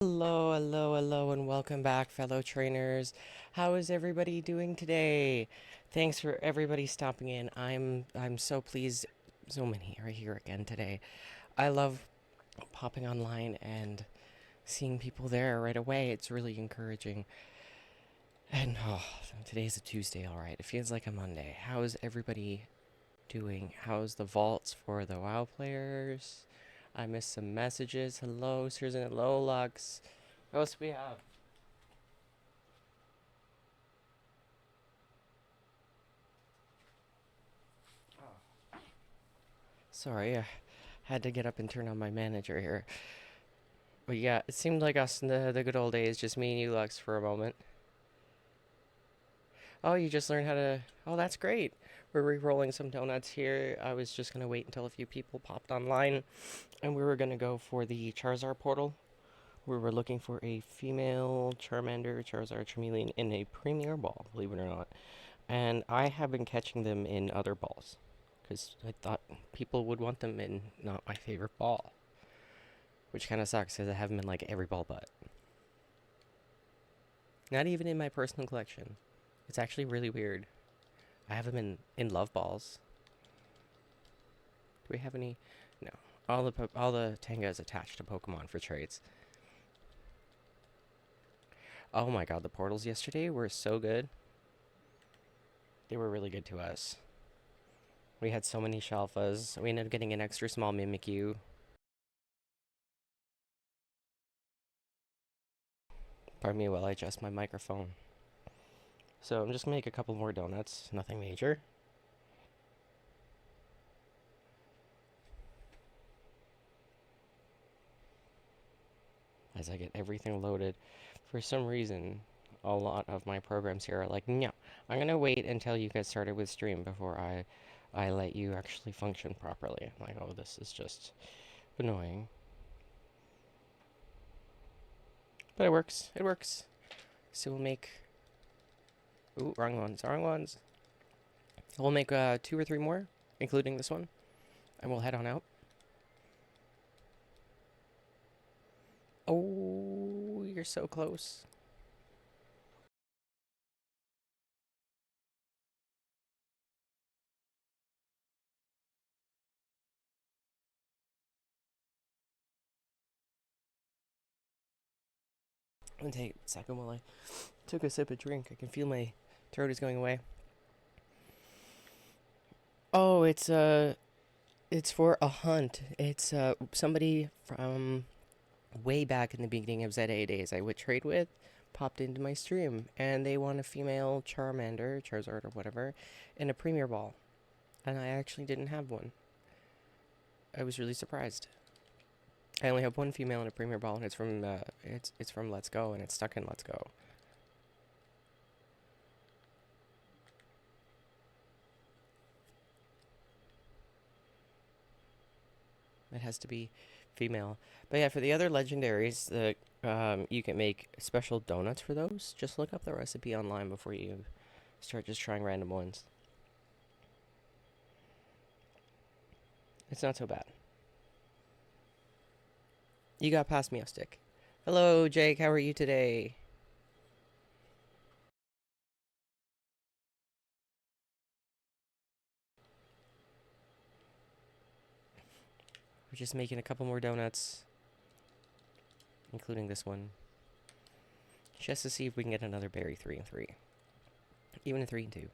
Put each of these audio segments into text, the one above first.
Hello, hello, hello, and welcome back, fellow trainers. How is everybody doing today? Thanks for everybody stopping in. I'm so pleased so many are here again today. I love popping online and seeing people there right away. It's really encouraging. And today's a Tuesday, all right. It feels like a Monday. How is everybody doing? How's the vaults for the WoW players? I missed some messages. Hello, Susan. Hello, Lux. What else we have? Sorry, I had to get up and turn on my manager here. But yeah, it seemed like us in the good old days, just me and you, Lux, for a moment. Oh, you just learned how to... Oh, that's great. We're re-rolling some donuts here. I was just going to wait until a few people popped online, and we were going to go for the Charizard portal. We were looking for a female Charmander, Charizard, Charmeleon in a Premier Ball, believe it or not. And I have been catching them in other balls, because I thought people would want them in not my favorite ball. Which kind of sucks because I have them in like every ball but. Not even in my personal collection. It's actually really weird. I have them in love balls. Do we have any? No. All the Tanga is attached to Pokemon for trades. Oh my god, the portals yesterday were so good. They were really good to us. We had so many Shalfas. We ended up getting an extra small Mimikyu. Pardon me while I adjust my microphone. So I'm just gonna make a couple more donuts. Nothing major. As I get everything loaded. For some reason, a lot of my programs here are like, no, I'm gonna wait until you get started with stream before I let you actually function properly. I'm like, oh, this is just annoying. But it works. It works. So we'll make... Ooh, wrong ones. Wrong ones. We'll make 2 or 3 more, including this one. And we'll head on out. Oh, you're so close. I'm gonna take a second while I took a sip of drink. I can feel my throat is going away. Oh, it's for a hunt. It's somebody from way back in the beginning of ZA days I would trade with popped into my stream and they want a female Charmander, Charizard or whatever, in a Premier Ball. And I actually didn't have one. I was really surprised. I only have one female in a Premier Ball and it's from Let's Go and it's stuck in Let's Go. It has to be female. But yeah, for the other legendaries, you can make special donuts for those. Just look up the recipe online before you start just trying random ones. It's not so bad. You got past me, stick. Hello, Jake. How are you today? We're just making a couple more donuts, including this one, just to see if we can get another berry 3 and 3, even a 3 and 2.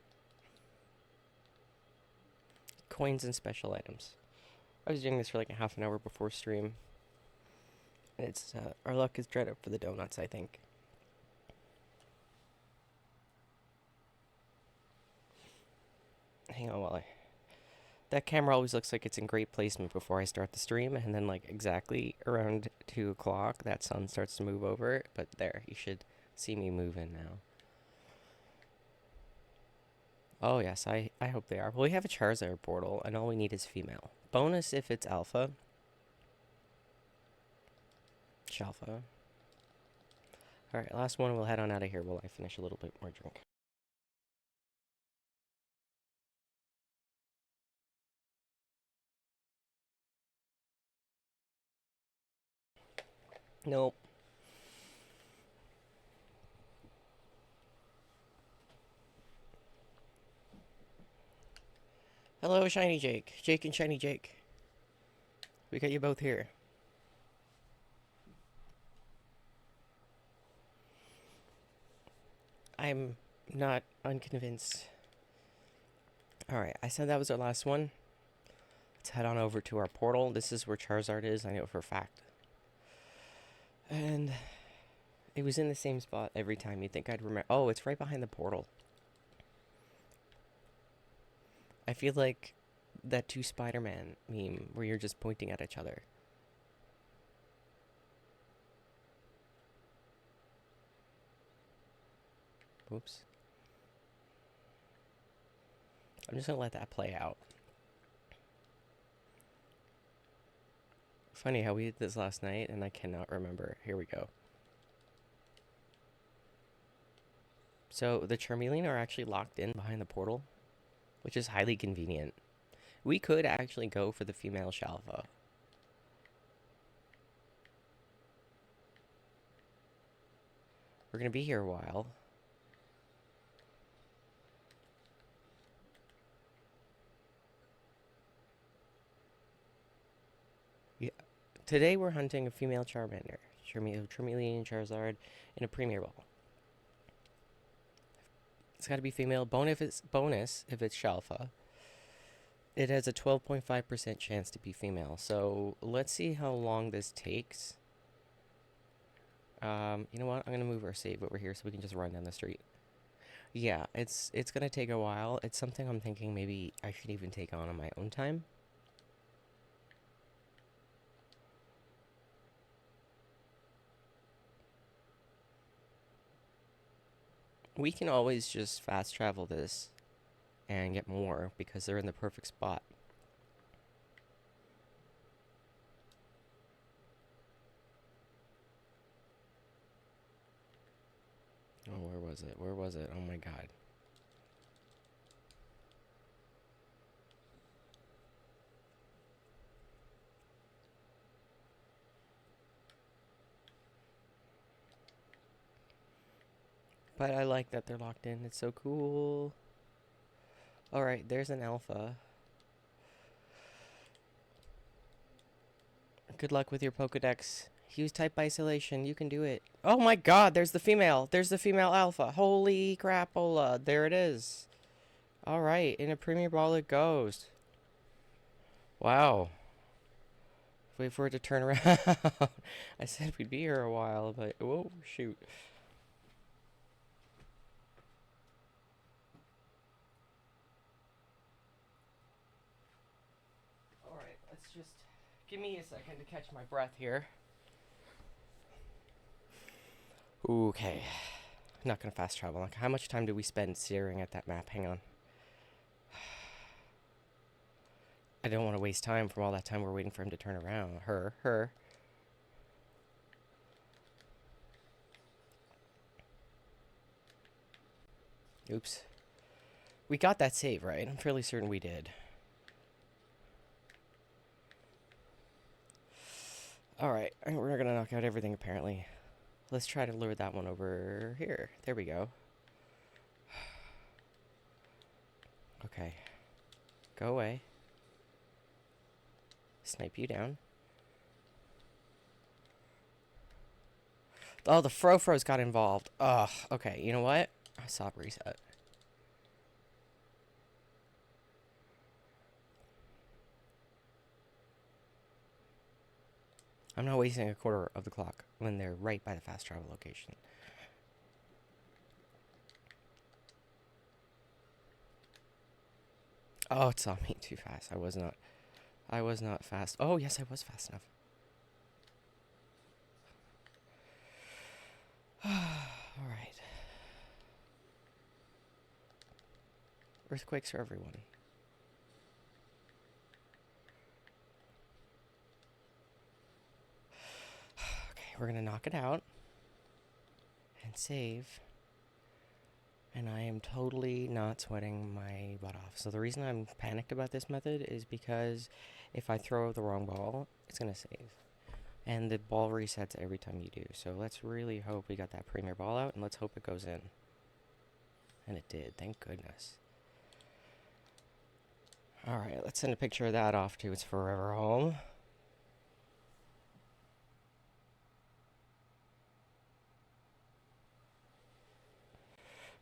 Coins and special items. I was doing this for like a half an hour before stream. It's our luck is dried up for the donuts, I think. Hang on while I... That camera always looks like it's in great placement before I start the stream, and then like exactly around 2 o'clock, that sun starts to move over. But there, you should see me moving now. Oh yes, I hope they are. Well, we have a Charizard portal, and all we need is female. Bonus if it's alpha. Shalfa. Alright, last one, we'll head on out of here while I finish a little bit more drink. Nope. Hello, Shiny Jake. Jake and Shiny Jake. We got you both here. I'm not unconvinced. Alright, I said that was our last one. Let's head on over to our portal. This is where Charizard is, I know for a fact. And it was in the same spot every time. You'd think I'd remember. Oh, it's right behind the portal. I feel like that two Spider-Man meme where you're just pointing at each other. Oops. I'm just gonna let that play out. Funny how we did this last night and I cannot remember. Here we go. So the Charmeleon are actually locked in behind the portal, which is highly convenient. We could actually go for the female Shalva. We're gonna be here a while. Yeah. Today we're hunting a female Charmander. Charmeleon, Charizard, in a Premier Ball. It's got to be female. Bonus if it's Shalfa. It has a 12.5% chance to be female. So let's see how long this takes. You know what? I'm gonna move our save over here so we can just run down the street. Yeah, it's gonna take a while. It's something I'm thinking maybe I should even take on my own time. We can always just fast travel this and get more because they're in the perfect spot. Oh, where was it? Where was it? Oh my god. But I like that they're locked in. It's so cool. Alright, there's an alpha. Good luck with your Pokedex. Use type isolation. You can do it. Oh my god, there's the female. There's the female alpha. Holy crapola. There it is. Alright, in a Premier Ball it goes. Wow. Wait for it to turn around. I said we'd be here a while, but whoa, shoot. Alright, let's just give me a second to catch my breath here. Okay. Not gonna fast travel. Like, how much time do we spend staring at that map? Hang on. I don't want to waste time from all that time we're waiting for him to turn around. Her. Oops. We got that save, right? I'm fairly certain we did. Alright, we're gonna knock out everything apparently. Let's try to lure that one over here. There we go. Okay. Go away. Snipe you down. Oh, the Frofros got involved. Ugh. Okay, you know what? Stop reset. I'm not wasting a quarter of the clock when they're right by the fast travel location. Oh, it saw me too fast. I was not fast. Oh, yes, I was fast enough. Alright. Earthquakes for everyone. Okay, we're gonna knock it out. And save. And I am totally not sweating my butt off. So the reason I'm panicked about this method is because if I throw the wrong ball, it's gonna save. And the ball resets every time you do. So let's really hope we got that premier ball out, and let's hope it goes in. And it did, thank goodness. Alright, let's send a picture of that off to its forever home.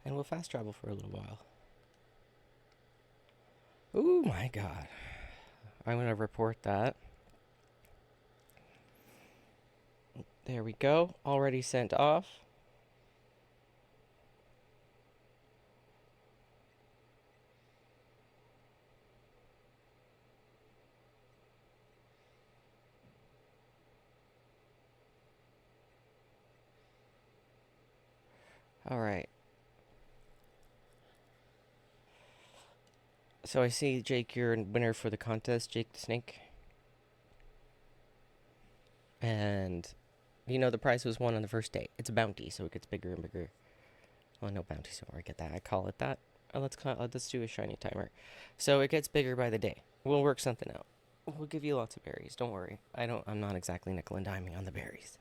And we'll fast travel for a little while. Oh my god. I'm gonna report that. There we go. Already sent off. Alright. So I see, Jake, you're a winner for the contest, Jake the Snake. And you know the prize was won on the first day. It's a bounty, so it gets bigger and bigger. Oh, no bounty, so I get that. I call it that. Let's do a shiny timer. So it gets bigger by the day. We'll work something out. We'll give you lots of berries. Don't worry. I'm not exactly nickel and diming on the berries.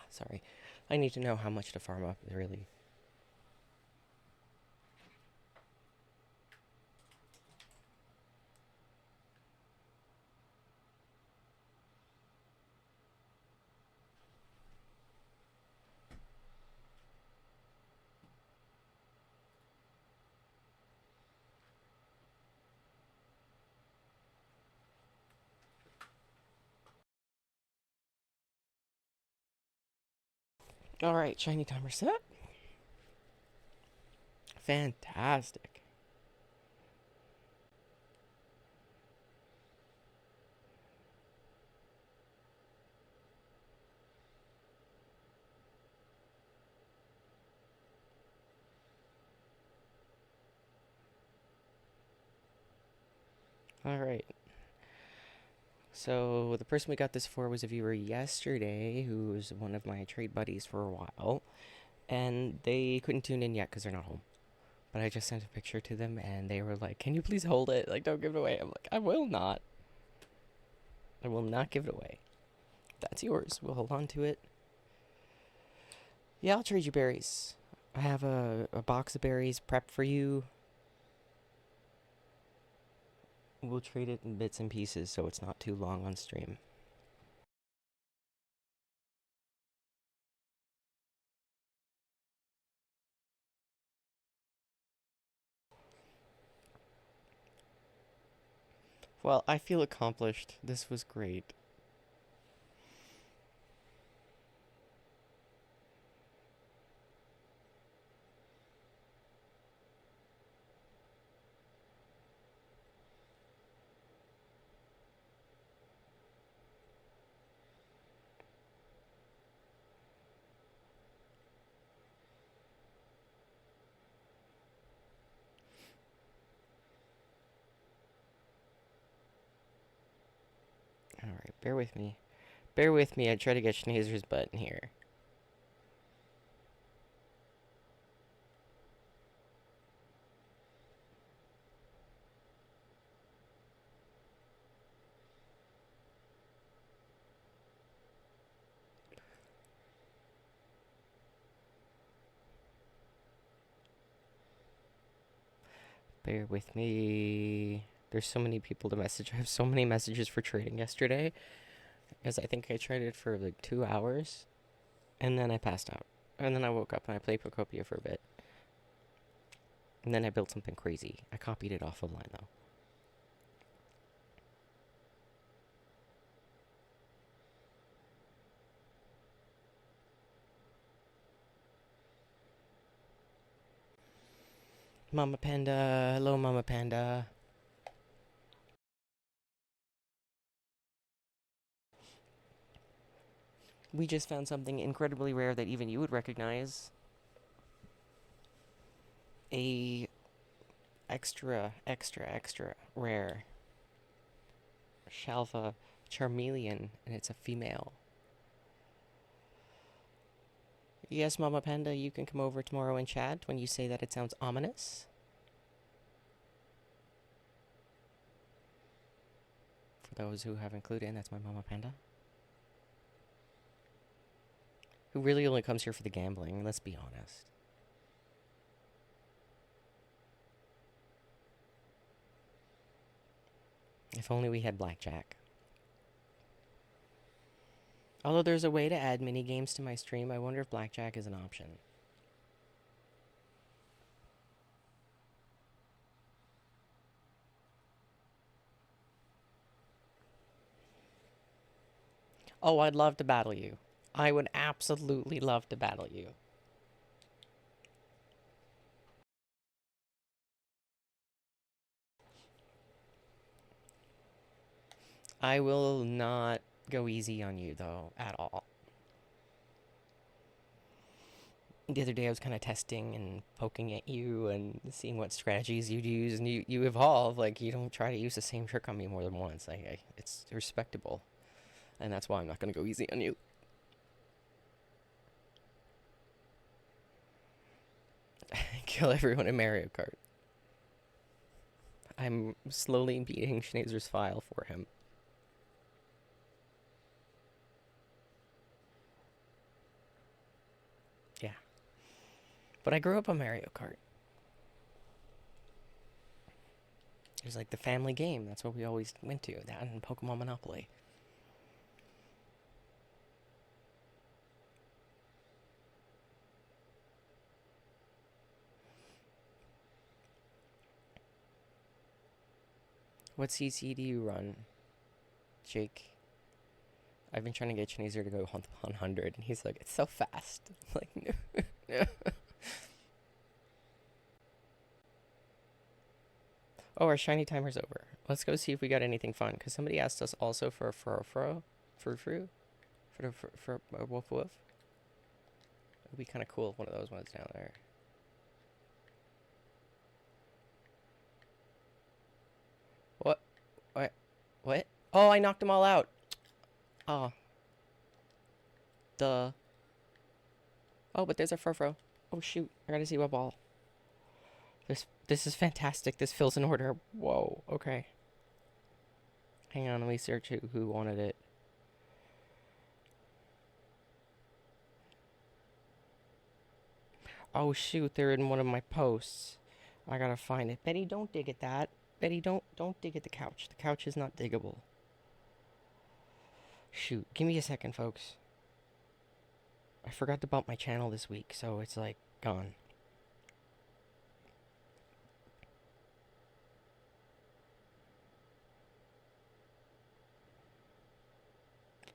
Sorry. I need to know how much to farm up, really. All right, shiny timer set. Fantastic. All right. So the person we got this for was a viewer yesterday who was one of my trade buddies for a while, and they couldn't tune in yet because they're not home. But I just sent a picture to them, and they were like, "Can you please hold it? Like, don't give it away." I'm like, "I will not. I will not give it away. That's yours. We'll hold on to it." Yeah, I'll trade you berries. I have a box of berries prepped for you. We'll trade it in bits and pieces so it's not too long on stream. Well, I feel accomplished. This was great. Alright, bear with me. Bear with me, I try to get Schnazer's button here. Bear with me. There's so many people to message. I have so many messages for trading yesterday. Because I think I traded for like 2 hours. And then I passed out. And then I woke up and I played Pocopia for a bit. And then I built something crazy. I copied it off offline though. Mama Panda. Hello, Mama Panda. We just found something incredibly rare that even you would recognize. A extra rare Shalva Charmeleon, and it's a female. Yes, Mama Panda, you can come over tomorrow and chat when you say that it sounds ominous. For those who haven't clued in, that's my Mama Panda. Who really only comes here for the gambling, let's be honest. If only we had blackjack. Although there's a way to add mini games to my stream, I wonder if blackjack is an option. Oh, I'd love to battle you. I would absolutely love to battle you. I will not go easy on you, though, at all. The other day I was kind of testing and poking at you and seeing what strategies you'd use, and you evolve. Like, you don't try to use the same trick on me more than once. It's respectable, and that's why I'm not going to go easy on you. Kill everyone in Mario Kart. I'm slowly beating Schnazer's file for him. Yeah. But I grew up on Mario Kart. It was like the family game. That's what we always went to. That and Pokemon Monopoly. What CC do you run, Jake? I've been trying to get Chanizer to go 100, and he's like, it's so fast. I'm like, no. Oh, our shiny timer's over. Let's go see if we got anything fun, because somebody asked us also for a furfru, for a woof woof. It'd be kind of cool if one of those ones down there. What? What? Oh, I knocked them all out. Oh. Duh. Oh, but there's a furfru. Oh, shoot. I gotta see what ball. This is fantastic. This fills an order. Whoa. Okay. Hang on. Let me search who wanted it. Oh, shoot. They're in one of my posts. I gotta find it. Betty, don't dig at that. Betty, don't dig at the couch. The couch is not diggable. Shoot. Give me a second, folks. I forgot to bump my channel this week, so it's like gone.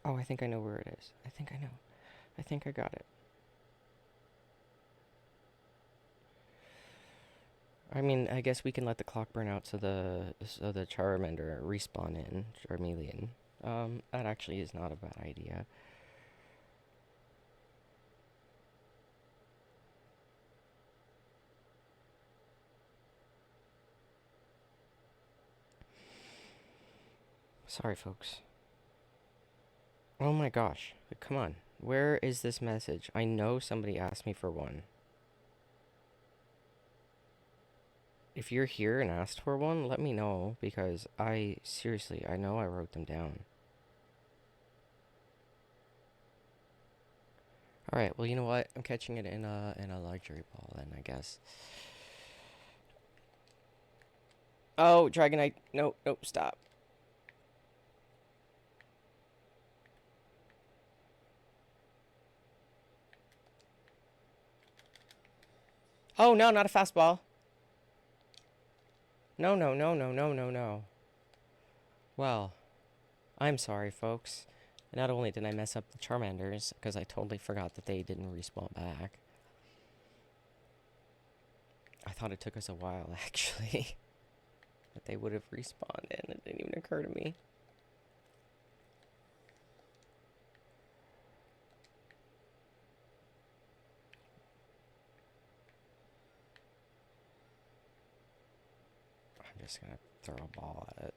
Oh, I think I know where it is. I think I know. I think I got it. I mean, I guess we can let the clock burn out so the Charmander respawn in Charmeleon. That actually is not a bad idea. Sorry, folks. Oh my gosh. Come on. Where is this message? I know somebody asked me for one. If you're here and asked for one, let me know, because seriously, I know I wrote them down. Alright, well, you know what? I'm catching it in a luxury ball then, I guess. Oh, Dragonite. Nope, stop. Oh, no, not a fastball. No. Well, I'm sorry, folks. Not only did I mess up the Charmanders, because I totally forgot that they didn't respawn back. I thought it took us a while, actually. That they would have respawned in. It didn't even occur to me. I'm just gonna throw a ball at it.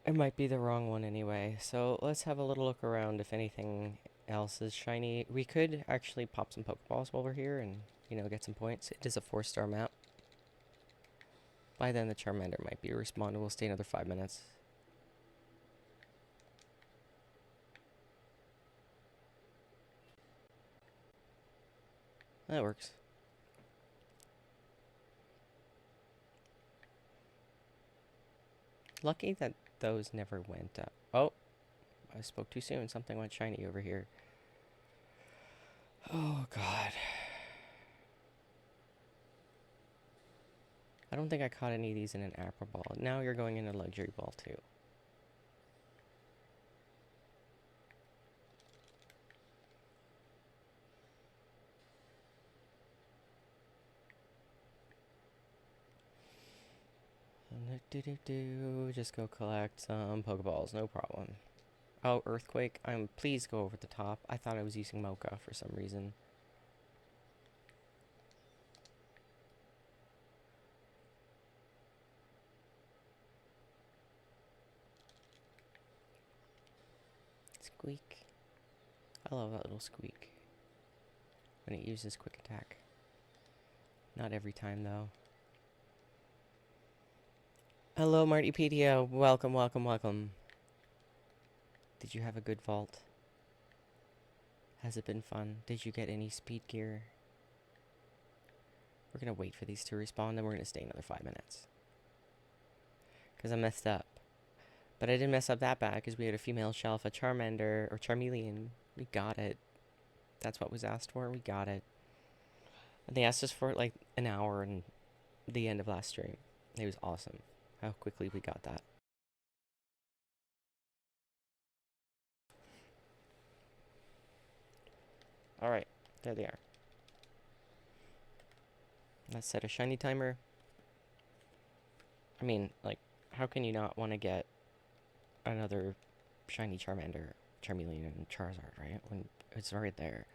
It might be the wrong one anyway, so let's have a little look around if anything else is shiny. We could actually pop some Pokeballs while we're here and, you know, get some points. It is a 4-star map. By then the Charmander might be respawned. We'll stay another 5 minutes. That works. Lucky that those never went up. Oh, I spoke too soon. Something went shiny over here. Oh, God. I don't think I caught any of these in an Apple Ball. Now you're going in a Luxury Ball, too. Just go collect some Pokeballs, no problem. Oh, Earthquake. Please go over the top. I thought I was using Mocha for some reason. Squeak. I love that little squeak when it uses quick attack. Not every time, though. Hello, Martypedia. Welcome, welcome, welcome. Did you have a good vault? Has it been fun? Did you get any speed gear? We're gonna wait for these to respawn, then we're gonna stay another 5 minutes. Because I messed up. But I didn't mess up that bad, because we had a female shelf, a Charmander, or Charmeleon. We got it. That's what was asked for, we got it. And they asked us for it like an hour in the end of last stream. It was awesome how quickly we got that. Alright, there they are. Let's set a shiny timer. I mean, like, how can you not want to get another shiny Charmander, Charmeleon, and Charizard, right? When it's right there.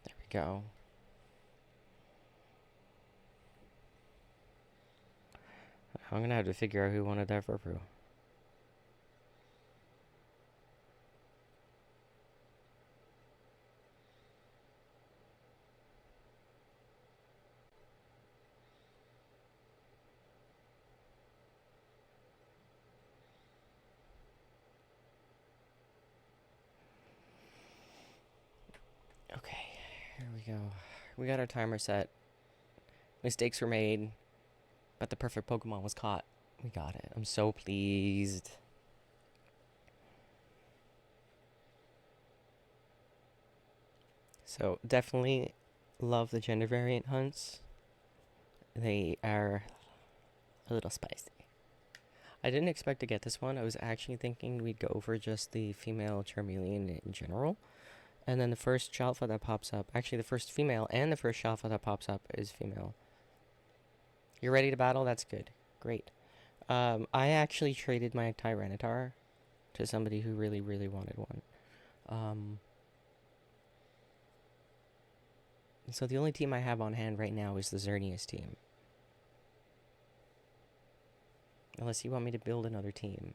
There we go. I'm gonna have to figure out who wanted that Furfrou. Okay, here we go. We got our timer set. Mistakes were made, but the perfect Pokemon was caught. We got it. I'm so pleased. So, definitely love the gender variant hunts. They are a little spicy. I didn't expect to get this one. I was actually thinking we'd go for just the female Charmeleon in general. And then the first Shalfa that pops up, actually the first female and the first Shalfa that pops up is female. You're ready to battle? That's good. Great. I actually traded my Tyranitar to somebody who really, really wanted one. So the only team I have on hand right now is the Xerneas team. Unless you want me to build another team.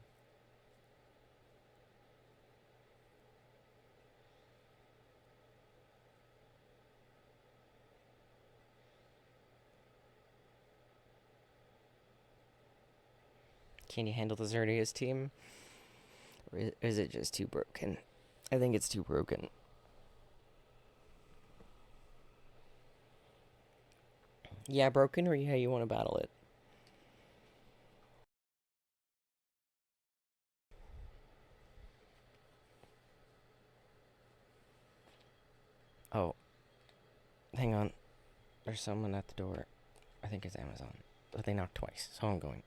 Can you handle the Xerneas team? Or is it just too broken? I think it's too broken. Yeah, broken, or yeah, you want to battle it? Oh, hang on. There's someone at the door. I think it's Amazon. But they knocked twice, so I'm going.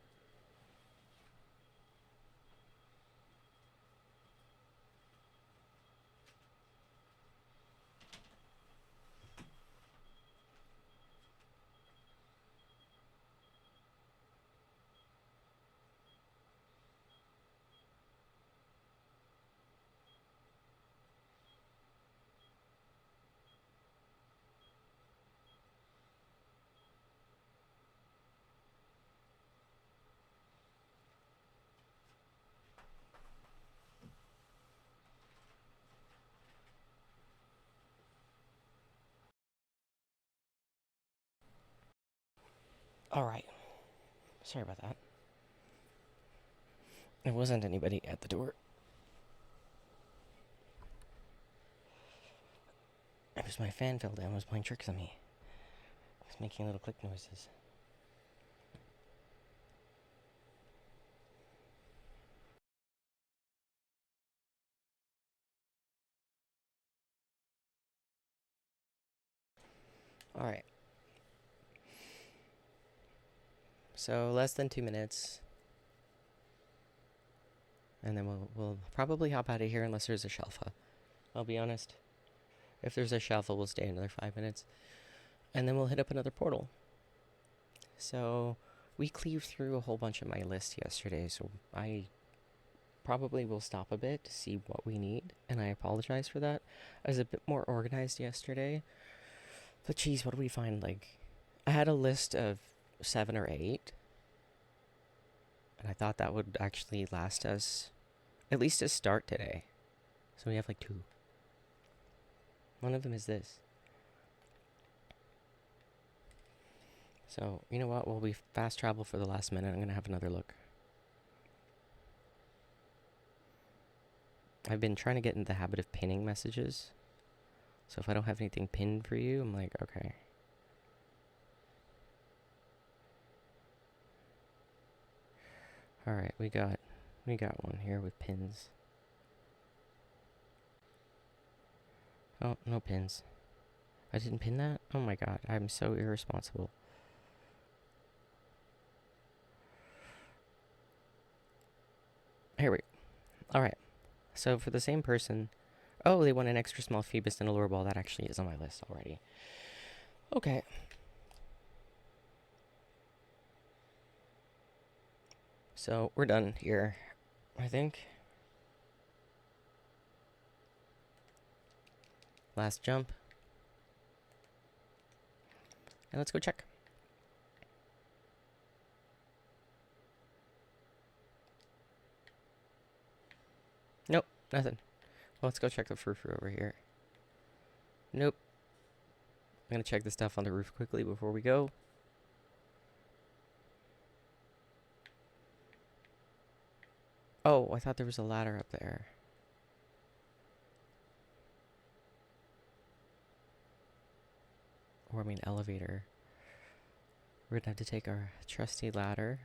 Alright. Sorry about that. There wasn't anybody at the door. It was my fan fell down. It was playing tricks on me. It was making little click noises. Alright. So less than 2 minutes. And then we'll probably hop out of here unless there's a shelfa. I'll be honest. If there's a shelfa, we'll stay another 5 minutes. And then we'll hit up another portal. So we cleaved through a whole bunch of my list yesterday, so I probably will stop a bit to see what we need, and I apologize for that. I was a bit more organized yesterday. But geez, what do we find? Like, I had a list of 7 or 8, and I thought that would actually last us at least to start today. So we have like 2. One of them is this. So, you know what? While we fast travel for the last minute, I'm going to have another look. I've been trying to get in the habit of pinning messages. So if I don't have anything pinned for you, I'm like, okay. Alright, we got one here with pins. Oh, no pins. I didn't pin that? Oh my god, I'm so irresponsible. Here we go. Alright. So for the same person... Oh, they want an extra small Phoebus and a lure ball. That actually is on my list already. Okay. So we're done here, I think. Last jump. And let's go check. Nope, nothing. Well, let's go check the frou-frou over here. Nope. I'm gonna check the stuff on the roof quickly before we go. Oh, I thought there was a ladder up there. Or, I mean, elevator. We're gonna have to take our trusty ladder.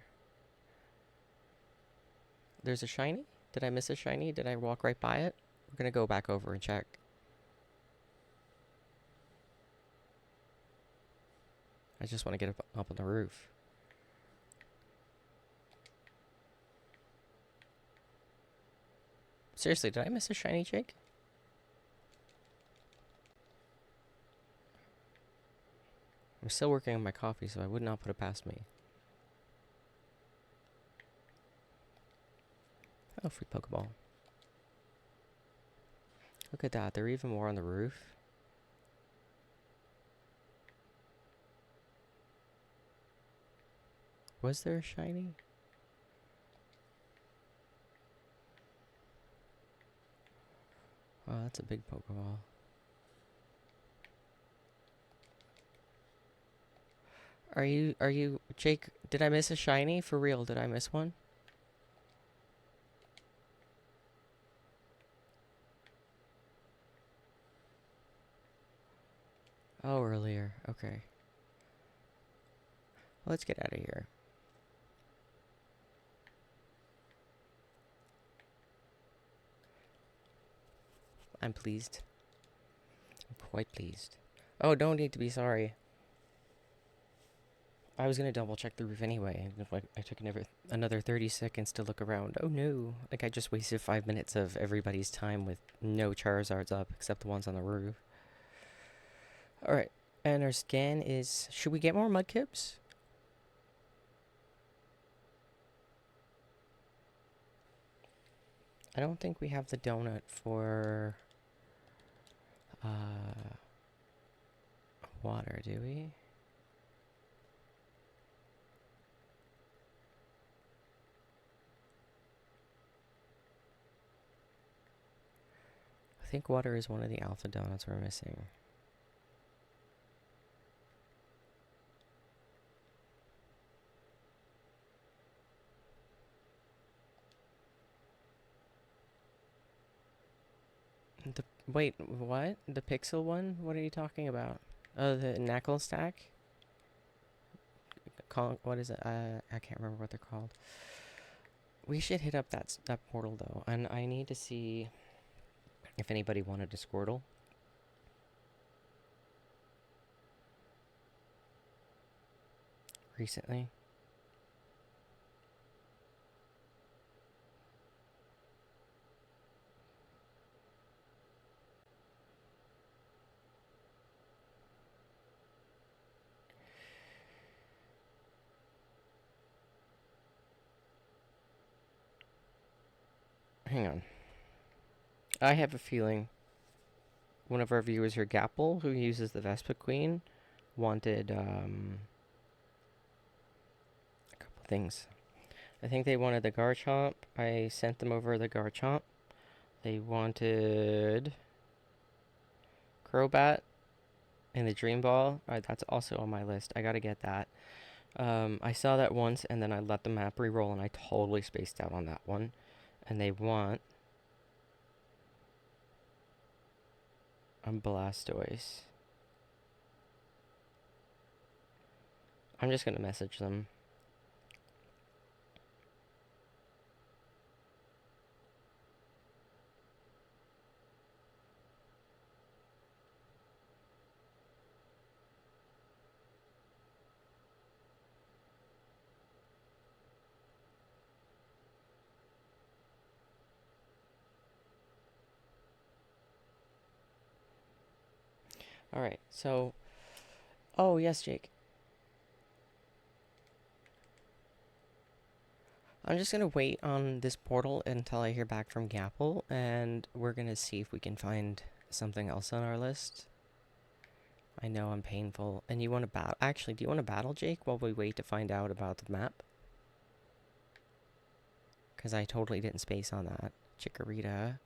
There's a shiny? Did I miss a shiny? Did I walk right by it? We're gonna go back over and check. I just want to get up on the roof. Seriously, did I miss a shiny, Jake? I'm still working on my coffee, so I would not put it past me. Oh, free Pokeball. Look at that. There are even more on the roof. Was there a shiny? Oh, that's a big Pokeball. Are you, Jake, did I miss a shiny? For real, did I miss one? Oh, earlier. Okay. Well, let's get out of here. I'm pleased. I'm quite pleased. Oh, don't need to be sorry. I was gonna double check the roof anyway. I took another 30 seconds to look around. Oh no. Like, I just wasted 5 minutes of everybody's time with no Charizards up except the ones on the roof. Alright. And our scan is... Should we get more Mudkips? I don't think we have the donut for... water, do we? I think water is one of the alpha donuts we're missing. Wait, what? The pixel one? What are you talking about? Oh, the knuckle stack? What is it? I can't remember what they're called. We should hit up that portal though, and I need to see if anybody wanted a Squirtle. Recently. Hang on. I have a feeling one of our viewers here, Gapple, who uses the Vespa Queen, wanted a couple things. I think they wanted the Garchomp. I sent them over the Garchomp. They wanted Crobat and the Dream Ball. That's also on my list. I gotta get that. I saw that once, and then I let the map re-roll, and I totally spaced out on that one. And they want a Blastoise. I'm just gonna message them. Alright, so... Oh, yes, Jake. I'm just gonna wait on this portal until I hear back from Gapple, and we're gonna see if we can find something else on our list. I know I'm painful. And you want to battle? Actually, do you want to battle, Jake, while we wait to find out about the map? Because I totally didn't space on that. Chikorita.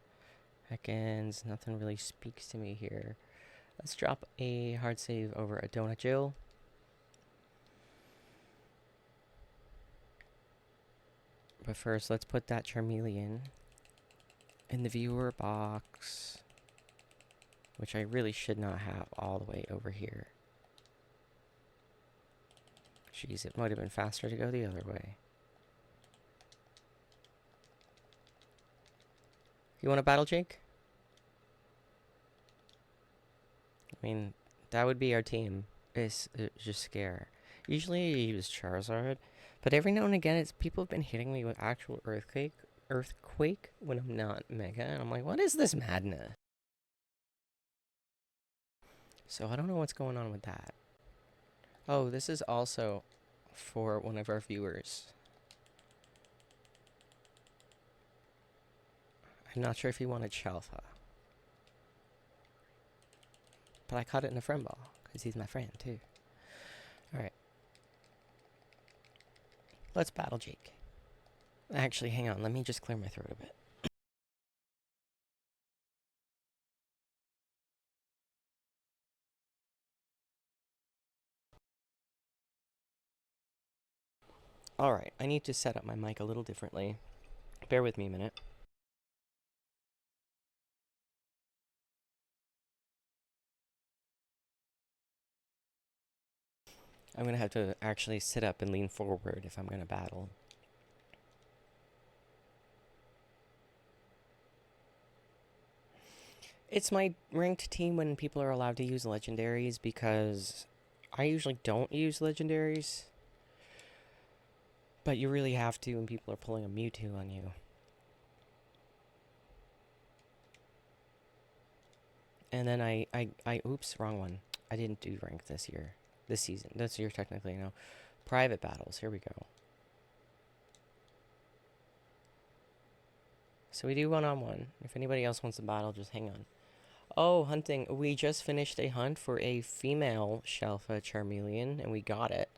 Heckins. Nothing really speaks to me here. Let's drop a hard save over a Donut Jill. But first, let's put that Charmeleon in the viewer box, which I really should not have all the way over here. Jeez, it might have been faster to go the other way. You want to battle, Jake? I mean, that would be our team. It's just Scare. Usually I use Charizard, but every now and again, people have been hitting me with actual Earthquake when I'm not Mega, and I'm like, what is this madness? So I don't know what's going on with that. Oh, this is also for one of our viewers. I'm not sure if he wanted Shalfa. But I caught it in a friend ball, because he's my friend, too. Alright. Let's battle Jake. Actually, hang on. Let me just clear my throat a bit. Alright, I need to set up my mic a little differently. Bear with me a minute. I'm going to have to actually sit up and lean forward if I'm going to battle. It's my ranked team when people are allowed to use legendaries, because I usually don't use legendaries. But you really have to when people are pulling a Mewtwo on you. And then oops, wrong one. I didn't do rank this year. This season. This year, technically, no. Private battles. Here we go. So we do one-on-one. If anybody else wants to battle, just hang on. Oh, hunting. We just finished a hunt for a female Shalfa Charmeleon, and we got it.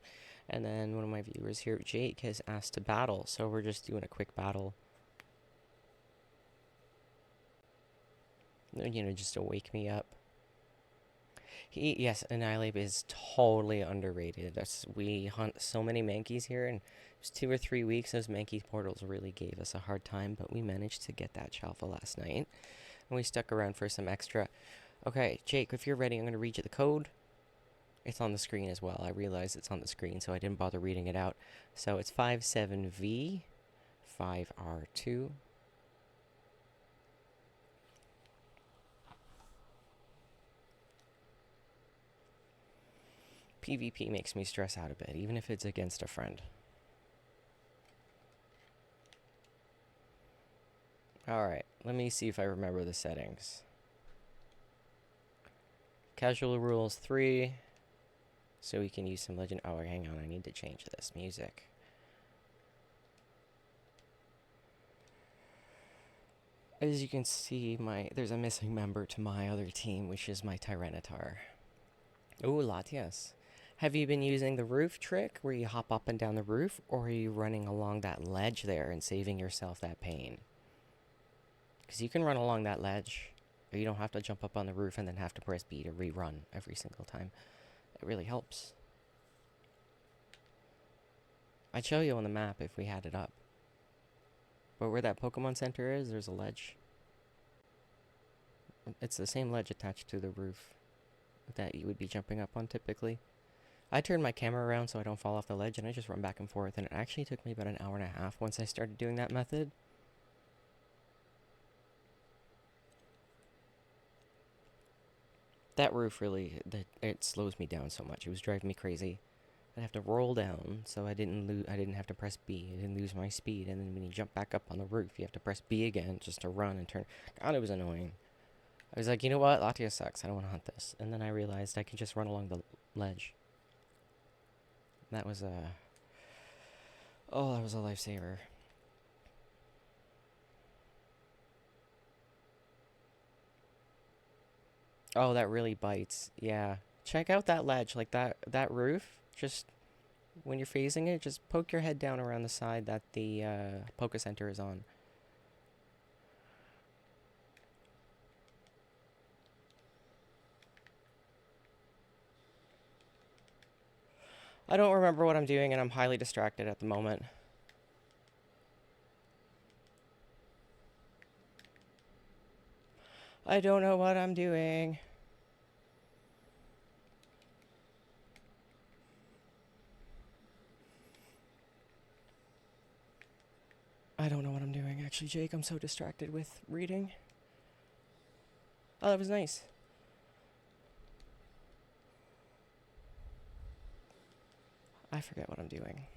And then one of my viewers here, Jake, has asked to battle, so we're just doing a quick battle. You know, just to wake me up. Yes, Annihilate is totally underrated. We hunt so many Mankeys here, and just 2 or 3 weeks, those Mankey portals really gave us a hard time, but we managed to get that Chalfa last night. and we stuck around for some extra. Okay, Jake, if you're ready, I'm going to read you the code. It's on the screen as well. I realized it's on the screen, so I didn't bother reading it out. So it's 57V 5R2. PvP makes me stress out a bit, even if it's against a friend. Alright, let me see if I remember the settings. Casual rules 3. So we can use some legend. Oh, hang on, I need to change this music. As you can see, there's a missing member to my other team, which is my Tyranitar. Ooh, Latias. Have you been using the roof trick where you hop up and down the roof, or are you running along that ledge there and saving yourself that pain? Because you can run along that ledge, or you don't have to jump up on the roof and then have to press B to rerun every single time. It really helps. I'd show you on the map if we had it up. But where that Pokemon Center is, there's a ledge. It's the same ledge attached to the roof that you would be jumping up on typically. I turned my camera around so I don't fall off the ledge, and I just run back and forth, and it actually took me about an hour and a half once I started doing that method. That roof really, it slows me down so much. It was driving me crazy. I'd have to roll down, so I didn't have to press B. I didn't lose my speed, and then when you jump back up on the roof, you have to press B again just to run and turn. God, it was annoying. I was like, you know what? Latias sucks. I don't want to hunt this. And then I realized I can just run along the ledge. That was oh, that was a lifesaver. Oh, that really bites. Yeah. Check out that ledge, like that roof. Just when you're phasing it, just poke your head down around the side that the Poké Center is on. I don't remember what I'm doing, and I'm highly distracted at the moment. I don't know what I'm doing. I don't know what I'm doing, actually, Jake. I'm so distracted with reading. Oh, that was nice. I forget what I'm doing.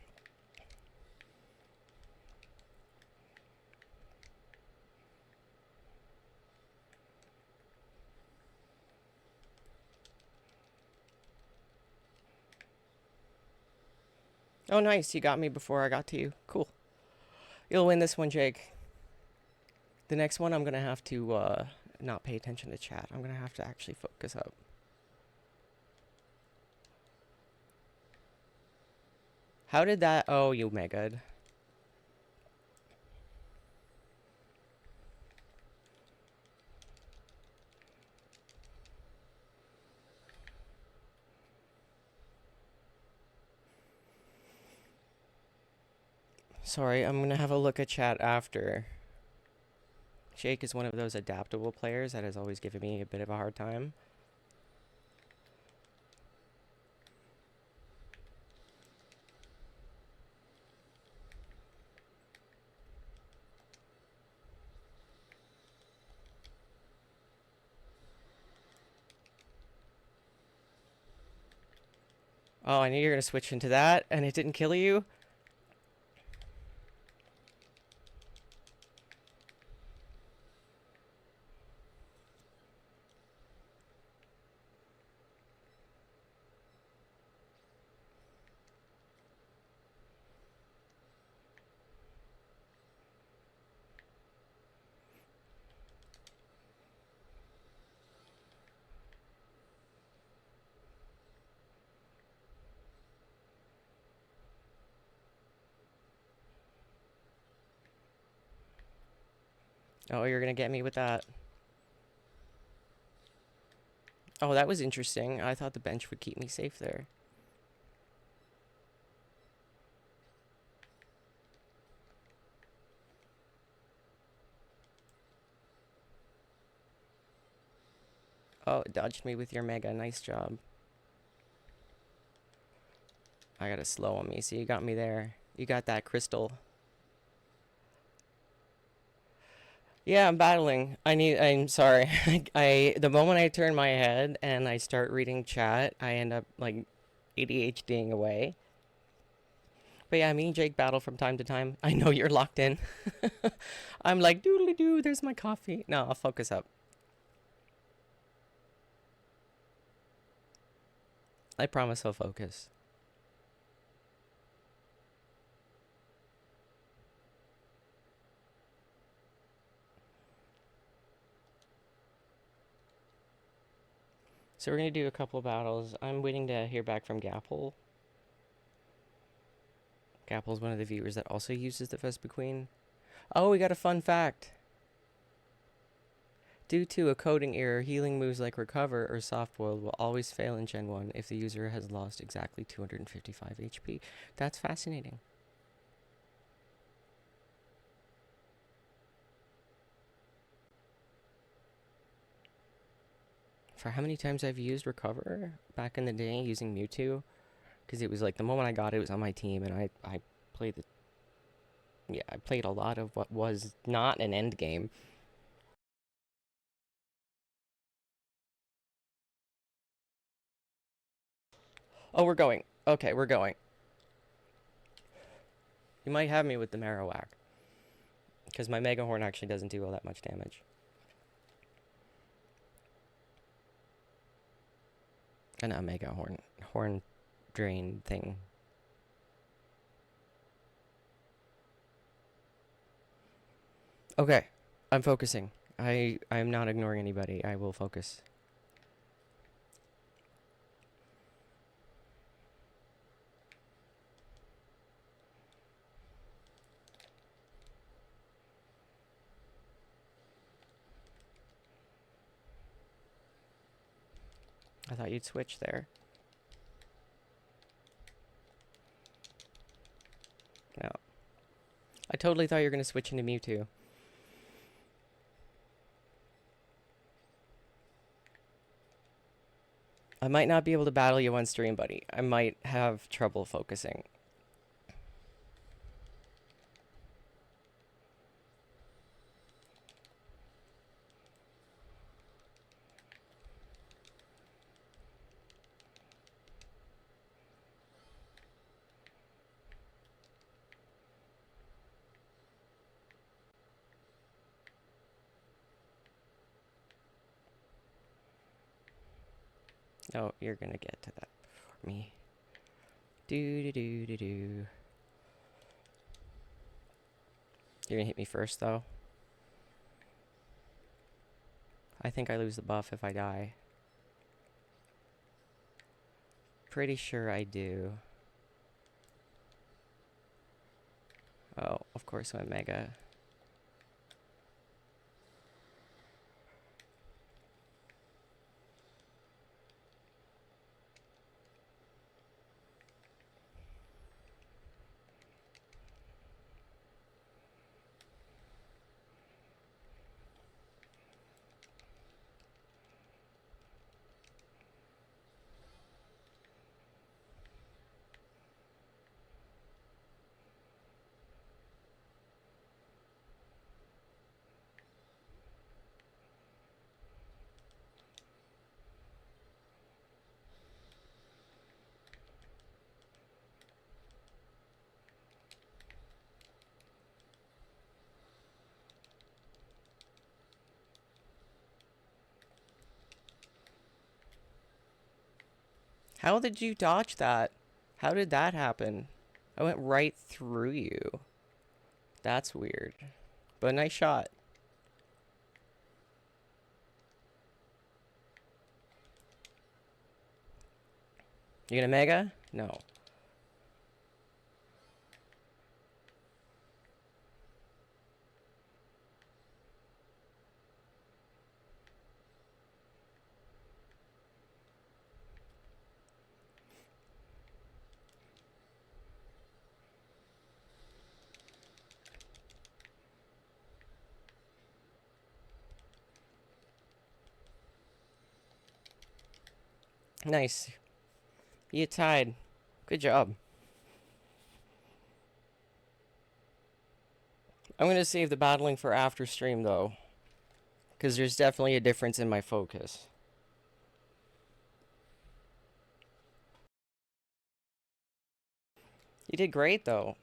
Oh, nice. You got me before I got to you. Cool. You'll win this one, Jake. The next one, I'm going to have to not pay attention to chat. I'm going to have to actually focus up. How did that... Oh, you mega'd. Sorry, I'm going to have a look at chat after. Jake is one of those adaptable players that has always given me a bit of a hard time. Oh, I knew you were going to switch into that, and it didn't kill you? Oh, you're going to get me with that. Oh, that was interesting. I thought the bench would keep me safe there. Oh, it dodged me with your mega. Nice job. I got a slow on me, so you got me there. You got that crystal. Yeah, I'm battling. I'm sorry. The moment I turn my head and I start reading chat, I end up like ADHDing away. But yeah, me and Jake battle from time to time. I know you're locked in. I'm like, doodly doo, there's my coffee. No, I'll focus up. I promise I'll focus. So we're gonna do a couple battles. I'm waiting to hear back from Gapple. Gapple's one of the viewers that also uses the Vespa Queen. Oh, we got a fun fact. Due to a coding error, healing moves like Recover or Soft Boiled will always fail in Gen 1 if the user has lost exactly 255 HP. That's fascinating. For how many times I've used Recover back in the day using Mewtwo, because it was like the moment I got it, it was on my team, and I played the yeah, I played a lot of what was not an end game. Oh, we're going. Okay, we're going. You might have me with the Marowak, because my Mega Horn actually doesn't do all that much damage. And a Mega Horn drain thing. Okay, I'm focusing. I'm not ignoring anybody. I will focus. I thought you'd switch there. No. I totally thought you were going to switch into Mewtwo. I might not be able to battle you on stream, buddy. I might have trouble focusing. Oh, you're going to get to that before me. Do do do do do. You're going to hit me first, though. I think I lose the buff if I die. Pretty sure I do. Oh, of course my Mega. How did you dodge that? How did that happen? I went right through you. That's weird. But nice shot. You gonna Mega? No. Nice. You tied. Good job. I'm gonna save the battling for after stream though, because there's definitely a difference in my focus. You did great though.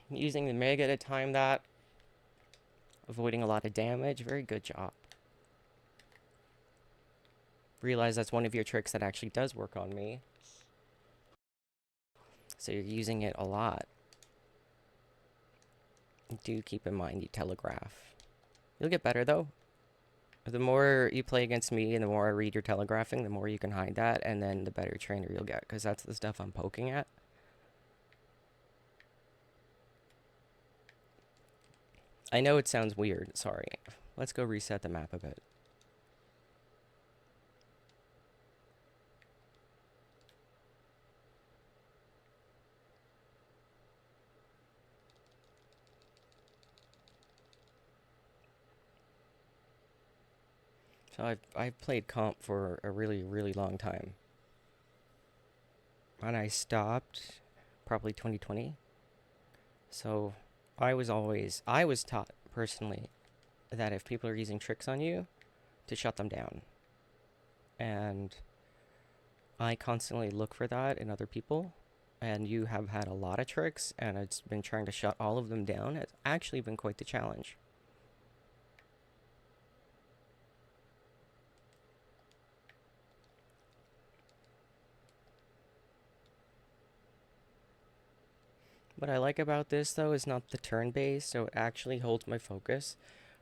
Using the mega to time that, avoiding a lot of damage. Very good job. Realize that's one of your tricks that actually does work on me. So you're using it a lot. Do keep in mind you telegraph. You'll get better though. The more you play against me and the more I read your telegraphing, the more you can hide that, and then the better trainer you'll get, because that's the stuff I'm poking at. I know it sounds weird, sorry. Let's go reset the map a bit. So I've played comp for a really, really long time. And I stopped probably 2020. So I was taught personally that if people are using tricks on you, to shut them down. And I constantly look for that in other people. And you have had a lot of tricks, and it's been trying to shut all of them down. It's actually been quite the challenge. What I like about this, though, is not the turn-based, so it actually holds my focus.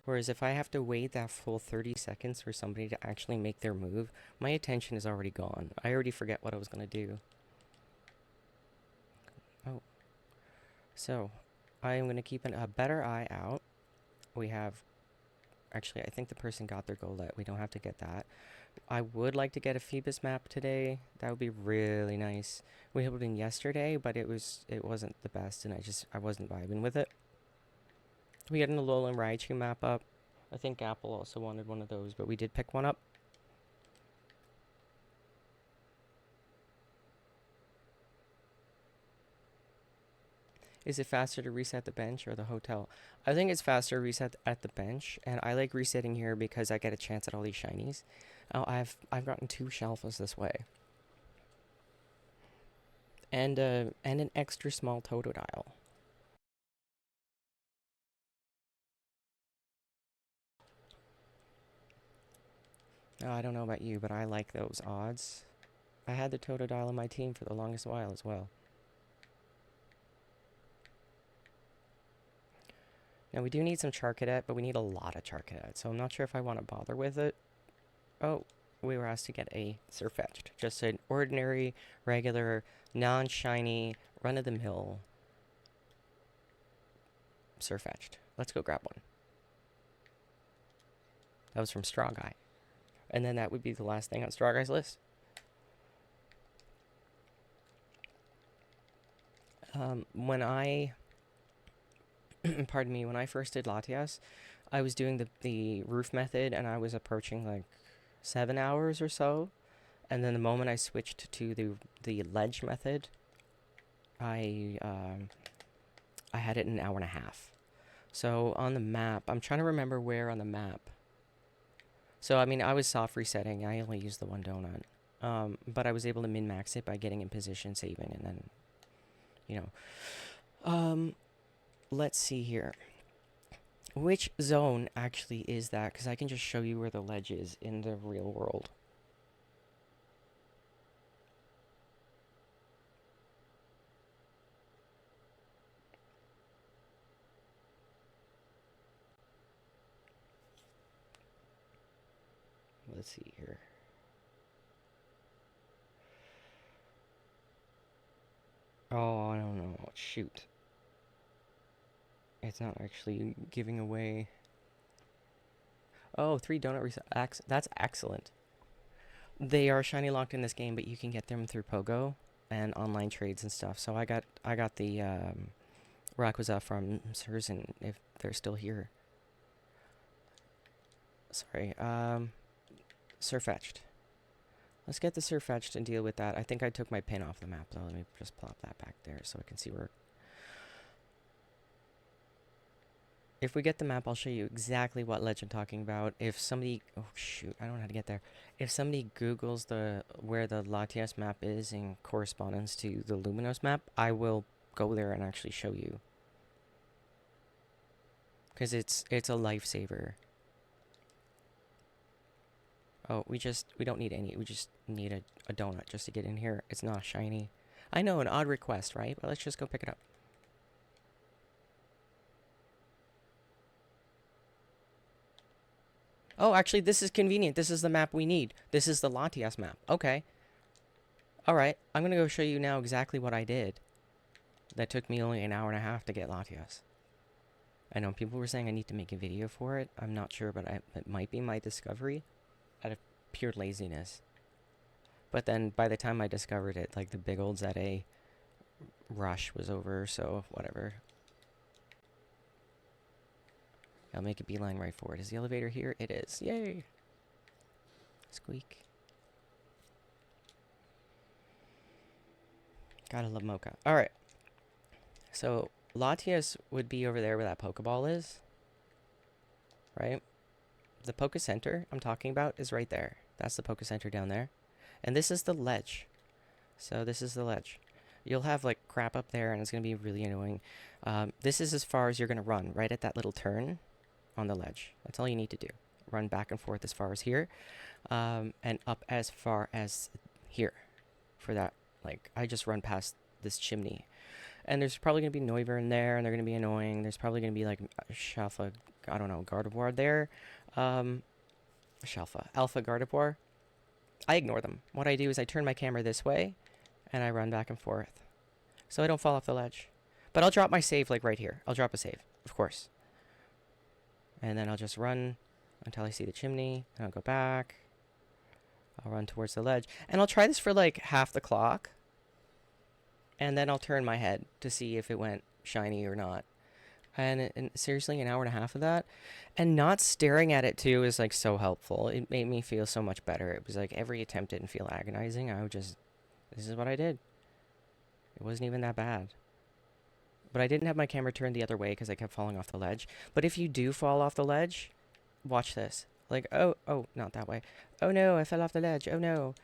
Whereas if I have to wait that full 30 seconds for somebody to actually make their move, my attention is already gone. I already forget what I was going to do. Oh. So, I am going to keep a better eye out. We have... Actually, I think the person got their goal. We don't have to get that. I would like to get a Phoebus map today. That would be really nice. We held it in yesterday, but it wasn't the best, and I wasn't vibing with it. We got an Alolan Raichu map up. I think Apple also wanted one of those, but we did pick one up. Is it faster to reset the bench or the hotel? I think it's faster to reset at the bench, and I like resetting here because I get a chance at all these shinies. Oh, I've gotten 2 Shelfas this way. And an extra small Totodile. Oh, I don't know about you, but I like those odds. I had the Totodile on my team for the longest while as well. Now, we do need some Charcadet, but we need a lot of Charcadet, so I'm not sure if I want to bother with it. Oh, we were asked to get a Surfetched. Just an ordinary, regular, non-shiny, run-of-the-mill Surfetched. Let's go grab one. That was from Straw Guy. And then that would be the last thing on Straw Guy's list. When I... pardon me, when I first did Latias, I was doing the roof method, and I was approaching like 7 hours or so. And then the moment I switched to the ledge method, I had it in an hour and a half. So on the map, I'm trying to remember where on the map. So I mean, I was soft resetting. I only used the 1 donut, but I was able to min-max it by getting in position, saving, and then, you know. Let's see here. Which zone actually is that? Because I can just show you where the ledge is in the real world. Let's see here. Oh, I don't know. Shoot. It's not actually giving away. Oh, 3 donut reset. That's excellent. They are shiny locked in this game, but you can get them through Pogo and online trades and stuff. So I got the Rayquaza from Surzen if they're still here. Sorry. Surfetched. Let's get the Surfetched and deal with that. I think I took my pin off the map, though. Let me just plop that back there so I can see where... If we get the map, I'll show you exactly what ledge I'm talking about. If somebody... Oh, shoot. I don't know how to get there. If somebody Googles where the Latias map is in correspondence to the Luminos map, I will go there and actually show you. Because it's a lifesaver. Oh, we don't need any. We just need a donut just to get in here. It's not shiny. I know, an odd request, right? But let's just go pick it up. Oh, actually, this is convenient. This is the map we need. This is the Latias map. Okay. Alright, I'm going to go show you now exactly what I did. That took me only an hour and a half to get Latias. I know people were saying I need to make a video for it. I'm not sure, but it might be my discovery out of pure laziness. But then by the time I discovered it, like the big old ZA rush was over, so whatever. I'll make a beeline right for it. Is the elevator here? It is. Yay! Squeak. Gotta love Mocha. Alright. So, Latias would be over there where that Pokeball is. Right? The Poke Center I'm talking about is right there. That's the Poke Center down there. And this is the ledge. So this is the ledge. You'll have like crap up there and it's going to be really annoying. This is as far as you're going to run, right at that little turn on the ledge. That's all you need to do. Run back and forth as far as here. And up as far as here. For that, like, I just run past this chimney. And there's probably going to be Noivern in there, and they're going to be annoying. There's probably going to be, like, Shalfa, I don't know, Gardevoir there. Alpha Gardevoir. I ignore them. What I do is I turn my camera this way, and I run back and forth. So I don't fall off the ledge. But I'll drop my save, like, right here. I'll drop a save, of course. And then I'll just run until I see the chimney, and I'll go back. I'll run towards the ledge. And I'll try this for, like, half the clock. And then I'll turn my head to see if it went shiny or not. And seriously, an hour and a half of that. And not staring at it, too, is, like, so helpful. It made me feel so much better. It was, like, every attempt didn't feel agonizing. I would just... This is what I did. It wasn't even that bad. But I didn't have my camera turned the other way because I kept falling off the ledge. But if you do fall off the ledge, watch this. Like, oh, not that way. Oh, no, I fell off the ledge. Oh, no.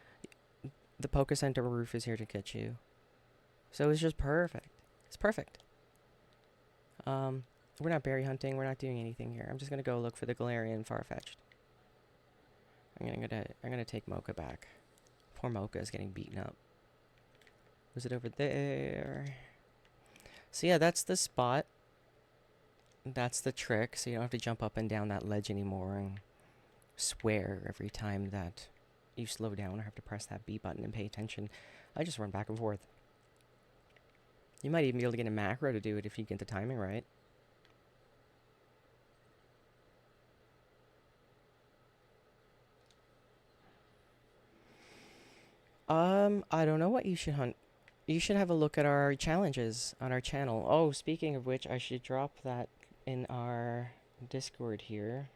The Poke Center roof is here to catch you. So it's just perfect. It's perfect. We're not berry hunting. We're not doing anything here. I'm just gonna go look for the Galarian Farfetch'd. I'm gonna take Mocha back. Poor Mocha is getting beaten up. Was it over there? So yeah, that's the spot. That's the trick. So you don't have to jump up and down that ledge anymore and swear every time that you slow down or have to press that B button and pay attention. I just run back and forth. You might even be able to get a macro to do it if you get the timing right. I don't know what you should hunt. You should have a look at our challenges on our channel. Oh, speaking of which, I should drop that in our Discord here.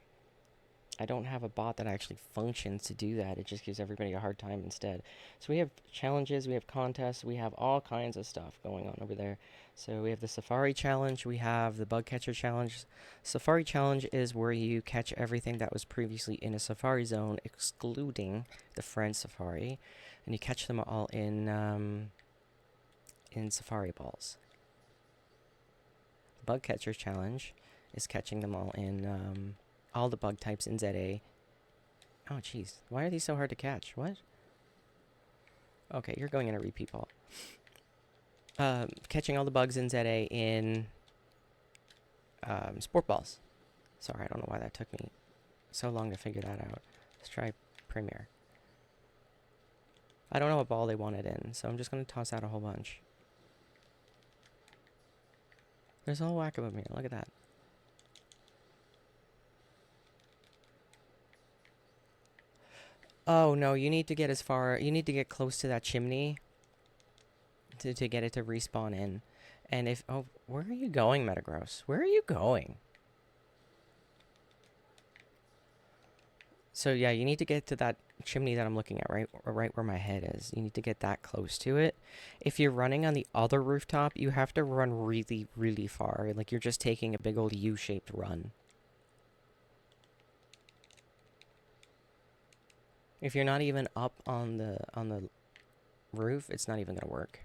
I don't have a bot that actually functions to do that. It just gives everybody a hard time instead. So we have challenges, we have contests, we have all kinds of stuff going on over there. So we have the Safari Challenge, we have the Bug Catcher Challenge. Safari Challenge is where you catch everything that was previously in a Safari Zone, excluding the Friend Safari. And you catch them all in Safari Balls. The Bug Catcher Challenge is catching them all in... all the bug types in ZA. Oh, jeez. Why are these so hard to catch? What? Okay, you're going in a repeat ball. Catching all the bugs in ZA in sport balls. Sorry, I don't know why that took me so long to figure that out. Let's try Premier. I don't know what ball they want it in, so I'm just going to toss out a whole bunch. There's a whole whack of them here. Look at that. Oh, no, you need to get you need to get close to that chimney to get it to respawn in. And if, oh, where are you going, Metagross? Where are you going? So, yeah, you need to get to that chimney that I'm looking at, right where my head is. You need to get that close to it. If you're running on the other rooftop, you have to run really, really far. Like you're just taking a big old U-shaped run. If you're not even up on the roof, it's not even gonna work.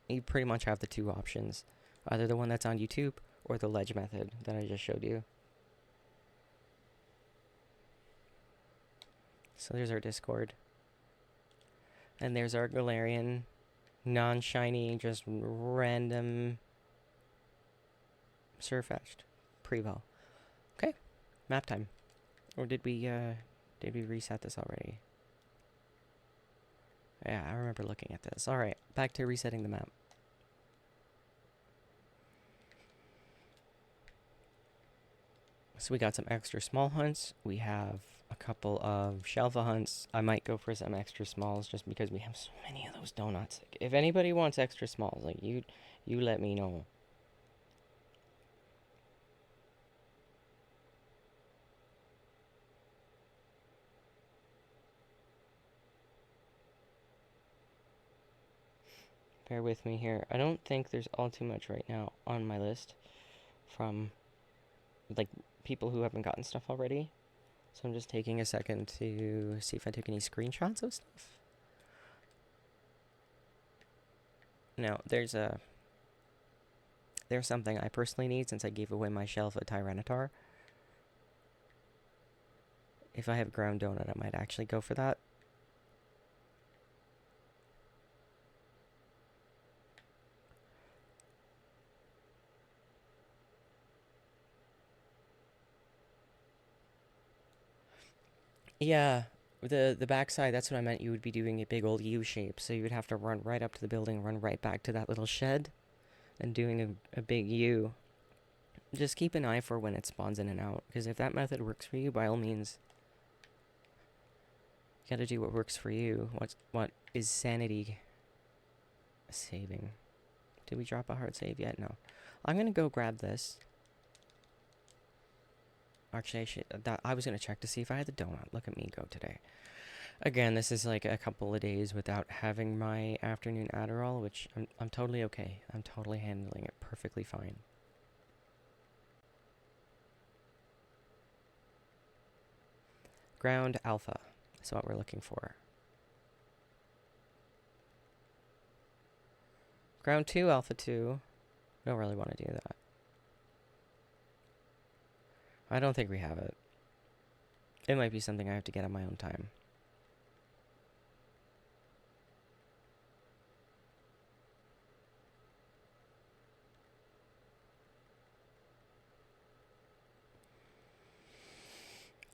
You pretty much have the two options. Either the one that's on YouTube or the ledge method that I just showed you. So there's our Discord. And there's our Galarian, non-shiny, just random Surfetched pre-val. Okay, map time. Or did we reset this already? Yeah, I remember looking at this. All right, back to resetting the map. So we got some extra small hunts. We have a couple of Shelva hunts. I might go for some extra smalls just because we have so many of those donuts. If anybody wants extra smalls, like you let me know. Bear with me here. I don't think there's all too much right now on my list from like people who haven't gotten stuff already. So I'm just taking a second to see if I took any screenshots of stuff. Now, there's something I personally need since I gave away my shelf of Tyranitar. If I have ground donut, I might actually go for that. Yeah, the backside, that's what I meant. You would be doing a big old U shape, so you would have to run right up to the building, run right back to that little shed, and doing a big U. Just keep an eye for when it spawns in and out, because if that method works for you, by all means, you gotta do what works for you. What is sanity saving? Did we drop a hard save yet? No. I'm gonna go grab this. Actually, I was gonna check to see if I had the donut. Look at me go today. Again, this is like a couple of days without having my afternoon Adderall, which I'm totally okay. I'm totally handling it perfectly fine. Ground Alpha is what we're looking for. Ground 2, Alpha 2. Don't really want to do that. I don't think we have it. It might be something I have to get on my own time.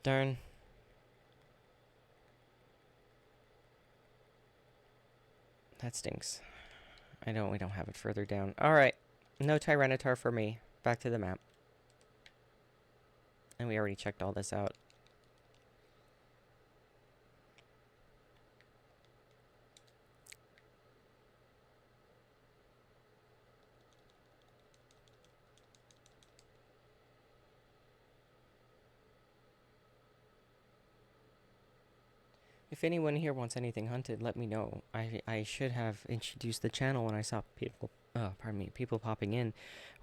Darn. That stinks. We don't have it further down. Alright. No Tyranitar for me. Back to the map. And we already checked all this out. If anyone here wants anything hunted, let me know. I should have introduced the channel when I saw people popping in.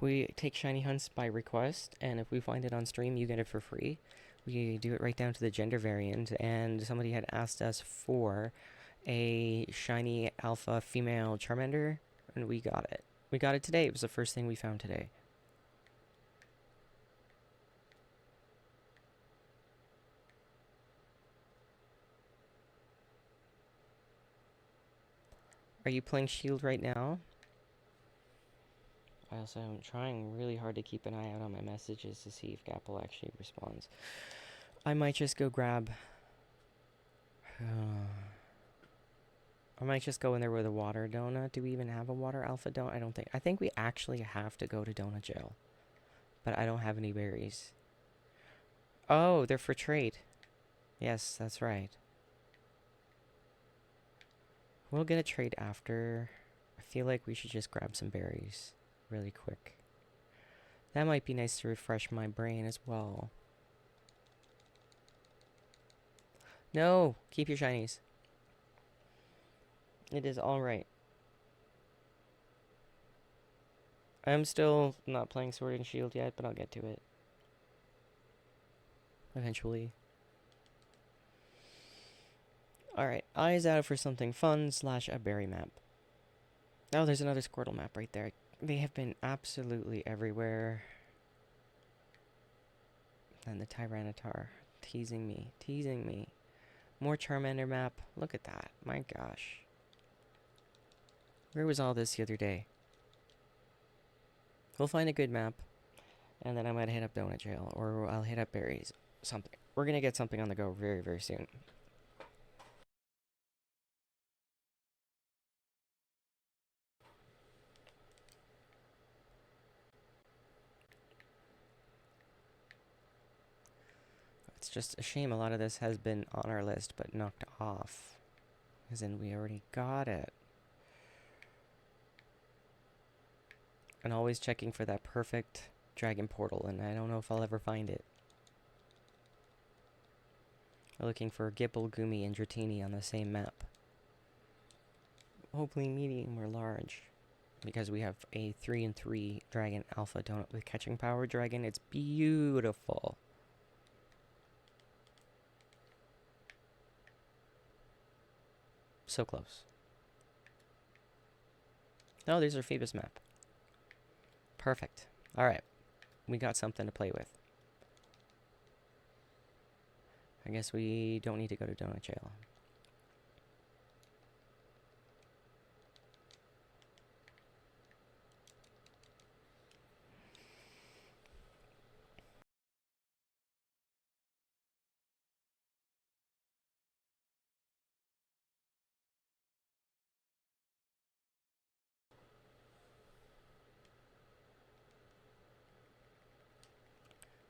We take shiny hunts by request, and if we find it on stream, you get it for free. We do it right down to the gender variant, and somebody had asked us for a shiny alpha female Charmander, and we got it. We got it today. It was the first thing we found today. Are you playing Shield right now? I also am trying really hard to keep an eye out on my messages to see if Gapple actually responds. I might just go grab... I might just go in there with a water donut. Do we even have a water alpha donut? I don't think... I think we actually have to go to donut jail. But I don't have any berries. Oh, they're for trade. Yes, that's right. We'll get a trade after. I feel like we should just grab some berries really quick. That might be nice to refresh my brain as well. No, keep your shinies. It is alright. I'm still not playing Sword and Shield yet, but I'll get to it. Eventually. Alright, eyes out for something fun / a berry map. Oh, there's another Squirtle map right there. They have been absolutely everywhere. And the Tyranitar. Teasing me. Teasing me. More Charmander map. Look at that. My gosh. Where was all this the other day? We'll find a good map. And then I might hit up Donut Jail. Or I'll hit up Berries. Something. We're gonna get something on the go very, very soon. It's just a shame a lot of this has been on our list, but knocked off. As in, we already got it. And always checking for that perfect dragon portal, and I don't know if I'll ever find it. Looking for Gipple, Gumi, and Dratini on the same map. Hopefully medium or large. Because we have a 3-3 dragon alpha donut with catching power dragon. It's beautiful. So close. Oh, there's our Phoebus map. Perfect. Alright. We got something to play with. I guess we don't need to go to Donut Jail.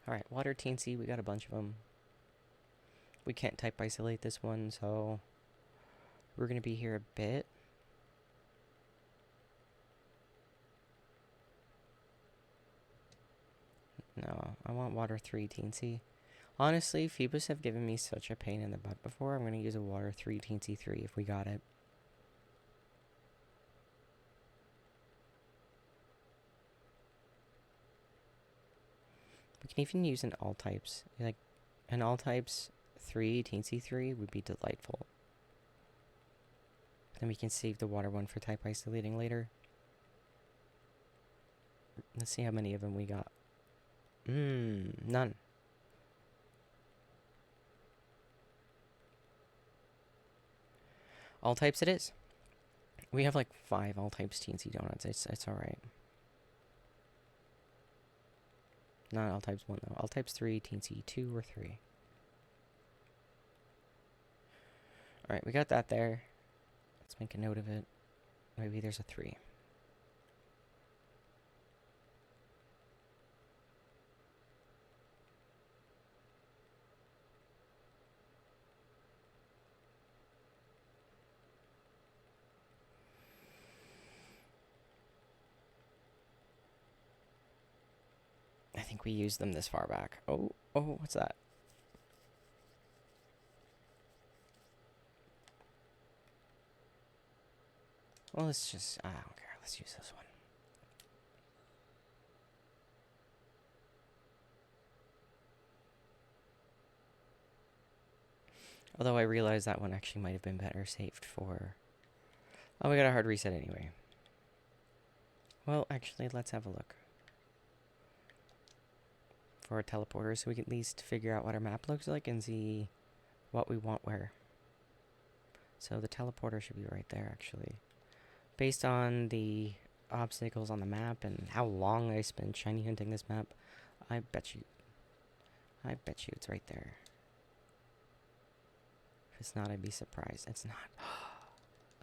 Alright, Water Teensy, we got a bunch of them. We can't type isolate this one, so we're going to be here a bit. No, I want Water 3 Teensy. Honestly, Phoebus have given me such a pain in the butt before. I'm going to use a Water 3 Teensy 3 if we got it. We can even use an all types. Like, an all types 3 Teensy 3 would be delightful. Then we can save the water one for type isolating later. Let's see how many of them we got. None. All types it is. We have like 5 all types Teensy donuts. It's alright. Not all types 1 though. All types 3, Teensy 2 or 3. Alright, we got that there. Let's make a note of it. Maybe there's a 3. I think we used them this far back. Oh, what's that? Well, let's just... I don't care. Let's use this one. Although I realize that one actually might have been better saved for... Oh, we got a hard reset anyway. Well, actually, let's have a look. For a teleporter, so we can at least figure out what our map looks like and see what we want where. So the teleporter should be right there, actually. Based on the obstacles on the map and how long I spent shiny hunting this map, I bet you it's right there. If it's not, I'd be surprised. It's not.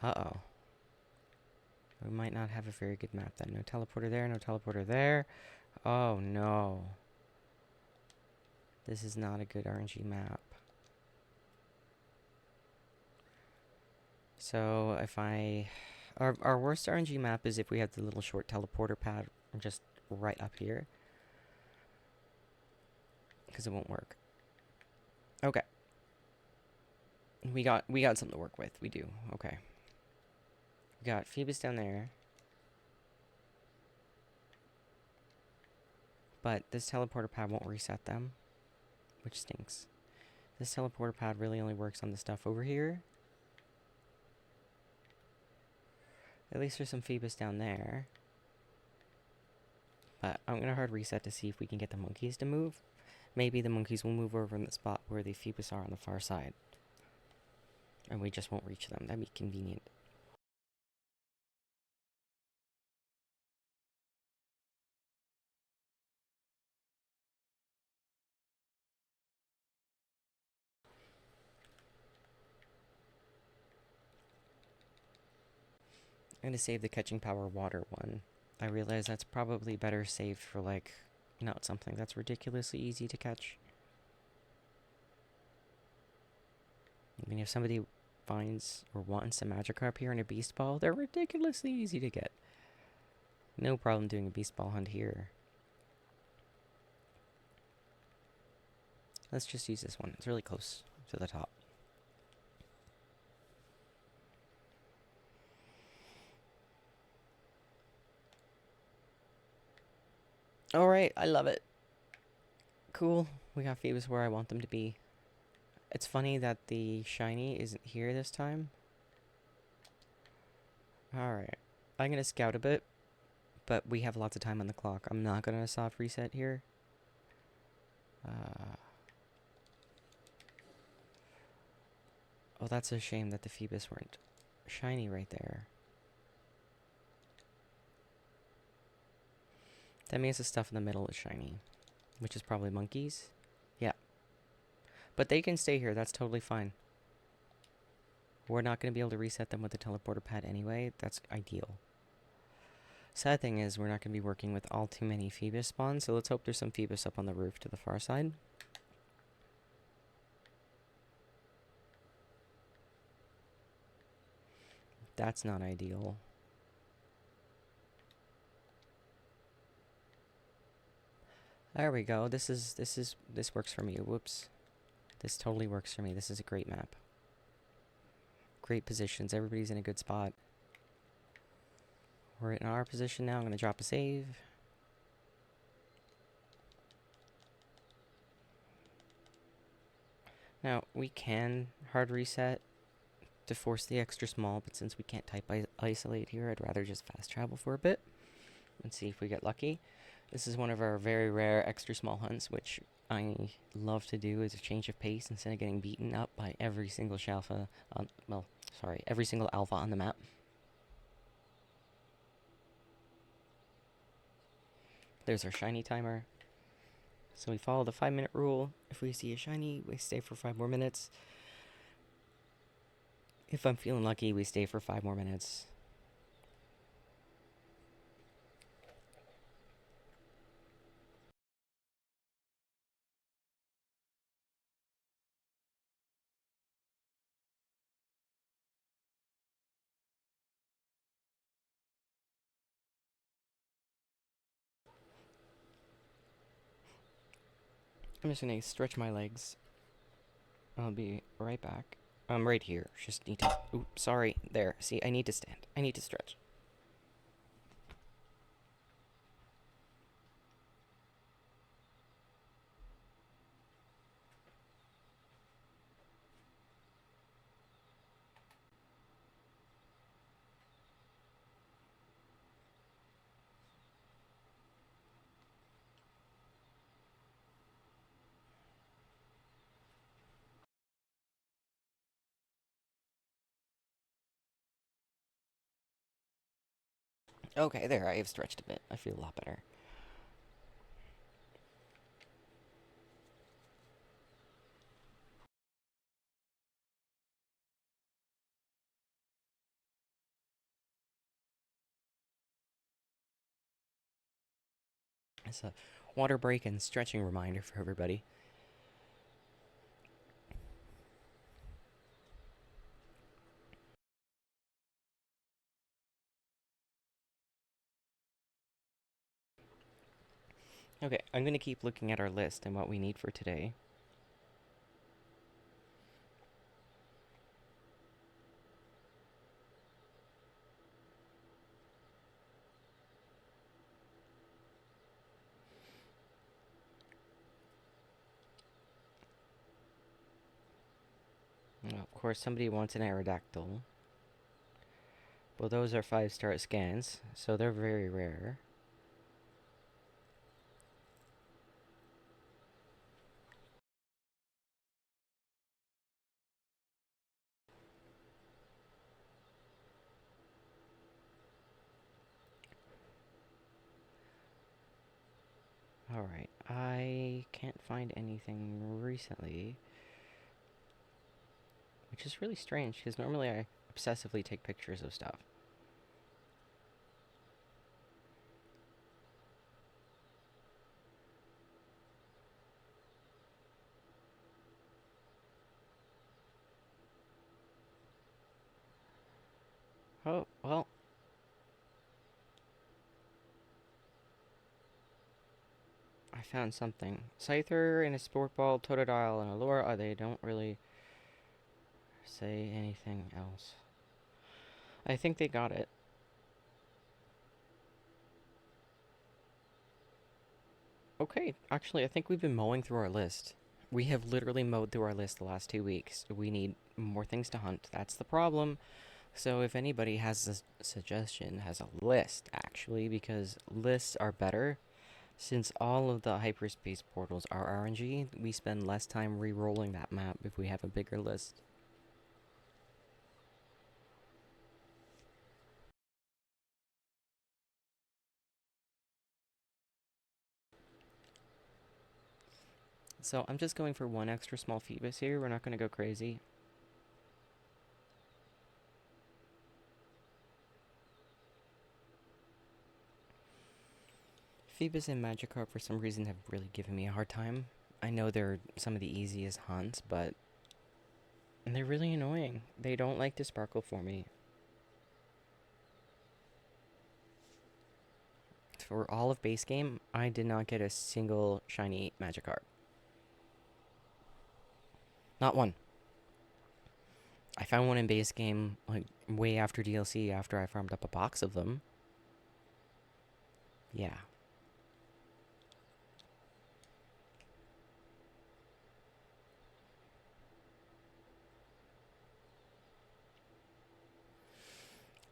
Uh-oh. We might not have a very good map then. No teleporter there, no teleporter there. Oh, no. This is not a good RNG map. So, if I... Our worst RNG map is if we have the little short teleporter pad just right up here. Because it won't work. Okay. We got something to work with. We do. Okay. We got Phoebus down there. But this teleporter pad won't reset them, which stinks. This teleporter pad really only works on the stuff over here. At least there's some Phoebus down there. But I'm going to hard reset to see if we can get the monkeys to move. Maybe the monkeys will move over in the spot where the Phoebus are on the far side. And we just won't reach them. That'd be convenient. I'm going to save the catching power water one. I realize that's probably better saved for, like, not something that's ridiculously easy to catch. I mean, if somebody finds or wants a Magikarp here in a Beast Ball, they're ridiculously easy to get. No problem doing a Beast Ball hunt here. Let's just use this one. It's really close to the top. Alright, I love it. Cool. We got Phoebus where I want them to be. It's funny that the shiny isn't here this time. Alright. I'm going to scout a bit, but we have lots of time on the clock. I'm not going to soft reset here. Oh, that's a shame that the Phoebus weren't shiny right there. That means the stuff in the middle is shiny, which is probably monkeys. Yeah. But they can stay here. That's totally fine. We're not going to be able to reset them with the teleporter pad anyway. That's ideal. Sad thing is, we're not going to be working with all too many Phoebus spawns, so let's hope there's some Phoebus up on the roof to the far side. That's not ideal. There we go. This works for me. Whoops. This totally works for me. This is a great map. Great positions. Everybody's in a good spot. We're in our position now. I'm going to drop a save. Now, we can hard reset to force the extra small, but since we can't type isolate here, I'd rather just fast travel for a bit and see if we get lucky. This is one of our very rare extra small hunts, which I love to do as a change of pace instead of getting beaten up by every single alpha on, well, sorry, every single alpha on the map. There's our shiny timer. So we follow the 5-minute rule. If we see a shiny, we stay for 5 more minutes. If I'm feeling lucky, we stay for 5 more minutes. I'm just gonna stretch my legs. I'll be right back. I'm right here. Just need to... Oops, sorry. There. See, I need to stand. I need to stretch. Okay, there. I have stretched a bit. I feel a lot better. It's a water break and stretching reminder for everybody. Okay, I'm going to keep looking at our list and what we need for today. course, somebody wants an Aerodactyl. Well, those are 5-star scans, so they're very rare. Alright, I can't find anything recently, which is really strange, because normally I obsessively take pictures of stuff. Oh, well. I found something. Scyther and a Sport Ball, Totodile, and a Lure. Oh, they don't really say anything else. I think they got it. Okay, actually, I think we've been mowing through our list. We have literally mowed through our list the last 2 weeks. We need more things to hunt. That's the problem. So if anybody has a suggestion, has a list, actually, because lists are better. Since all of the hyperspace portals are RNG, we spend less time re-rolling that map if we have a bigger list. So I'm just going for one extra small Phoebus here. We're not going to go crazy. Phoebus and Magikarp for some reason have really given me a hard time. I know they're some of the easiest hunts, but they're really annoying. They don't like to sparkle for me. For all of base game, I did not get a single shiny Magikarp. Not one. I found one in base game, like, way after DLC, after I farmed up a box of them. Yeah.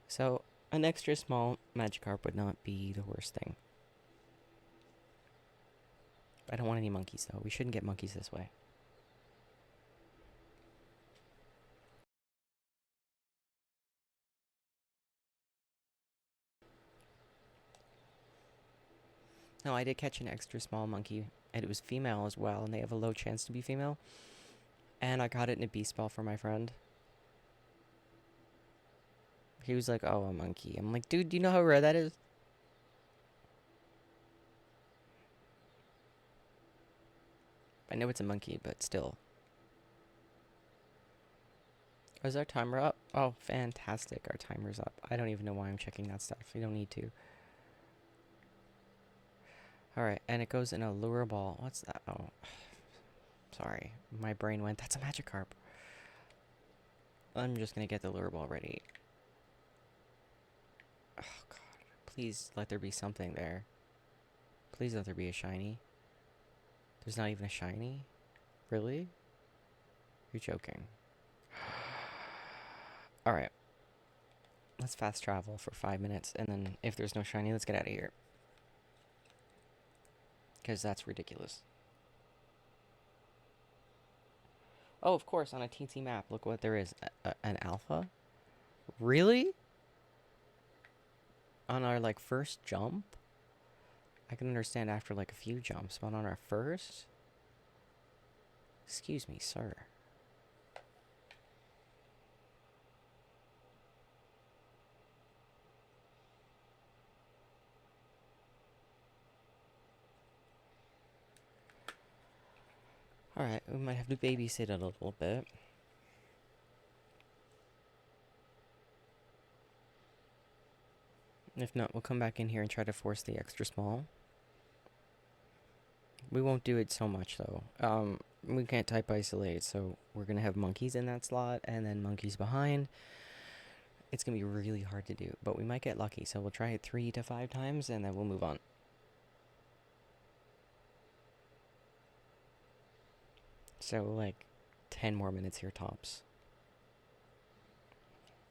So, an extra small Magikarp would not be the worst thing. I don't want any monkeys, though. We shouldn't get monkeys this way. No, I did catch an extra small monkey, and it was female as well, and they have a low chance to be female. And I got it in a beast ball for my friend. He was like, oh, a monkey. I'm like, dude, do you know how rare that is? I know it's a monkey, but still. Is our timer up? Oh, fantastic. Our timer's up. I don't even know why I'm checking that stuff. You don't need to. Alright, and it goes in a lure ball. What's that? Oh, sorry. My brain went, that's a Magikarp. I'm just gonna get the lure ball ready. Oh, God. Please let there be something there. Please let there be a shiny. There's not even a shiny? Really? You're joking. Alright. Let's fast travel for 5 minutes, and then if there's no shiny, let's get out of here. Because that's ridiculous. Oh, of course, on a teensy map, look what there is. An alpha? Really? On our, like, first jump? I can understand after, like, a few jumps, but on our first? Excuse me, sir. Alright, we might have to babysit it a little bit. If not, we'll come back in here and try to force the extra small. We won't do it so much, though. We can't type isolate, so we're gonna have monkeys in that slot, and then monkeys behind. It's gonna be really hard to do, but we might get lucky, so we'll try it 3 to 5 times, and then we'll move on. So, like, 10 more minutes here, tops.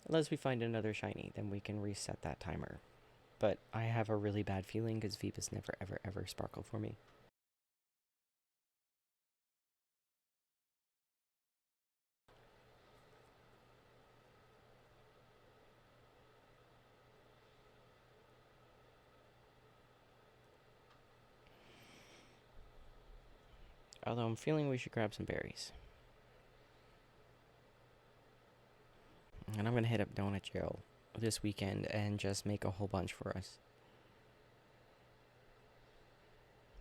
Unless we find another shiny, then we can reset that timer. But I have a really bad feeling because Phoebus never ever ever sparkled for me. Although I'm feeling we should grab some berries. And I'm gonna hit up Donut Jail this weekend and just make a whole bunch for us.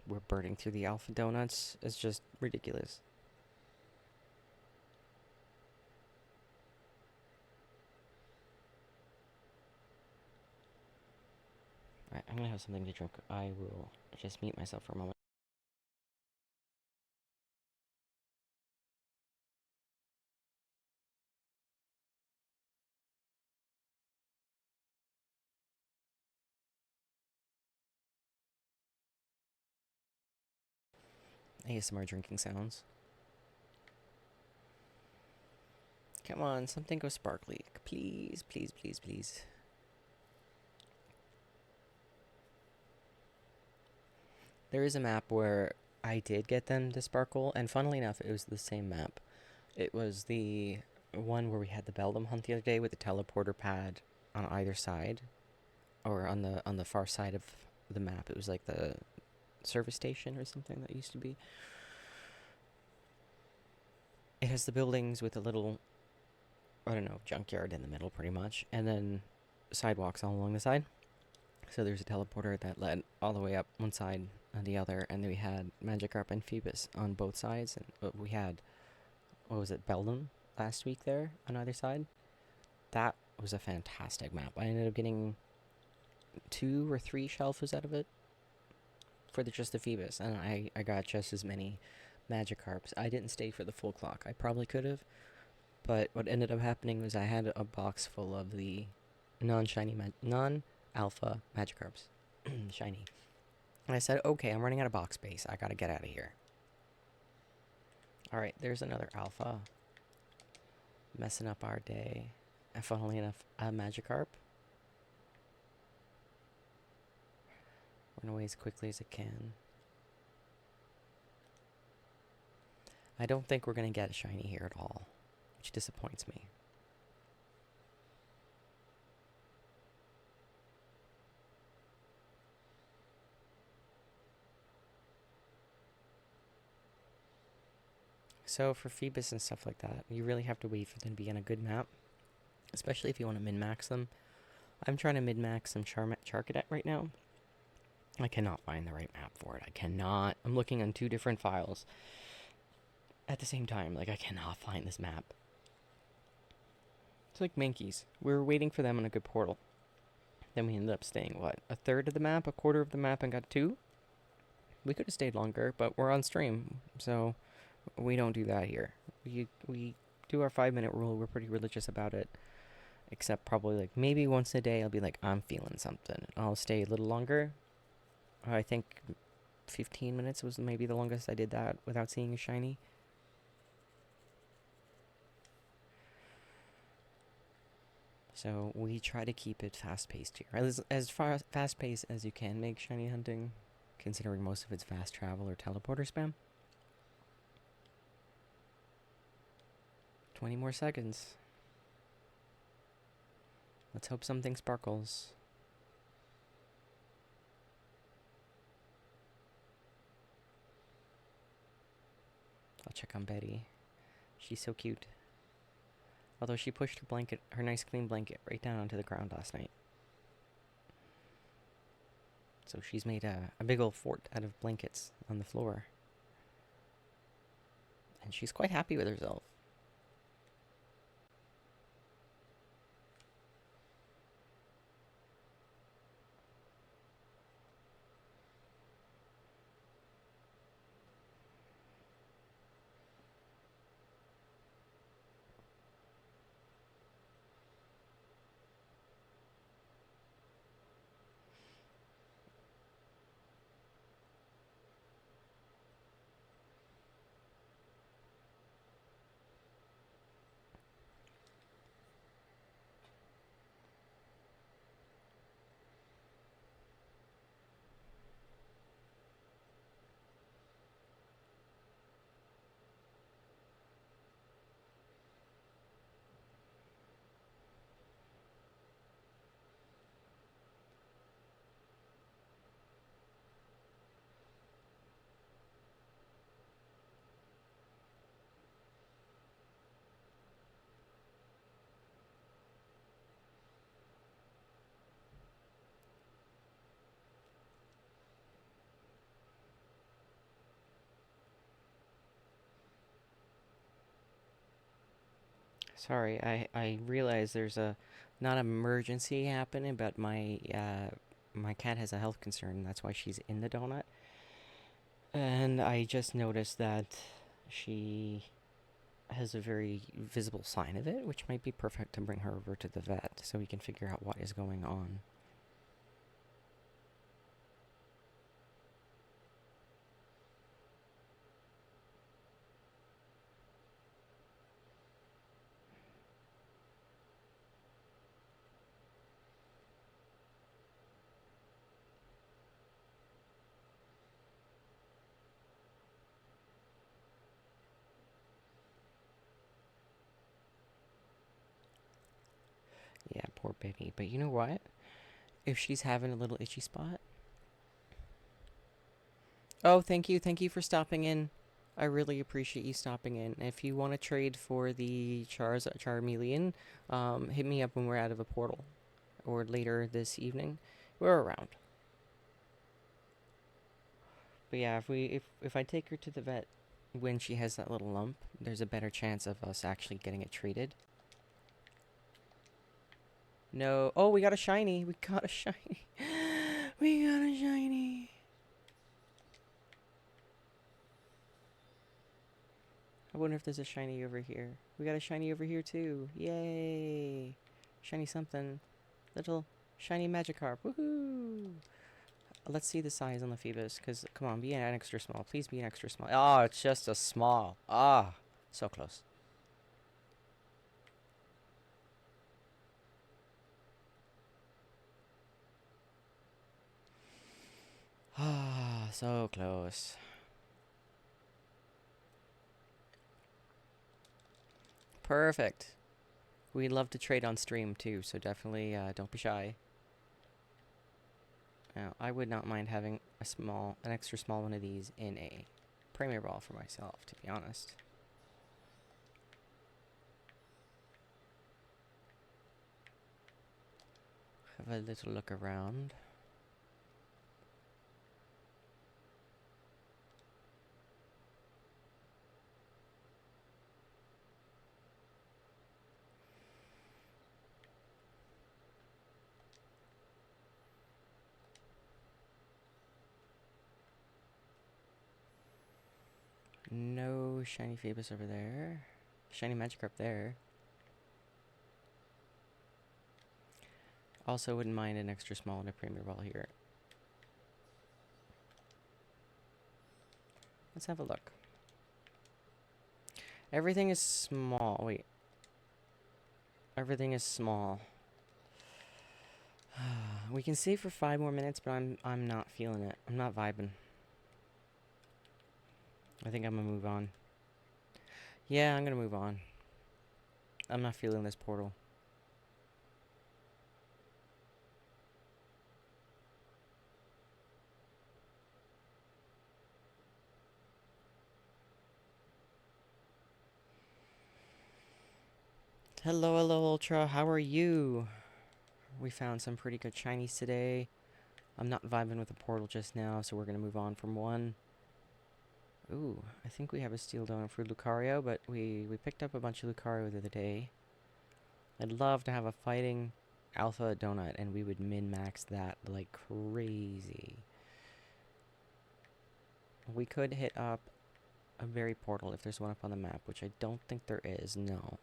We're burning through the alpha donuts. It's just ridiculous. Alright, I'm gonna have something to drink. I will just mute myself for a moment. ASMR drinking sounds. Come on, something go sparkly. Please, please, please, please. There is a map where I did get them to sparkle, and funnily enough, it was the same map. It was the one where we had the Beldum hunt the other day with the teleporter pad on either side, or on the far side of the map. It was like the service station or something that used to be. It has the buildings with a little, I don't know, junkyard in the middle, pretty much, and then sidewalks all along the side. So there's a teleporter that led all the way up one side and the other, and then we had Magikarp and Phoebus on both sides, and we had, what was it, Beldum last week there on either side. That was a fantastic map. I ended up getting 2 or 3 Shelfers out of it for just the Phoebus, and I got just as many Magikarps. I didn't stay for the full clock. I probably could have, but what ended up happening was I had a box full of the non-shiny, non-alpha Magikarps, shiny. And I said, okay, I'm running out of box space. I gotta get out of here. Alright, there's another alpha. Messing up our day. And funnily enough, a Magikarp. Run away as quickly as it can. I don't think we're gonna get a shiny here at all, which disappoints me. So for Phoebus and stuff like that, you really have to wait for them to be on a good map, especially if you want to min-max them. I'm trying to min-max some Charcadet right now. I cannot find the right map for it. I cannot. I'm looking on 2 different files at the same time. Like, I cannot find this map. It's like Mankeys. We were waiting for them on a good portal. Then we ended up staying, what, a third of the map, a quarter of the map, and got 2? We could have stayed longer, but we're on stream, so we don't do that here. We do our 5-minute rule. We're pretty religious about it. Except probably, like, maybe once a day I'll be like, I'm feeling something. I'll stay a little longer. I think 15 minutes was maybe the longest I did that without seeing a shiny. So we try to keep it fast-paced here. As far fast-paced as you can make shiny hunting, considering most of it's fast travel or teleporter spam. 20 more seconds. Let's hope something sparkles. I'll check on Betty. She's so cute. Although she pushed her blanket, her nice clean blanket, right down onto the ground last night. So she's made a big old fort out of blankets on the floor. And she's quite happy with herself. Sorry, I realize there's a not an emergency happening, but my cat has a health concern. That's why she's in the donut. And I just noticed that she has a very visible sign of it, which might be perfect to bring her over to the vet so we can figure out what is going on. Yeah, poor baby. But you know what? If she's having a little itchy spot. Oh, thank you. Thank you for stopping in. I really appreciate you stopping in. If you want to trade for the Charmeleon, hit me up when we're out of a portal or later this evening. We're around. But yeah, if I take her to the vet when she has that little lump, there's a better chance of us actually getting it treated. No. Oh, we got a shiny. We got a shiny. We got a shiny. I wonder if there's a shiny over here. We got a shiny over here too. Yay. Shiny something. Little shiny Magikarp. Woohoo. Let's see the size on the Phoebus, because, come on, be an extra small. Please be an extra small. Oh, it's just a small. Ah, so close. Ah, so close. Perfect. We love to trade on stream, too, so definitely don't be shy. Now, I would not mind having an extra small one of these in a Premier Ball for myself, to be honest. Have a little look around. No shiny Phoebus over there. Shiny Magikarp there. Also wouldn't mind an extra small and a Premier Ball here. Let's have a look. Everything is small. Wait. Everything is small. We can save for 5 more minutes, but I'm not feeling it. I'm not vibing. I think I'm gonna move on. Yeah, I'm gonna move on. I'm not feeling this portal. Hello, hello, Ultra. How are you? We found some pretty good shinies today. I'm not vibing with the portal just now, so we're gonna move on from one. Ooh, I think we have a steel donut for Lucario, but we picked up a bunch of Lucario the other day. I'd love to have a fighting alpha donut, and we would min-max that like crazy. We could hit up a berry portal if there's one up on the map, which I don't think there is, no.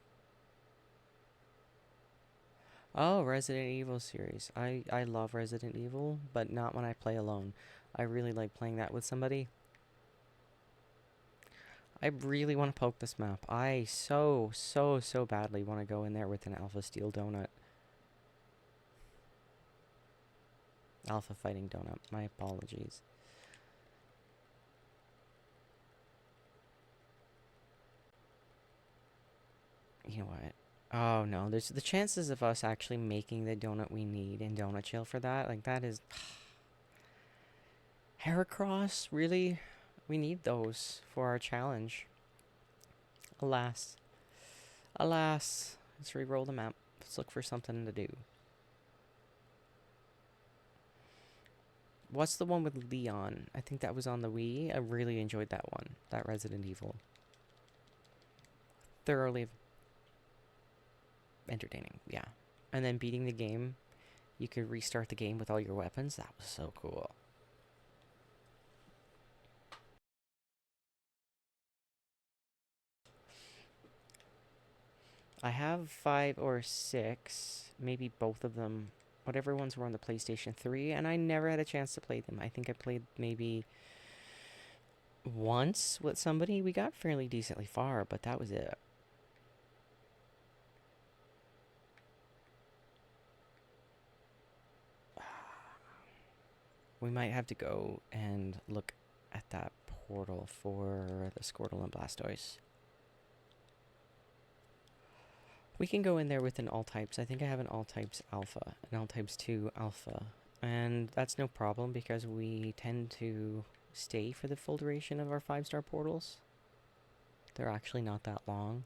Oh, Resident Evil series. I love Resident Evil, but not when I play alone. I really like playing that with somebody. I really want to poke this map. I so badly want to go in there with an Alpha Steel Donut. Alpha Fighting Donut. My apologies. You know what? Oh no, there's the chances of us actually making the donut we need in Donut Chill for that, like that is... Heracross? Really? We need those for our challenge. Alas. Alas. Let's re-roll the map. Let's look for something to do. What's the one with Leon? I think that was on the Wii. I really enjoyed that one. That Resident Evil. Thoroughly. entertaining, yeah. And then beating the game, you could restart the game with all your weapons. That was so cool. I have 5 or 6, maybe both of them, whatever ones were on the PlayStation 3, and I never had a chance to play them. I think I played maybe once with somebody. We got fairly decently far, but that was it. We might have to go and look at that portal for the Squirtle and Blastoise. We can go in there with an all types. I think I have an all types alpha, an all types 2 alpha. And that's no problem because we tend to stay for the full duration of our 5-star portals. They're actually not that long.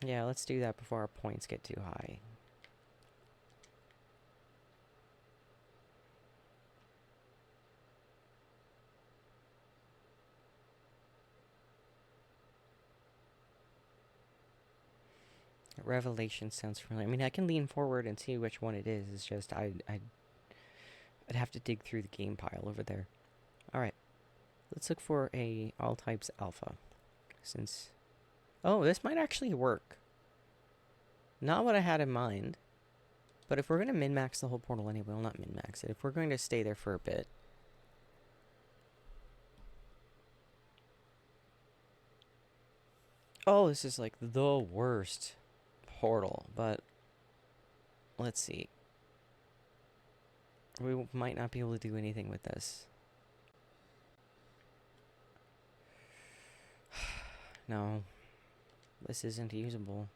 Yeah, let's do that before our points get too high. Revelation sounds familiar. I mean, I can lean forward and see which one it is. It's just I'd have to dig through the game pile over there. All right, let's look for a all types alpha. Since this might actually work. Not what I had in mind, but if we're gonna min-max the whole portal anyway, well, not min-max it. If we're going to stay there for a bit. Oh, this is like the worst portal, but let's see. We might not be able to do anything with this. No, this isn't usable.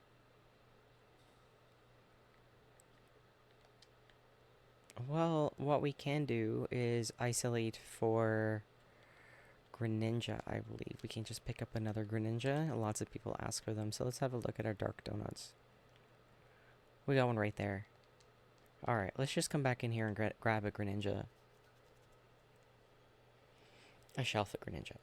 Well, what we can do is isolate for Greninja, I believe. We can just pick up another Greninja. Lots of people ask for them, so let's have a look at our Dark Donuts. We got one right there. Alright, let's just come back in here and grab a Greninja. A shelf of Greninja.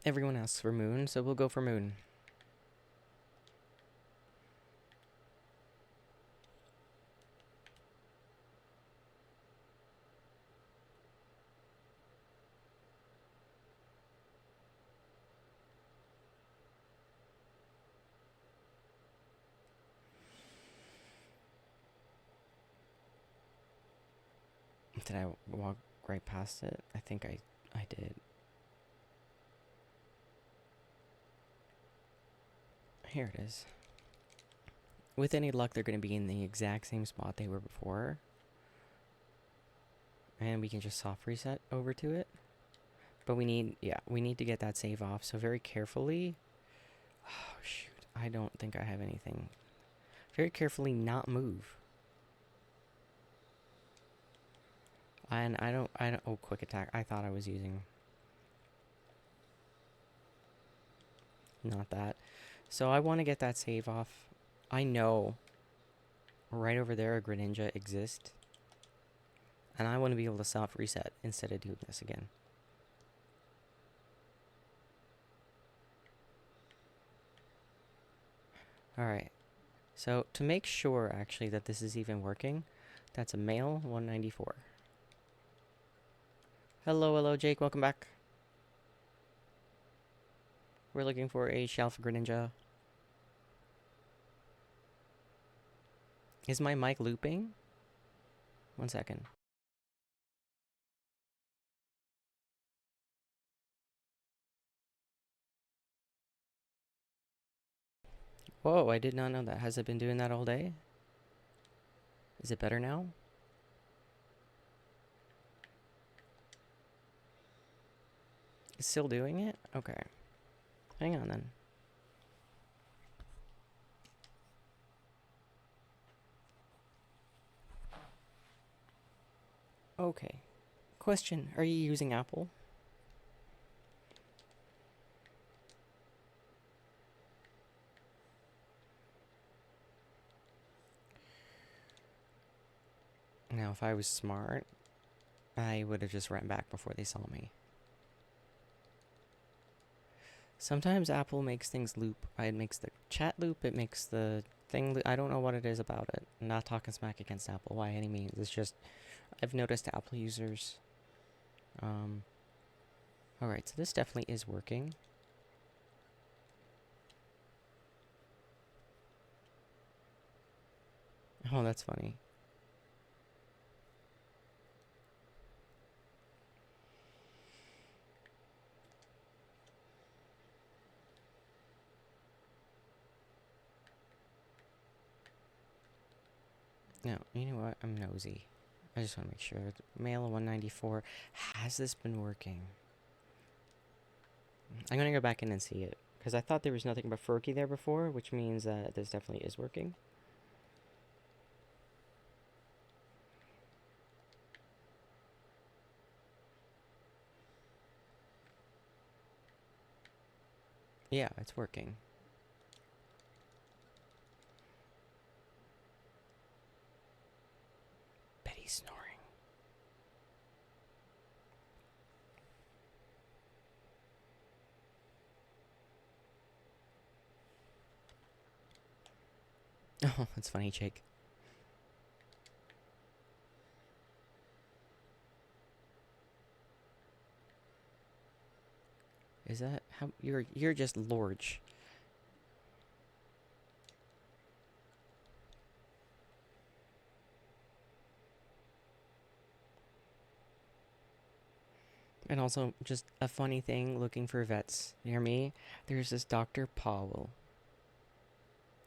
Everyone asks for Moon, so we'll go for Moon. Did I walk right past it? I think I did. Here it is. With any luck, they're going to be in the exact same spot they were before. And we can just soft reset over to it. But we need to get that save off. So very carefully. Oh, shoot. I don't think I have anything. Very carefully not move. And I don't, oh, quick attack. I thought I was using. Not that. So I want to get that save off. I know right over there a Greninja exists. And I want to be able to soft reset instead of doing this again. Alright. So to make sure actually that this is even working, that's a male 194. Hello, Jake. Welcome back. We're looking for a shelf Greninja. Is my mic looping? 1 second. Whoa, I did not know that. Has it been doing that all day? Is it better now? It's still doing it? Okay. Hang on then. Okay. Question, are you using Apple? if I was smart, I would have just ran back before they saw me. Sometimes Apple makes things loop. It makes the chat loop, it makes the thing I don't know what it is about it. I'm not talking smack against Apple by any means. It's just, I've noticed Apple users. Alright, so this definitely is working. Oh, that's funny. No, you know what? I'm nosy. I just want to make sure. Mail 194. Has this been working? I'm going to go back in and see it. Because I thought there was nothing but Fergie there before, which means that this definitely is working. Yeah, it's working. Betty's snoring. Oh, that's funny, Jake. Is that how you're just large? And also, just a funny thing, looking for vets near me. There's this Dr. Powell.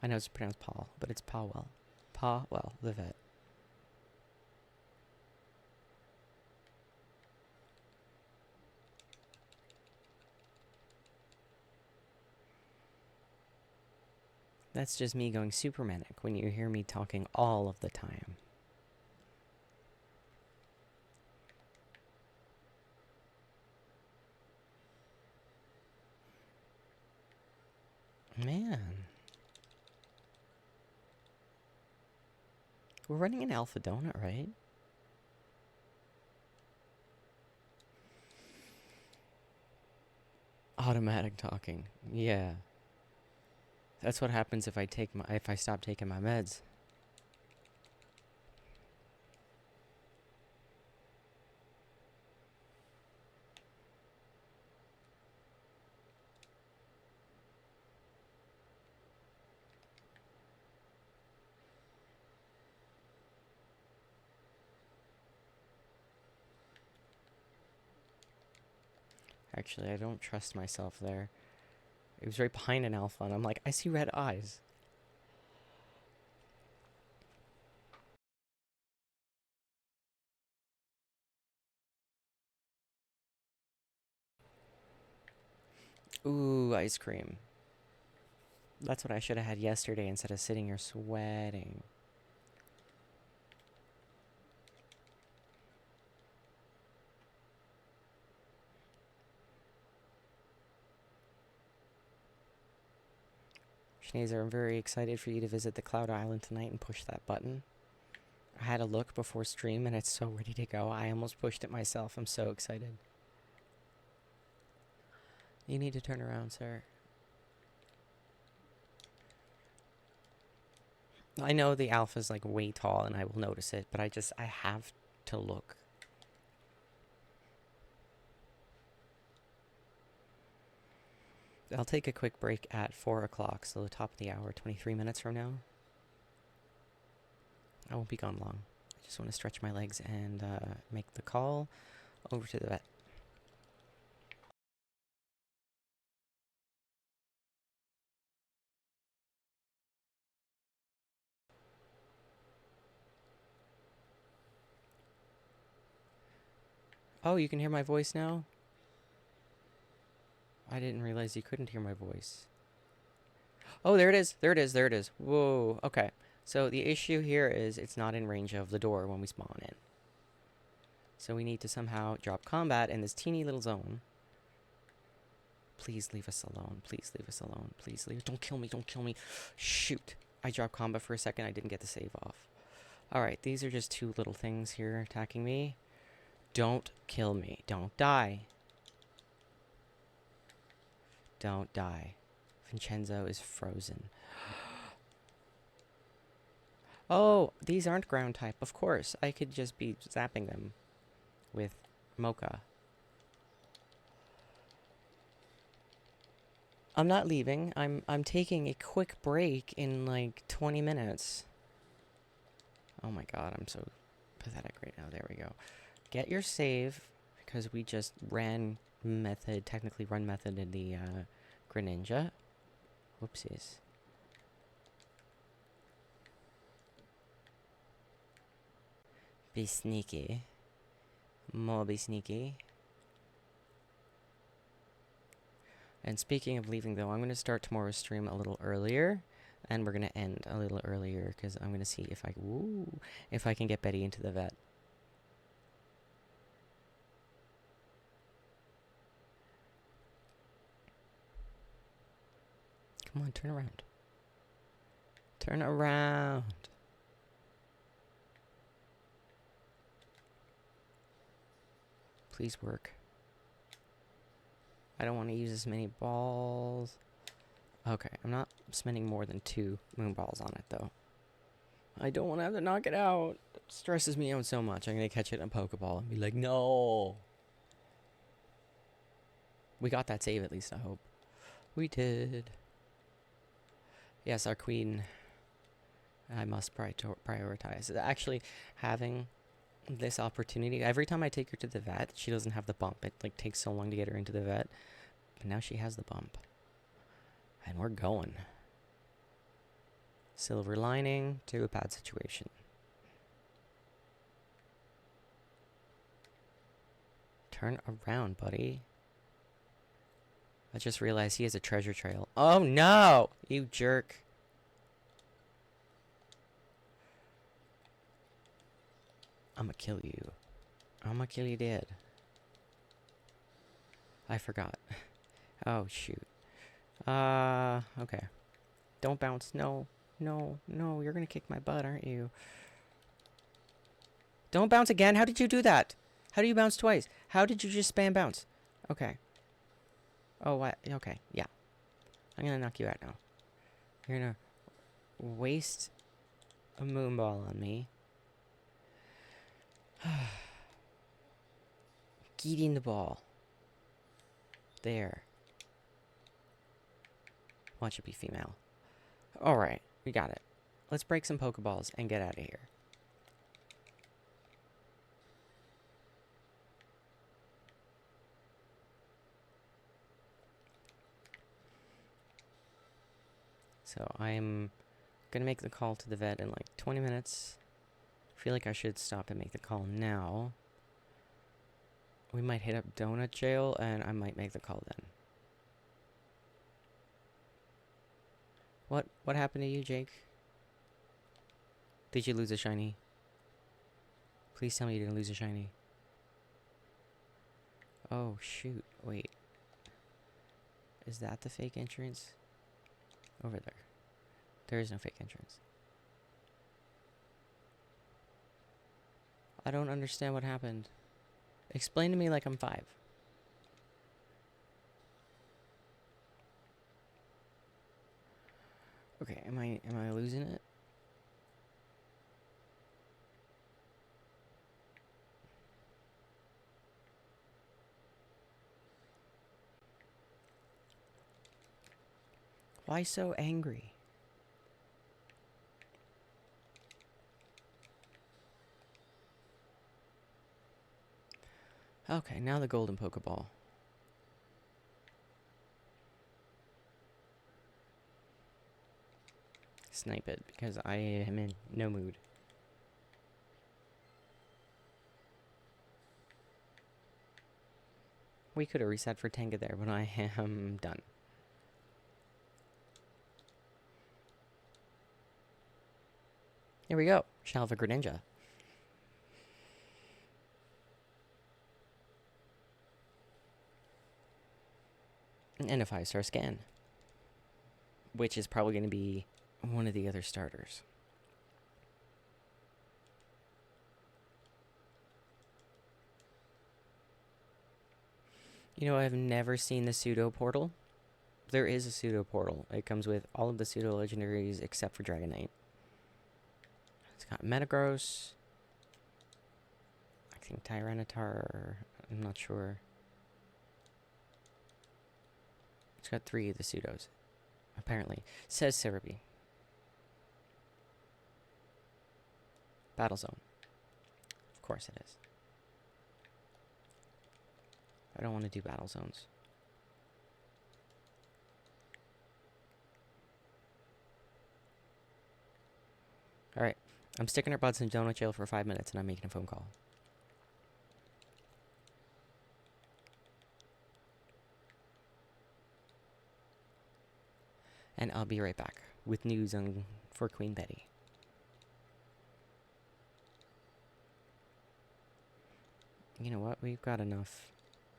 I know it's pronounced Paul, but it's Powell. Powell, the vet. That's just me going super manic when you hear me talking all of the time. Man. We're running an alpha donut, right? Automatic talking. Yeah. That's what happens if I stop taking my meds. Actually, I don't trust myself there. It was right behind an alpha, and I'm like, I see red eyes. Ooh, ice cream. That's what I should have had yesterday instead of sitting here sweating. Schneezer, I'm very excited for you to visit the Cloud Island tonight and push that button. I had a look before stream and it's so ready to go. I almost pushed it myself. I'm so excited. You need to turn around, sir. I know the alpha's like way tall and I will notice it, but I have to look. I'll take a quick break at 4 o'clock, so the top of the hour, 23 minutes from now. I won't be gone long. I just want to stretch my legs and make the call over to the vet. Oh, you can hear my voice now? I didn't realize you couldn't hear my voice. Oh, there it is. There it is. There it is. Whoa. Okay. So the issue here is it's not in range of the door when we spawn in. So we need to somehow drop combat in this teeny little zone. Please leave us alone. Please leave us alone. Please leave. Don't kill me. Don't kill me. Shoot. I dropped combat for a second. I didn't get the save off. Alright, these are just two little things here attacking me. Don't kill me. Don't die. Don't die. Vincenzo is frozen. Oh, these aren't ground type. Of course, I could just be zapping them with Mocha. I'm not leaving. I'm taking a quick break in like 20 minutes. Oh my god, I'm so pathetic right now. There we go. Get your save, because we just ran method, technically run method in the Greninja. Whoopsies. Be sneaky. More be sneaky. And speaking of leaving, though, I'm going to start tomorrow's stream a little earlier. And we're going to end a little earlier, because I'm going to see if I can get Betty into the vet. Come on, turn around. Turn around. Please work. I don't want to use as many balls. Okay, I'm not spending more than 2 moon balls on it, though. I don't want to have to knock it out. It stresses me out so much. I'm going to catch it in a Pokeball and be like, no. We got that save, at least, I hope. We did. Yes, our queen. I must prioritize. Actually, having this opportunity, every time I take her to the vet, she doesn't have the bump. It like takes so long to get her into the vet. But now she has the bump. And we're going. Silver lining to a bad situation. Turn around, buddy. I just realized he has a treasure trail. Oh no! You jerk. I'ma kill you. I'ma kill you dead. I forgot. Oh shoot. Okay. Don't bounce. No. No. No. You're gonna kick my butt, aren't you? Don't bounce again. How did you do that? How do you bounce twice? How did you just spam bounce? Okay. Oh, what? Okay. Yeah. I'm gonna knock you out now. You're gonna waste a moonball on me. Getting the ball. There. Watch it be female. Alright, we got it. Let's break some Pokeballs and get out of here. So I'm gonna make the call to the vet in like 20 minutes. I feel like I should stop and make the call now. We might hit up Donut Jail, and I might make the call then. What happened to you, Jake? Did you lose a shiny? Please tell me you didn't lose a shiny. Oh, shoot. Wait. Is that the fake entrance? Over there. There is no fake entrance. I don't understand what happened. Explain to me like I'm 5. Okay, am I losing it? Why so angry? Okay, now the golden Pokeball. Snipe it, because I am in no mood. We could have reset for Tenga there, but I am done. Here we go. Shalva Greninja. And a 5-star scan. Which is probably going to be one of the other starters. You know, I've never seen the pseudo portal. There is a pseudo portal. It comes with all of the pseudo legendaries except for Dragonite. It's got Metagross. I think Tyranitar. I'm not sure. It's got 3 of the pseudos, apparently. Says Cerebi. Battle Zone. Of course it is. I don't want to do battle zones. Alright. I'm sticking our butts in donut jail for 5 minutes and I'm making a phone call. And I'll be right back with news on for Queen Betty. You know what? We've got enough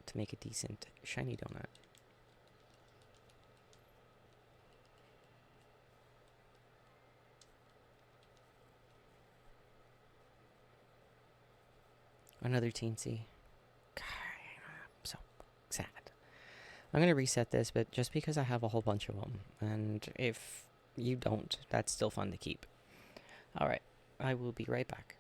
to make a decent shiny donut. Another teensy. God, I'm so sad. I'm going to reset this, but just because I have a whole bunch of them. And if you don't, that's still fun to keep. Alright, I will be right back.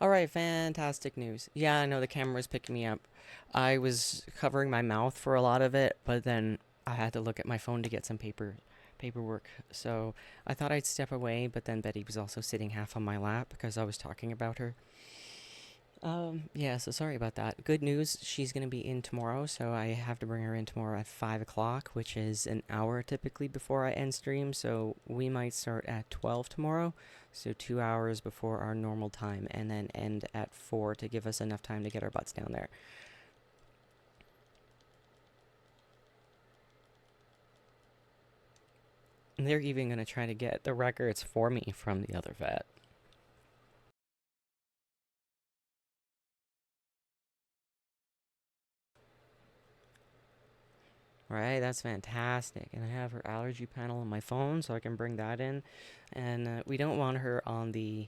Alright, fantastic news. Yeah, I know the camera was picking me up. I was covering my mouth for a lot of it, but then I had to look at my phone to get some paperwork. So I thought I'd step away, but then Betty was also sitting half on my lap because I was talking about her. Yeah, so sorry about that. Good news, she's gonna be in tomorrow, so I have to bring her in tomorrow at 5 o'clock, which is an hour typically before I end stream, so we might start at 12 tomorrow, so 2 hours before our normal time, and then end at 4 to give us enough time to get our butts down there. And they're even gonna try to get the records for me from the other vet. Right, that's fantastic. And I have her allergy panel on my phone, so I can bring that in. And we don't want her on the.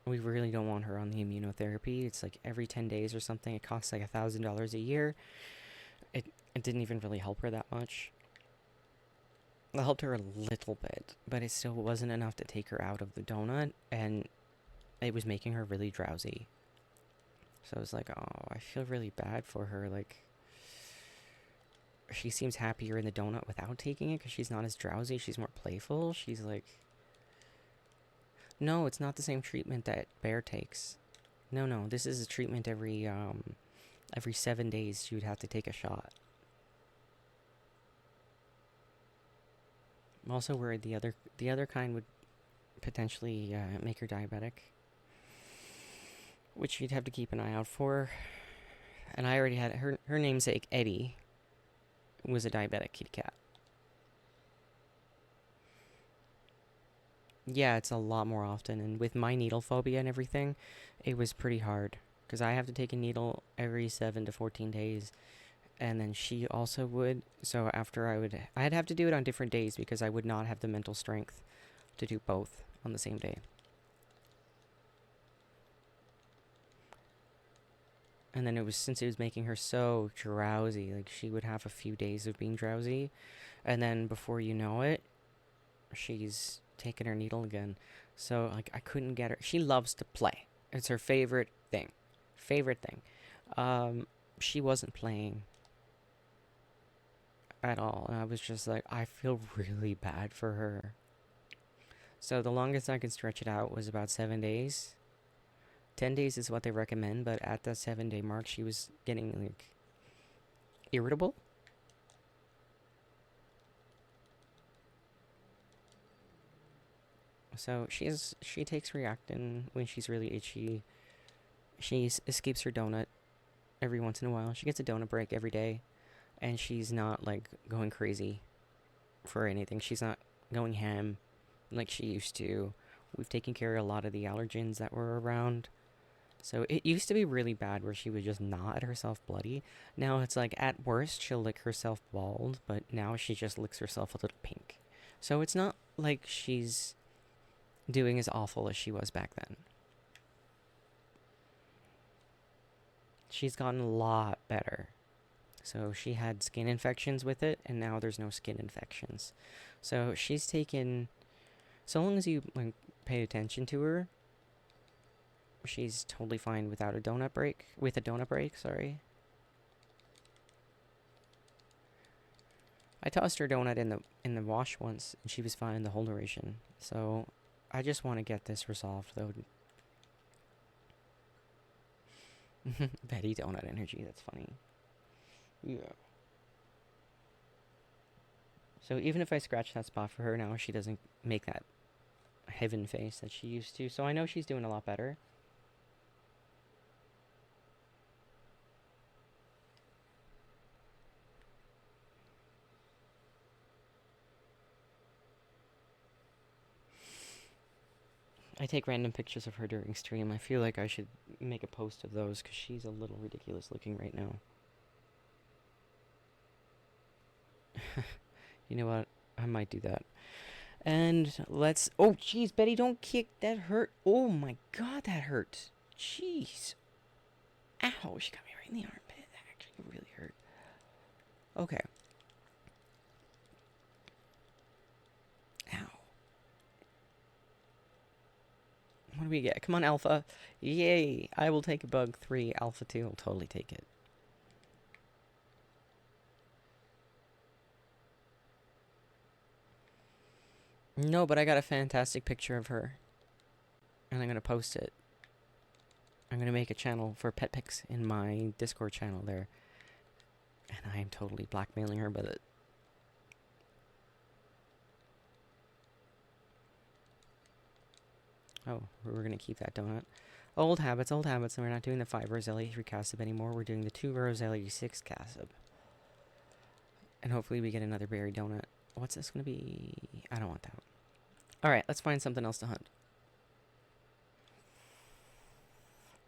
We really don't want her on the immunotherapy. It's like every 10 days or something. It costs like $1,000 a year. It didn't even really help her that much. It helped her a little bit, but it still wasn't enough to take her out of the donut, and it was making her really drowsy. So I was like, oh, I feel really bad for her. Like, she seems happier in the donut without taking it because she's not as drowsy. She's more playful. She's like, no, it's not the same treatment that Bear takes. No, no, this is a treatment every 7 days. She would have to take a shot. I'm also worried the other kind would potentially make her diabetic, which you'd have to keep an eye out for. And I already had her namesake Eddie was a diabetic kitty cat. Yeah, it's a lot more often, and with my needle phobia and everything, it was pretty hard because I have to take a needle every 7 to 14 days, and then she also would. So after I'd have to do it on different days because I would not have the mental strength to do both on the same day. And then since it was making her so drowsy, like she would have a few days of being drowsy, and then before you know it, she's taking her needle again. So like I couldn't get her. She loves to play. It's her favorite thing. Favorite thing. She wasn't playing at all, and I was just like, I feel really bad for her. So the longest I could stretch it out was about 7 days. 10 days is what they recommend, but at the 7 day mark, she was getting like irritable. So she takes Reactin when she's really itchy. She escapes her donut every once in a while. She gets a donut break every day, and she's not like going crazy for anything. She's not going ham like she used to. We've taken care of a lot of the allergens that were around. So it used to be really bad where she would just gnaw at herself bloody. Now it's like at worst she'll lick herself bald, but now she just licks herself a little pink. So it's not like she's doing as awful as she was back then. She's gotten a lot better. So she had skin infections with it, and now there's no skin infections. So she's taken, so long as you like pay attention to her, she's totally fine without a donut break. With a donut break, sorry. I tossed her donut in the wash once, and she was fine the whole duration. So I just want to get this resolved, though. Betty donut energy. That's funny. Yeah. So even if I scratch that spot for her now, she doesn't make that heaven face that she used to. So I know she's doing a lot better. I take random pictures of her during stream. I feel like I should make a post of those because she's a little ridiculous looking right now. You know what? I might do that. And let's. Oh, jeez, Betty, don't kick. That hurt. Oh my god, that hurt. Jeez. Ow, she got me right in the armpit. That actually really hurt. Okay. Ow. What do we get? Come on, Alpha. Yay. I will take a bug 3. Alpha 2 will totally take it. No, but I got a fantastic picture of her. And I'm going to post it. I'm gonna make a channel for pet pics in my Discord channel there. And I am totally blackmailing her with it. Oh, we're gonna keep that donut. Old habits, and we're not doing the 5 Roselia 3 Cassib anymore. We're doing the 2 Roselia 6 Cassib. And hopefully we get another berry donut. What's this gonna be? I don't want that one. Alright, let's find something else to hunt.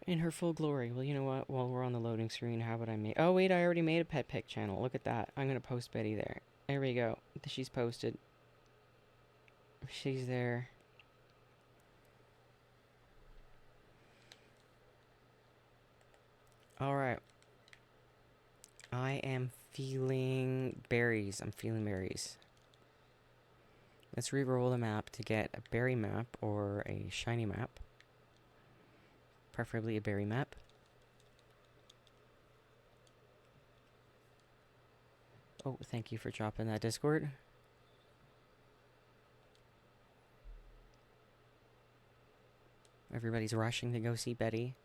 In her full glory. Well, you know what? While we're on the loading screen, how would I make... Oh, wait, I already made a pet pic channel. Look at that. I'm gonna post Betty there. There we go. She's posted. She's there. Alright. I am feeling berries. I'm feeling berries. Let's re-roll the map to get a berry map or a shiny map. Preferably a berry map. Oh, thank you for dropping that Discord. Everybody's rushing to go see Betty.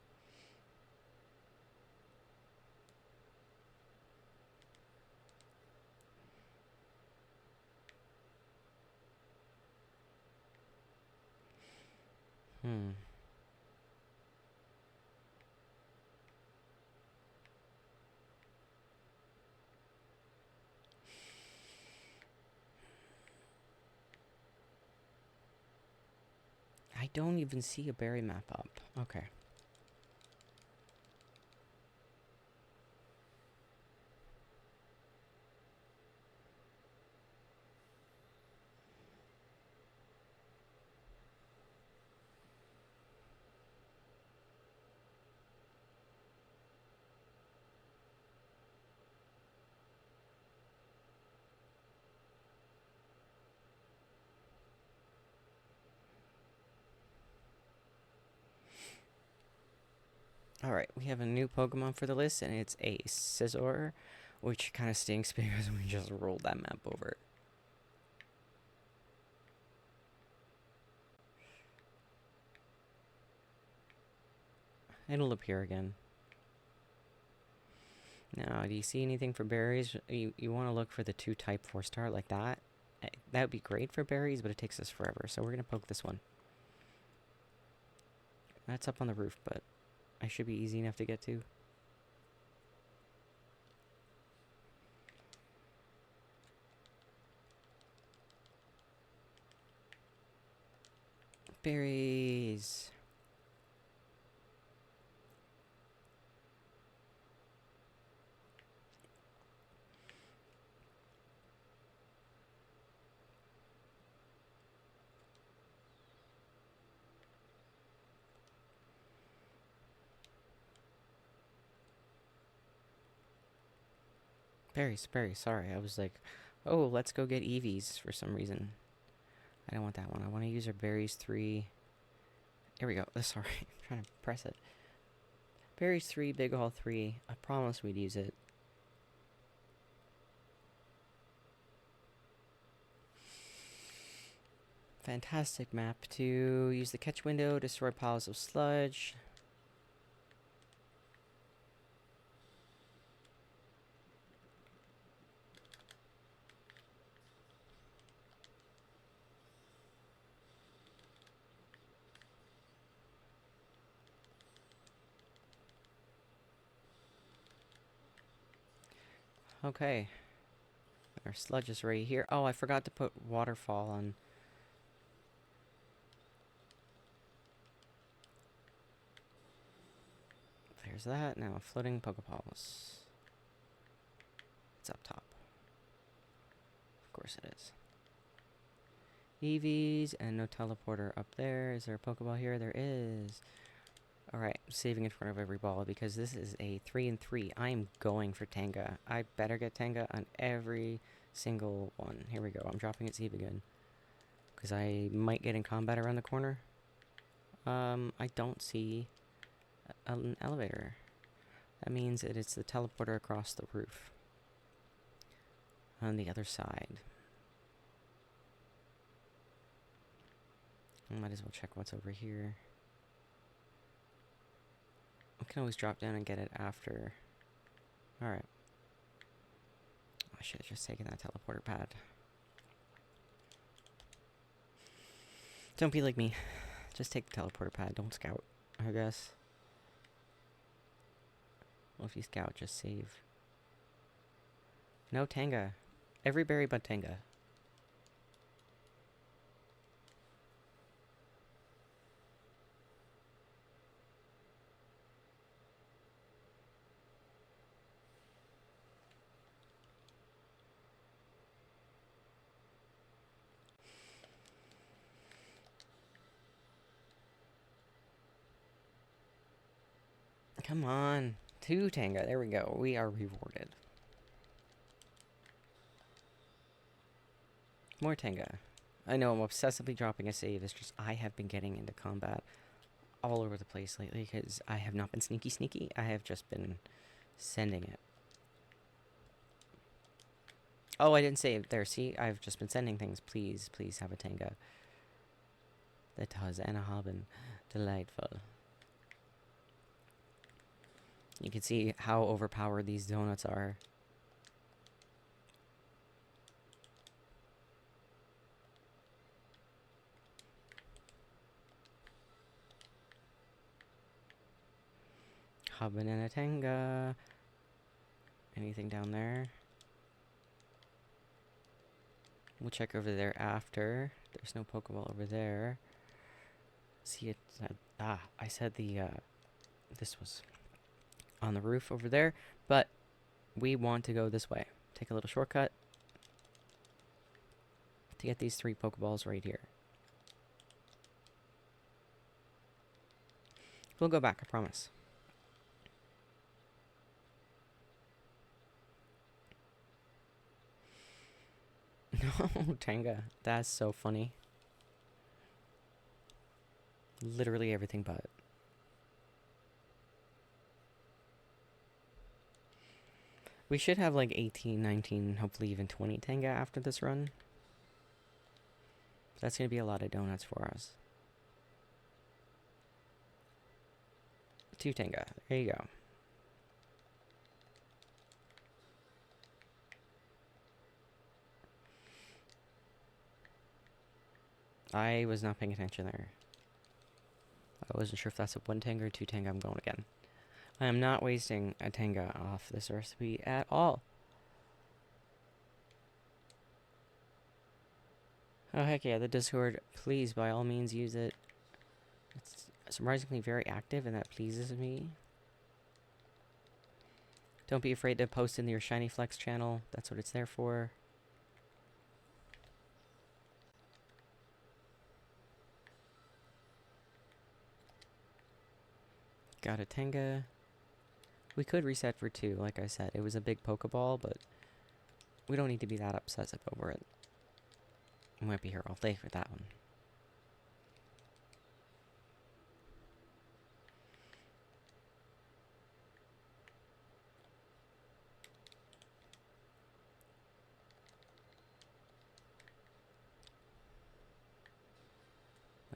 I don't even see a berry map up. Okay. Alright, we have a new Pokemon for the list, and it's a Scizor, which kind of stinks because we just rolled that map over. It'll appear again. Now, do you see anything for berries? You want to look for the 2 type 4-star like that. That would be great for berries, but it takes us forever, so we're going to poke this one. That's up on the roof, but I should be easy enough to get to. Berries. Berries, sorry. I was like, oh, let's go get Eevees for some reason. I don't want that one. I want to use our berries 3. Here we go. Sorry, I'm trying to press it. Berries 3, Big Haul 3. I promised we'd use it. Fantastic map to use the catch window, destroy piles of sludge. Okay. Our sludge is right here. Oh, I forgot to put waterfall on. There's that. Now, floating Pokeballs. It's up top. Of course it is. Eevees and no teleporter up there. Is there a Pokeball here? There is. Alright, saving in front of every ball because this is a 3 and 3. I am going for Tanga. I better get Tanga on every single one. Here we go. I'm dropping its Eve again. Because I might get in combat around the corner. I don't see an elevator. That means that it's the teleporter across the roof. On the other side. I might as well check what's over here. can always drop down and get it after. Alright. I should have just taken that teleporter pad. Don't be like me. Just take the teleporter pad. Don't scout, I guess. Well, if you scout, just save. No Tanga. Every berry but Tanga. Come on. 2 Tanga. There we go. We are rewarded. More Tanga. I know I'm obsessively dropping a save. It's just I have been getting into combat all over the place lately because I have not been sneaky. I have just been sending it. Oh, I didn't save. There, see? I've just been sending things. Please, please have a Tanga. That does. And a Haben. Delightful. You can see how overpowered these donuts are. Haben and a Tanga. Anything down there? We'll check over there after. There's no Pokeball over there. See it? I said this was on the roof over there, but we want to go this way. Take a little shortcut to get these 3 Pokeballs right here. We'll go back, I promise. No, Tanga. That's so funny. Literally everything but. We should have like 18, 19, hopefully even 20 Tanga after this run. That's going to be a lot of donuts for us. 2 Tanga. There you go. I was not paying attention there. I wasn't sure if that's a 1 Tanga or 2 Tanga. I'm going again. I am not wasting a Tanga off this recipe at all. Oh, heck yeah, the Discord. Please, by all means, use it. It's surprisingly very active, and that pleases me. Don't be afraid to post in your Shiny Flex channel. That's what it's there for. Got a Tanga. We could reset for 2, like I said. It was a big Pokeball, but we don't need to be that obsessive over it. We might be here all day for that one.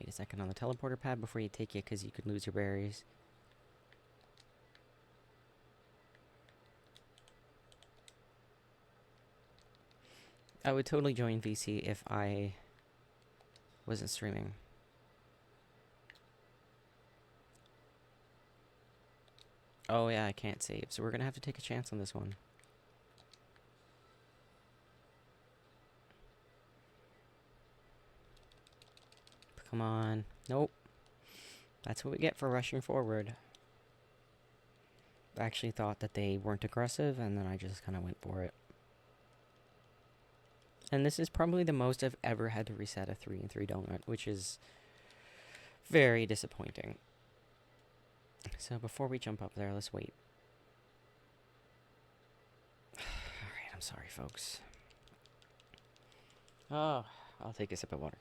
Wait a second on the teleporter pad before you take it, because you could lose your berries. I would totally join VC if I wasn't streaming. Oh yeah, I can't save, so we're gonna have to take a chance on this one. Come on. Nope. That's what we get for rushing forward. I actually thought that they weren't aggressive, and then I just kind of went for it. And this is probably the most I've ever had to reset a 3-3 donut, which is very disappointing. So before we jump up there, let's wait. Alright, I'm sorry, folks. Oh, I'll take a sip of water.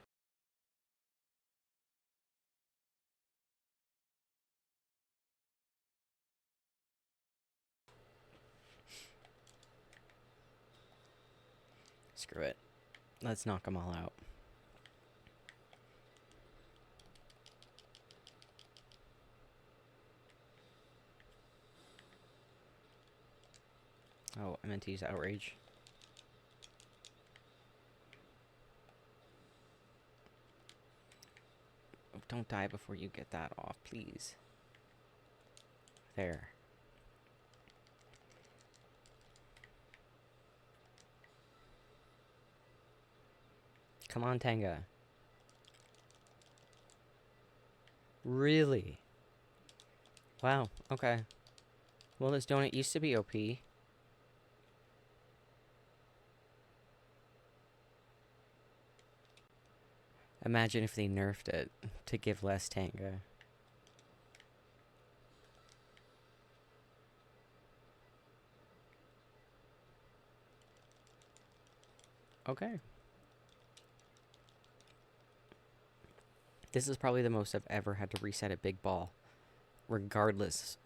Screw it. Let's knock them all out. Oh, I meant to use outrage. Oh, don't die before you get that off, please. There. Come on, Tenga. Really? Wow, okay. Well, this donut used to be OP. Imagine if they nerfed it to give less Tenga. Okay. This is probably the most I've ever had to reset a big ball, regardless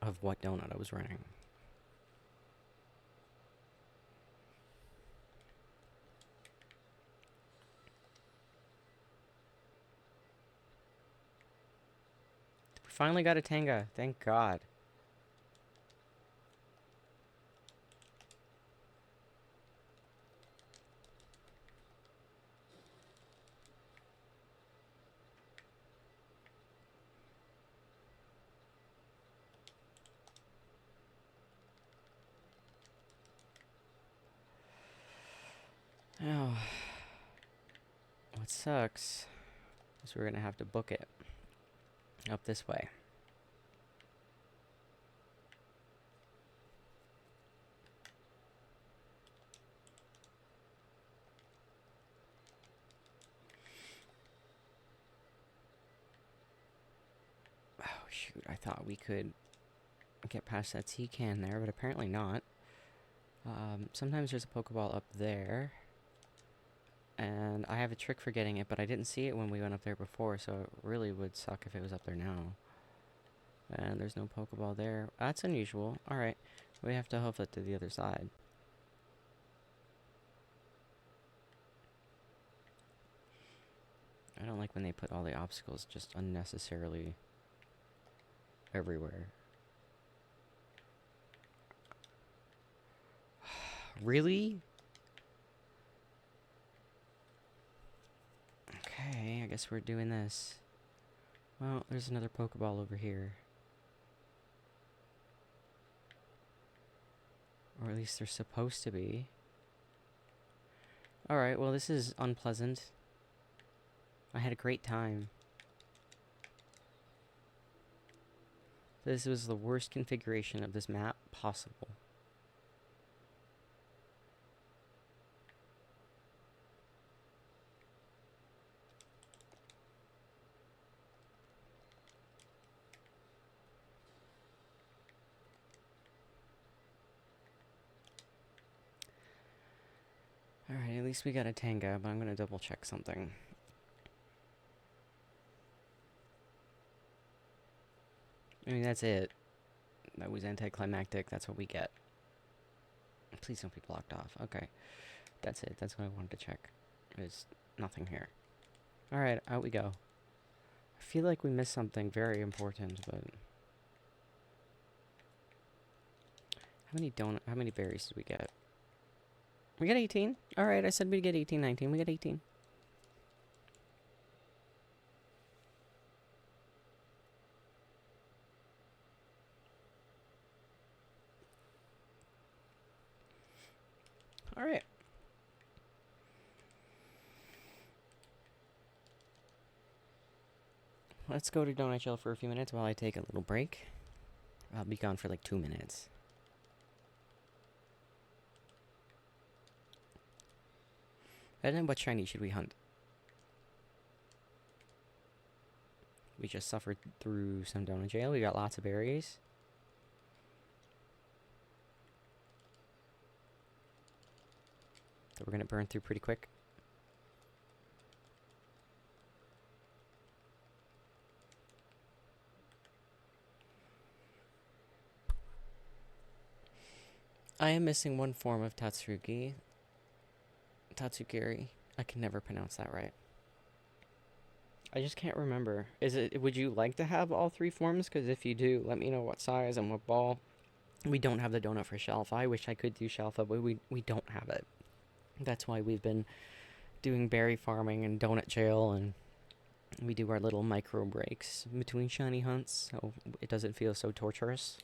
of what donut I was running. We finally got a Tenga, thank God. Oh, what sucks is we're gonna have to book it up this way. Oh shoot, I thought we could get past that tea can there, but apparently not. Sometimes there's a Pokeball up there. And I have a trick for getting it, but I didn't see it when we went up there before, so it really would suck if it was up there now. And there's no Pokeball there. That's unusual. Alright, we have to hoof it to the other side. I don't like when they put all the obstacles just unnecessarily everywhere. Really? Okay, I guess we're doing this. Well, there's another Pokeball over here. Or at least they're supposed to be. Alright, well this is unpleasant. I had a great time. This was the worst configuration of this map possible. Alright, at least we got a Tanga, but I'm gonna double check something. I mean, that's it. That was anticlimactic, that's what we get. Please don't be blocked off. Okay, that's it, that's what I wanted to check. There's nothing here. Alright, out we go. I feel like we missed something very important, but... How many berries did we get? We got 18. Alright, I said we'd get 18, 19. We got 18. Alright. Let's go to Donut Shell for a few minutes while I take a little break. I'll be gone for like 2 minutes. And then what shiny should we hunt? We just suffered through some donut jail. We got lots of berries. That we're gonna burn through pretty quick. I am missing one form of Tatsugiri. I can never pronounce that right. I just can't remember. Would you like to have all 3 forms? Because if you do, let me know what size and what ball. We don't have the donut for Shalfa. I wish I could do Shalfa, but we don't have it. That's why we've been doing berry farming and donut jail, and we do our little micro breaks between shiny hunts, so it doesn't feel so torturous.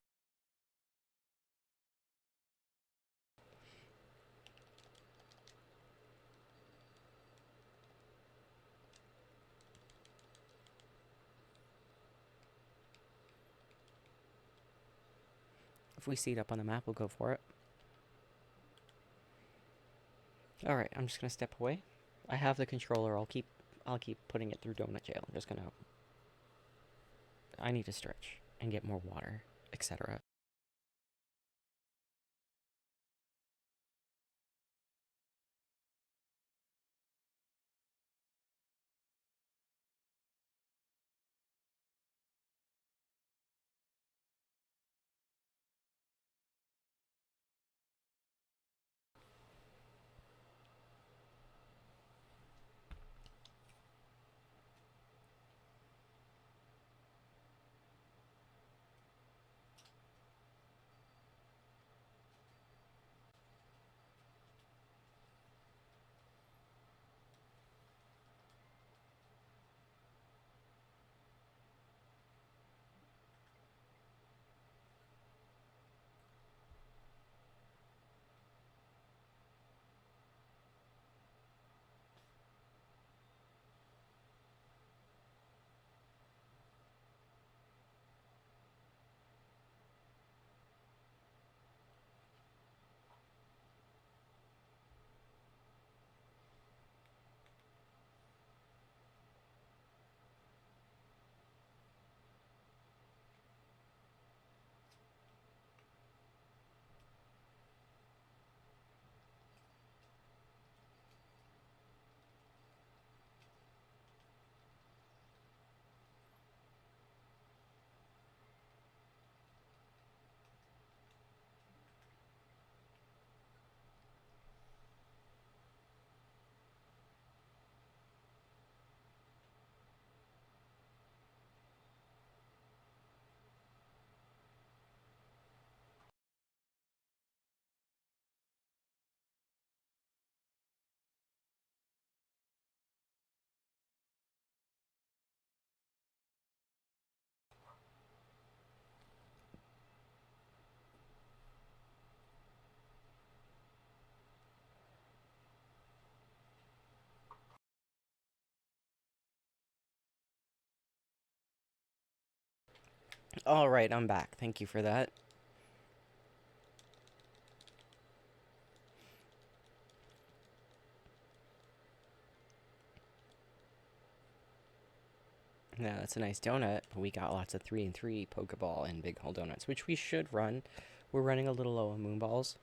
If we see it up on the map, we'll go for it. Alright, I'm just gonna step away. I have the controller, I'll keep putting it through donut jail. I'm just gonna I need to stretch and get more water, etc. Alright, I'm back. Thank you for that. Yeah, that's a nice donut. We got lots of 3 and 3 Pokeball and Big Hole Donuts, which we should run. We're running a little low on Moonballs.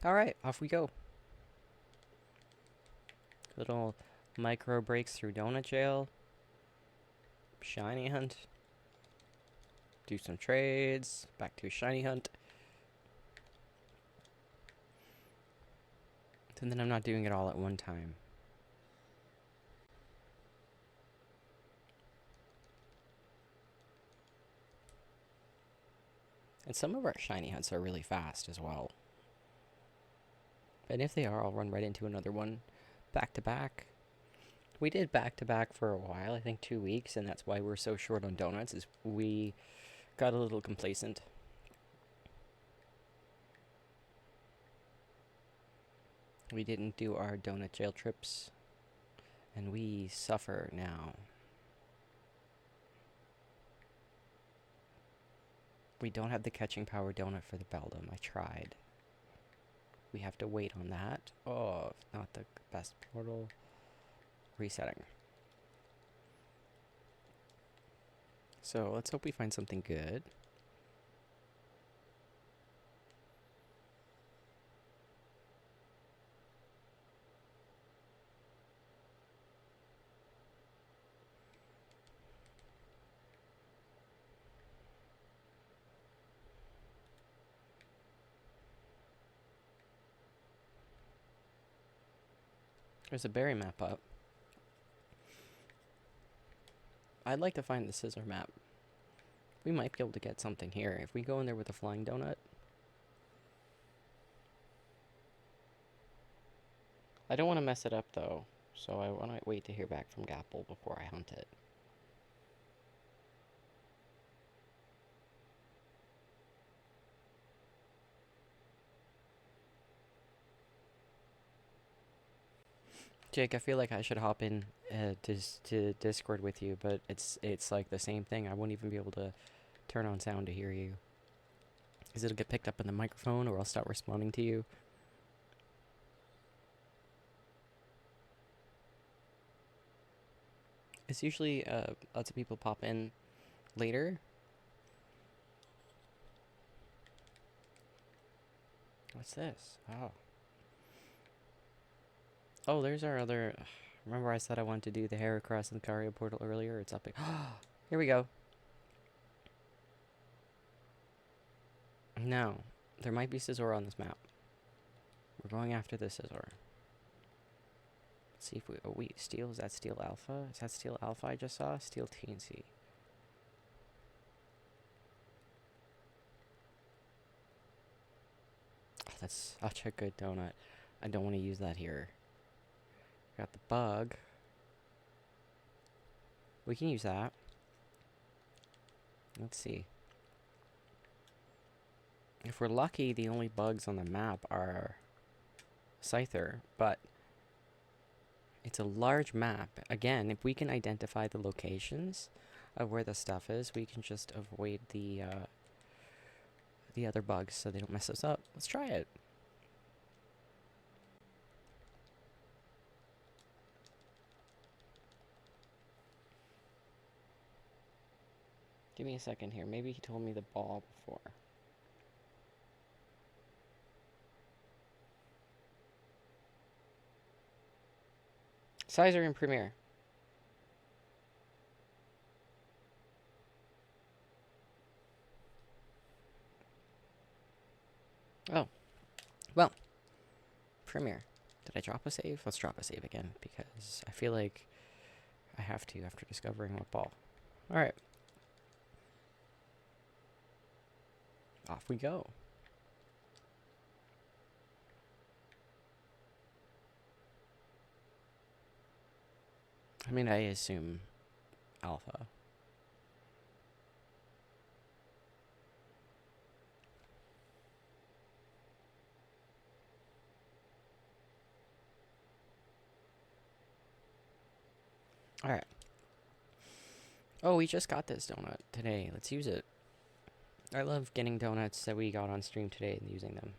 Alright, off we go. Little micro breaks through donut jail. Shiny hunt. Do some trades. Back to a shiny hunt. And then I'm not doing it all at one time. And some of our shiny hunts are really fast as well. And if they are, I'll run right into another one back to back. We did back to back for a while, I think 2 weeks, and that's why we're so short on donuts, is we got a little complacent. We didn't do our donut jail trips, and we suffer now. We don't have the catching power donut for the Beldum. I tried. We have to wait on that. Oh, not the best portal. Resetting. So let's hope we find something good. There's a berry map up. I'd like to find the scissor map. We might be able to get something here. If we go in there with a flying donut. I don't want to mess it up, though. So I want to wait to hear back from Gapple before I hunt it. Jake, I feel like I should hop in to Discord with you, but it's like the same thing. I won't even be able to turn on sound to hear you. Because it'll get picked up in the microphone, or I'll start responding to you. It's usually lots of people pop in later. What's this? Oh. Oh, there's our other... Remember I said I wanted to do the Heracross and Lucario portal earlier? It's up... Here we go. No. There might be Scizor on this map. We're going after the Scizor. Let's see if we... Oh, wait. Steel? Is that Steel Alpha? Is that Steel Alpha I just saw? Steel TNC. Oh, that's such a good donut. I don't want to use that here. Got the bug. We can use that. Let's see. If we're lucky, the only bugs on the map are Scyther, but it's a large map. Again, if we can identify the locations of where the stuff is, we can just avoid the other bugs so they don't mess us up. Let's try it. Give me a second here. Maybe he told me the ball before. Sizer in Premiere. Oh. Well. Premiere. Did I drop a save? Let's drop a save again, because I feel like I have to after discovering what ball. Alright. Off we go. I mean, I assume Alpha. Alright. Oh, we just got this donut today. Let's use it. I love getting donuts that we got on stream today and using them.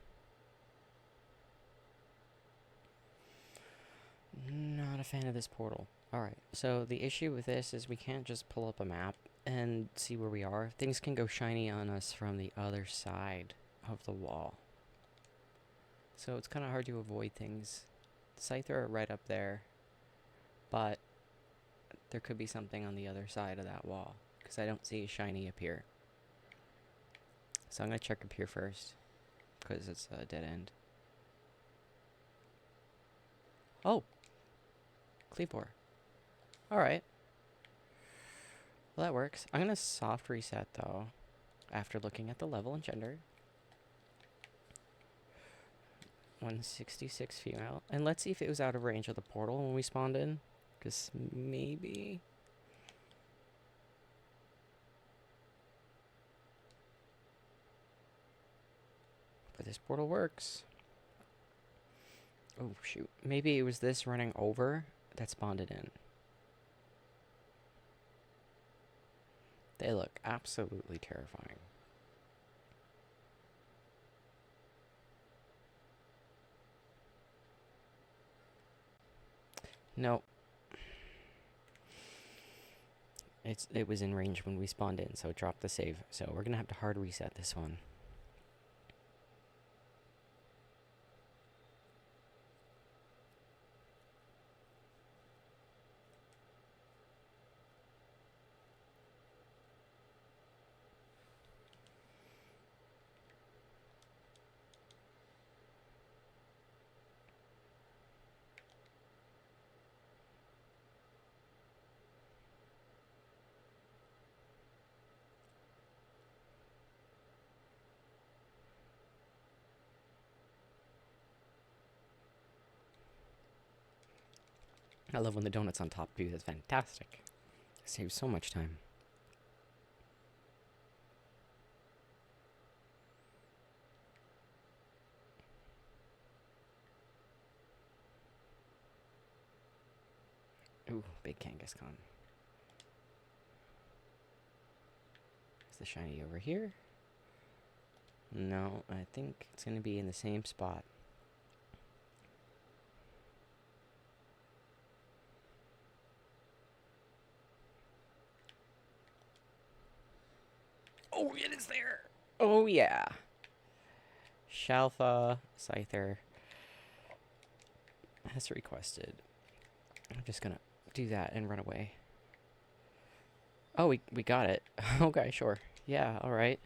Not a fan of this portal. Alright, so the issue with this is we can't just pull up a map and see where we are. Things can go shiny on us from the other side of the wall. So it's kind of hard to avoid things. The Scyther are right up there, but there could be something on the other side of that wall, because I don't see a shiny up here. So I'm going to check up here first, because it's a dead end. Oh! Cleavor. Alright. Well, that works. I'm going to soft reset, though, after looking at the level and gender. 166 female. And let's see if it was out of range of the portal when we spawned in. Because maybe... But this portal works. Oh, shoot. Maybe it was this running over that spawned it in. They look absolutely terrifying. No. It was in range when we spawned in, so it dropped the save. So we're gonna have to hard reset this one. I love when the donut's on top too. That's fantastic. Saves so much time. Ooh, big Kangaskhan. Is the shiny over here? No, I think it's going to be in the same spot. Oh, it is there! Oh, yeah. Shalfa Scyther has requested. I'm just going to do that and run away. Oh, we got it. Okay, sure. Yeah, alright.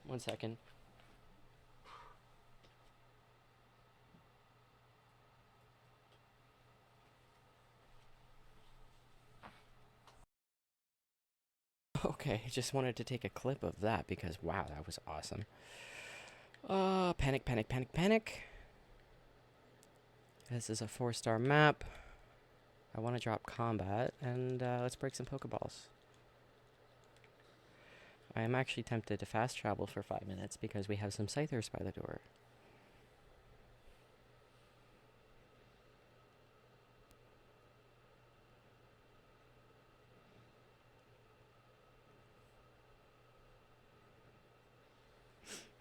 1 second. Okay, just wanted to take a clip of that because, wow, that was awesome. Panic, panic, panic, panic. This is a 4-star map. I want to drop combat, and let's break some Pokeballs. I am actually tempted to fast travel for 5 minutes because we have some Scythers by the door.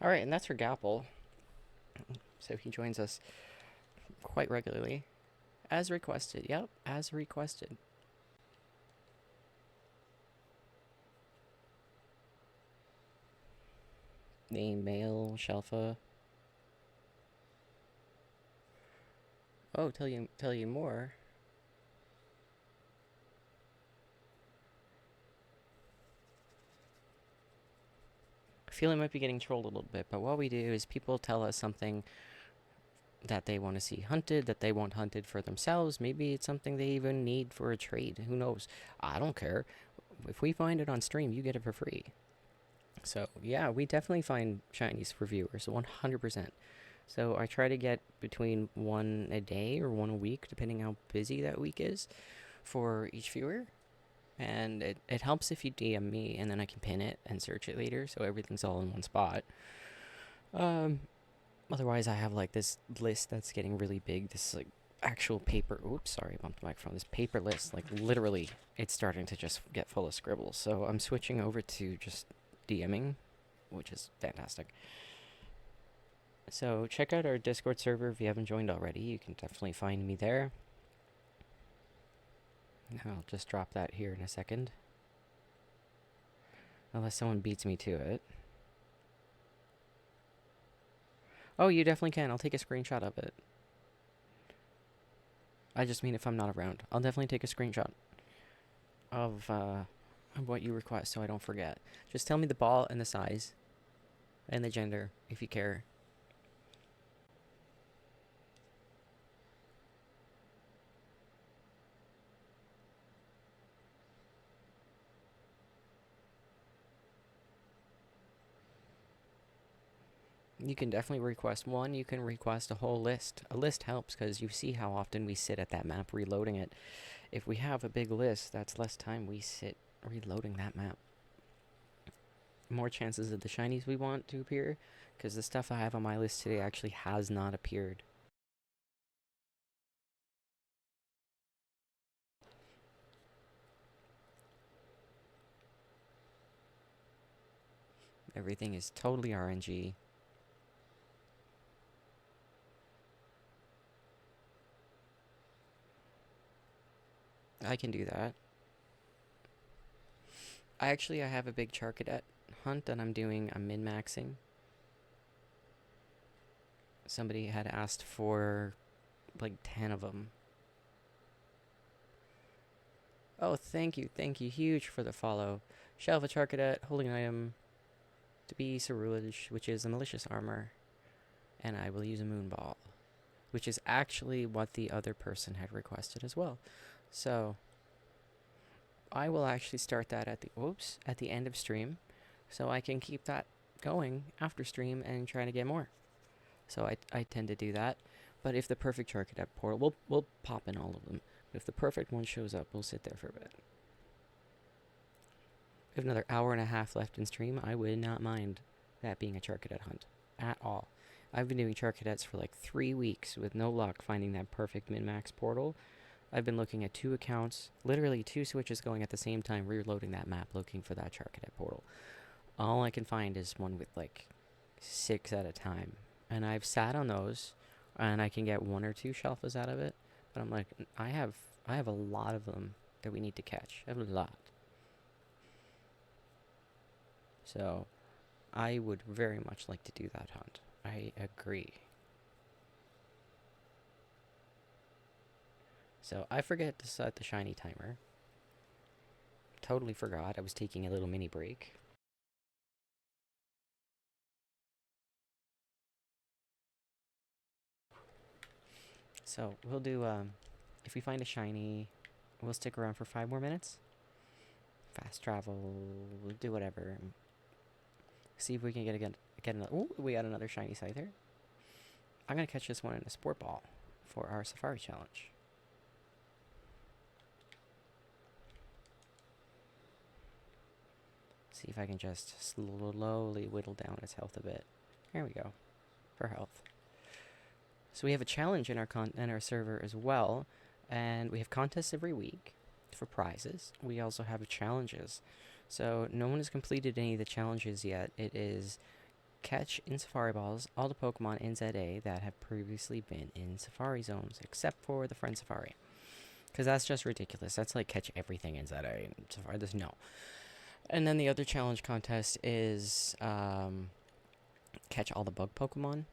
Alright, and that's for Gapple. So he joins us quite regularly. As requested. Yep, as requested. The male Shelfa. Oh, tell you more. I feel I might be getting trolled a little bit, but what we do is people tell us something that they want to see hunted, that they want hunted for themselves. Maybe it's something they even need for a trade. Who knows? I don't care. If we find it on stream, you get it for free. So, yeah, we definitely find shinies for viewers, 100%. So I try to get between 1 a day or 1 a week, depending how busy that week is, for each viewer. And it helps if you DM me, and then I can pin it and search it later, so everything's all in one spot. Otherwise, I have like this list that's getting really big. This like actual paper. Oops, sorry, I bumped the microphone. This paper list, like literally, it's starting to just get full of scribbles. So I'm switching over to just DMing, which is fantastic. So check out our Discord server if you haven't joined already. You can definitely find me there. I'll just drop that here in a second. Unless someone beats me to it. Oh, you definitely can. I'll take a screenshot of it. I just mean if I'm not around. I'll definitely take a screenshot of what you request so I don't forget. Just tell me the ball and the size and the gender if you care. You can definitely request one. You can request a whole list. A list helps because you see how often we sit at that map reloading it. If we have a big list, that's less time we sit reloading that map. More chances of the shinies we want to appear, because the stuff I have on my list today actually has not appeared. Everything is totally RNG. I can do that. I have a big Charcadet hunt that I'm doing. I'm min-maxing. Somebody had asked for like 10 of them. Oh, thank you, huge for the follow. Shelf a Charcadet, holding item to be Cerulege, which is a malicious armor. And I will use a Moonball, which is actually what the other person had requested as well. So I will actually start that at the end of stream, so I can keep that going after stream and try to get more. So I tend to do that. But if the perfect Charcadet portal, we'll pop in all of them. But if the perfect one shows up, we'll sit there for a bit. We have another hour and a half left in stream. I would not mind that being a Charcadet hunt at all. I've been doing Charcadets for like 3 weeks with no luck finding that perfect min-max portal. I've been looking at 2 accounts, literally 2 switches going at the same time, reloading that map looking for that Charcadet portal. All I can find is one with like 6 at a time. And I've sat on those, and I can get 1 or 2 shelfas out of it. But I'm like, I have a lot of them that we need to catch. I have a lot. So, I would very much like to do that hunt. I agree. So, I forget to set the shiny timer. Totally forgot. I was taking a little mini break. So, we'll do, if we find a shiny, we'll stick around for 5 more minutes. Fast travel, we'll do whatever. See if we can get another. Oh, we got another shiny Scyther. I'm gonna catch this one in a sport ball for our safari challenge. See if I can just slowly whittle down its health a bit. There we go, for health. So we have a challenge in our server as well, and we have contests every week for prizes. We also have challenges. So no one has completed any of the challenges yet. It is catch in Safari Balls all the Pokemon in ZA that have previously been in Safari Zones, except for the Friend Safari. Because that's just ridiculous. That's like catch everything in ZA in Safari. There's no. And then the other challenge contest is catch all the bug Pokemon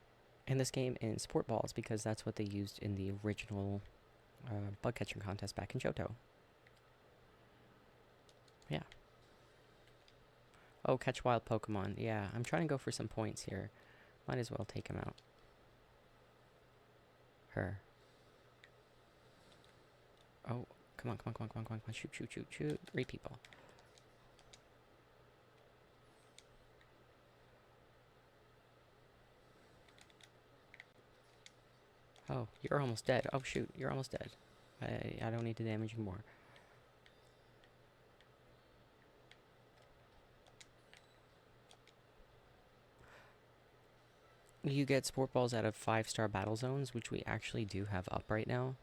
in this game in Sport Balls, because that's what they used in the original bug catching contest back in Johto. Yeah. Oh, catch wild Pokemon. Yeah, I'm trying to go for some points here. Might as well take him out. Her. Oh, come on. Shoot. 3 people. Oh, you're almost dead. Oh, shoot, you're almost dead. I don't need to damage you more. You get sport balls out of 5-star battle zones, which we actually do have up right now.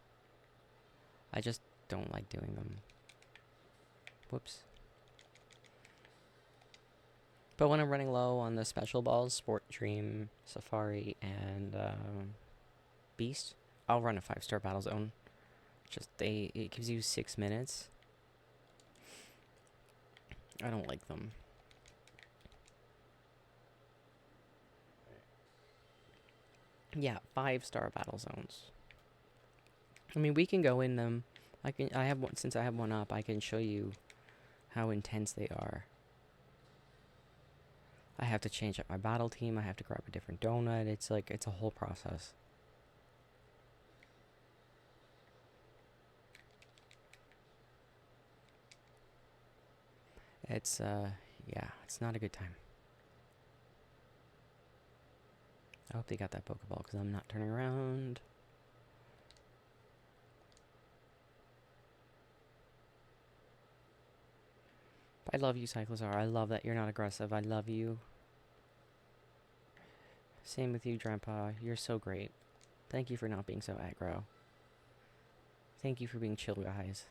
I just don't like doing them. Whoops. But when I'm running low on the special balls, Sport Dream, Safari, and Beast, I'll run a 5-star battle zone. It gives you 6 minutes. I don't like them. Yeah, 5-star battle zones. I mean, we can go in them. I have one, since I have one up, I can show you how intense they are. I have to change up my battle team. I have to grab a different donut. It's a whole process. It's, yeah, it's not a good time. I hope they got that Pokeball, because I'm not turning around. I love you, Cyclozar. I love that you're not aggressive. I love you. Same with you, Grandpa. You're so great. Thank you for not being so aggro. Thank you for being chill, guys.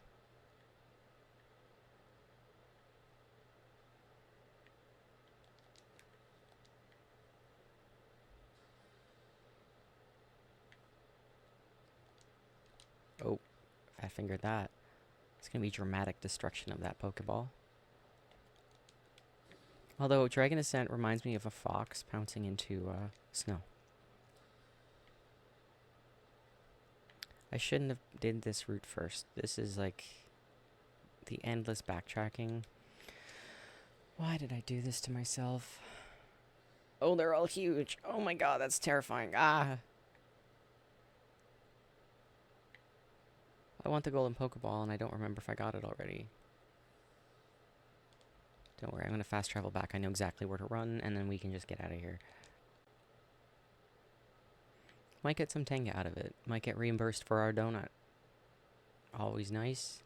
Oh, I fingered that. It's gonna be dramatic destruction of that Pokeball. Although Dragon Ascent reminds me of a fox pouncing into snow. I shouldn't have did this route first. This is like the endless backtracking. Why did I do this to myself? Oh, they're all huge. Oh my god, that's terrifying. Ah! I want the golden Pokeball, and I don't remember if I got it already. Don't worry, I'm going to fast travel back. I know exactly where to run, and then we can just get out of here. Might get some tanga out of it. Might get reimbursed for our donut. Always nice.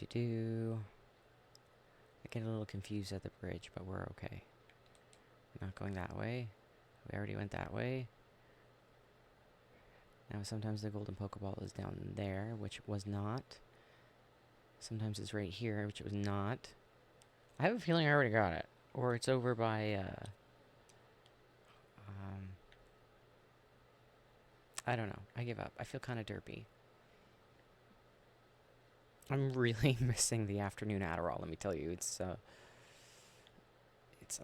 Do. I get a little confused at the bridge, but we're okay. Not going that way. We already went that way. Now sometimes the golden Pokeball is down there, which was not. Sometimes it's right here, which it was not. I have a feeling I already got it. Or it's over by, I don't know. I give up. I feel kind of derpy. I'm really missing the afternoon Adderall, let me tell you. It's a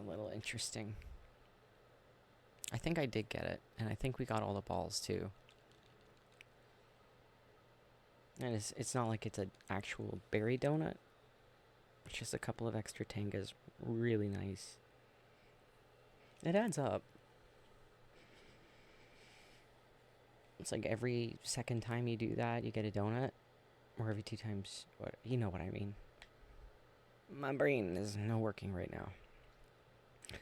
little interesting. I think I did get it, and I think we got all the balls, too. And it's not like it's an actual berry donut. It's just a couple of extra tangas. Really nice. It adds up. It's like every second time you do that, you get a donut. Or every 2 times. You know what I mean. My brain is not working right now.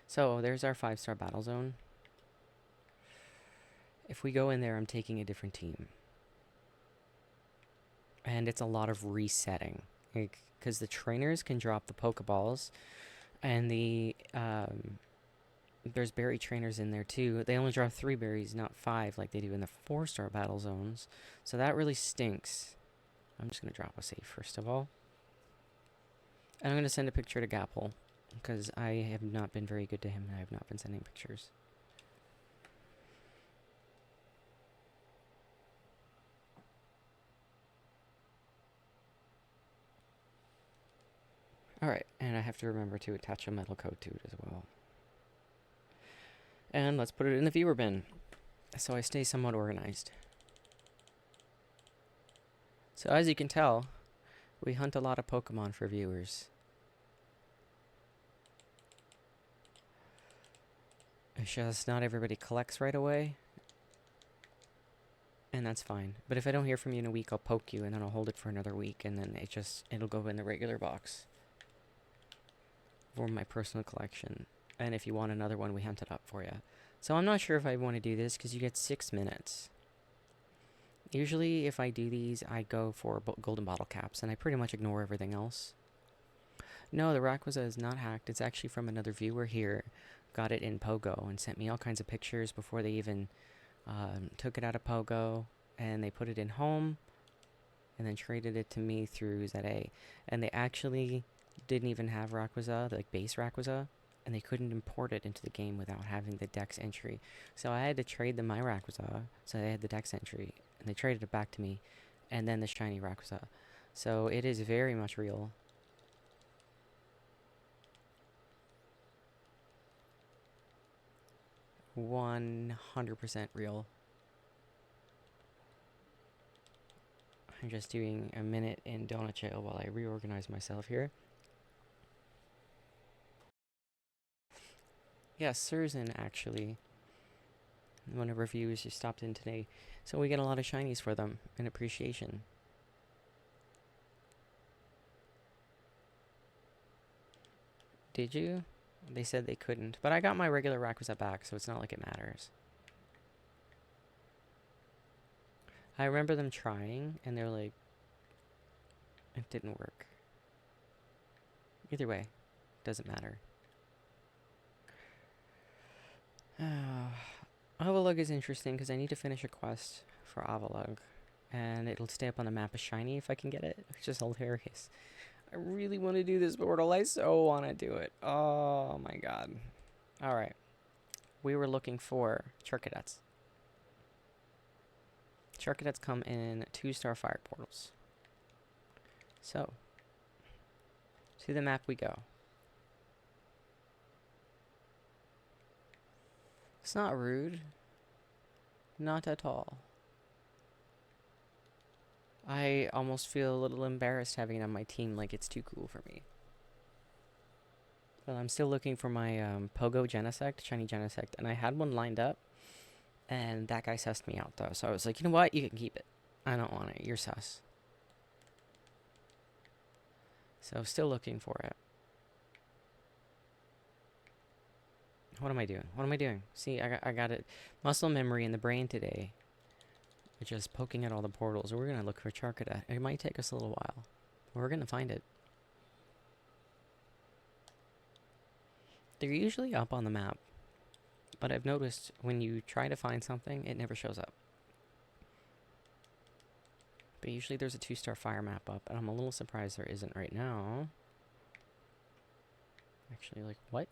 So, there's our 5-star battle zone. If we go in there, I'm taking a different team. And it's a lot of resetting. Because the trainers can drop the Pokeballs. And there's berry trainers in there too. They only drop 3 berries, not 5 like they do in the 4-star battle zones. So that really stinks. I'm just going to drop a save first of all. And I'm going to send a picture to Gapple. Because I have not been very good to him and I have not been sending pictures. Alright, and I have to remember to attach a metal coat to it as well. And let's put it in the viewer bin, so I stay somewhat organized. So as you can tell, we hunt a lot of Pokemon for viewers. It's just not everybody collects right away. And that's fine. But if I don't hear from you in a week, I'll poke you, and then I'll hold it for another week, and then it'll go in the regular box. For my personal collection. And if you want another one, we hunt it up for you. So I'm not sure if I want to do this, because you get 6 minutes. Usually, if I do these, I go for golden bottle caps, and I pretty much ignore everything else. No, the Rayquaza is not hacked. It's actually from another viewer here. Got it in Pogo, and sent me all kinds of pictures before they even took it out of Pogo, and they put it in home, and then traded it to me through ZA. And they actually didn't even have Rayquaza, like base Rayquaza, and they couldn't import it into the game without having the Dex entry. So I had to trade them my Rayquaza, so they had the Dex entry, and they traded it back to me, and then the shiny Rayquaza. So it is very much real. %100 real. I'm just doing a minute in Donut Jail while I reorganize myself here. Yes, Surzin actually. One of our viewers just stopped in today. So we get a lot of shinies for them in appreciation. Did you? They said they couldn't. But I got my regular Rayquaza back, so it's not like it matters. I remember them trying, and they're like, it didn't work. Either way, doesn't matter. Avalugg is interesting because I need to finish a quest for Avalugg. And it'll stay up on the map as shiny if I can get it, which is hilarious. I really want to do this portal. I so want to do it. Oh my god. Alright. We were looking for Charcadets. Charcadets come in 2-star fire portals. So, to the map we go. It's not rude. Not at all. I almost feel a little embarrassed having it on my team, like it's too cool for me. Well, I'm still looking for my Pogo Genesect, shiny Genesect, and I had one lined up, and that guy sussed me out though, so I was like, you know what, you can keep it. I don't want it, you're sus. So still looking for it. What am I doing? What am I doing? See, I got it. Muscle memory in the brain today. Just poking at all the portals. We're going to look for Charcadet. It might take us a little while. We're going to find it. They're usually up on the map. But I've noticed when you try to find something, it never shows up. But usually there's a 2-star fire map up. And I'm a little surprised there isn't right now. Actually, like, what?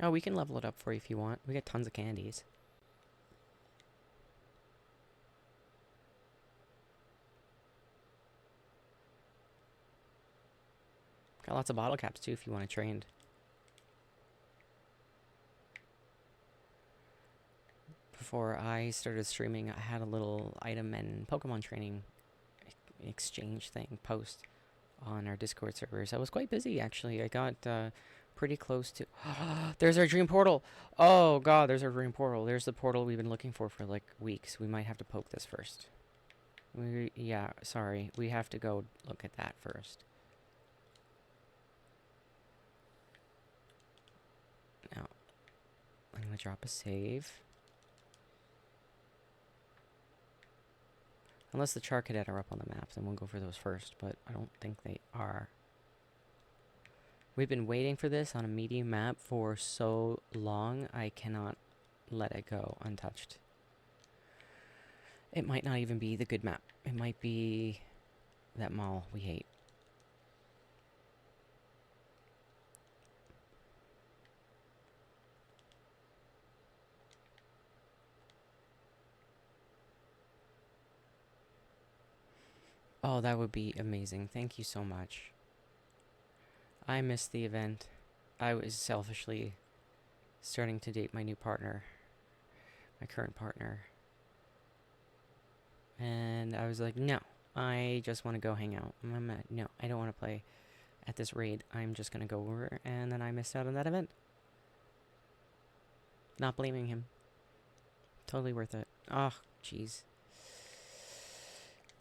Oh, we can level it up for you if you want. We got tons of candies. Got lots of bottle caps too if you want to train. Before I started streaming, I had a little item and Pokemon training exchange thing post on our Discord servers. I was quite busy actually. I got pretty close to... There's our dream portal! Oh god, there's our dream portal. There's the portal we've been looking for like weeks. We might have to poke this first. Yeah, sorry. We have to go look at that first. Now, I'm gonna drop a save. Unless the Charcadet are up on the map, then we'll go for those first, but I don't think they are. We've been waiting for this on a medium map for so long, I cannot let it go untouched. It might not even be the good map. It might be that mall we hate. Oh, that would be amazing. Thank you so much. I missed the event. I was selfishly starting to date my new partner. My current partner. And I was like, no. I just want to go hang out. No, I don't want to play at this raid. I'm just going to go over. And then I missed out on that event. Not blaming him. Totally worth it. Oh, jeez.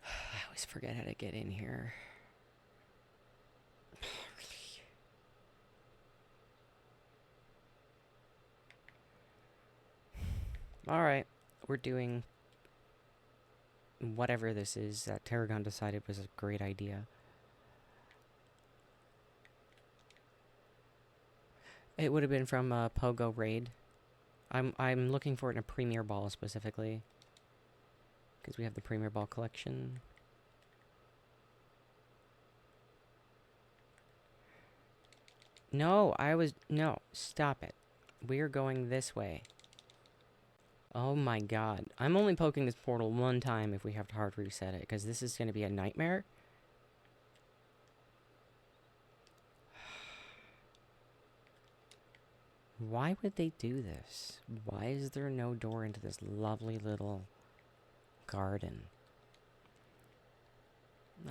I always forget how to get in here. Alright, we're doing whatever this is that Tarragon decided was a great idea. It would have been from a Pogo raid. I'm looking for it in a Premier Ball specifically. Because we have the Premier Ball collection. No, no, stop it. We're going this way. Oh my god. I'm only poking this portal one time if we have to hard reset it, because this is going to be a nightmare. Why would they do this? Why is there no door into this lovely little garden?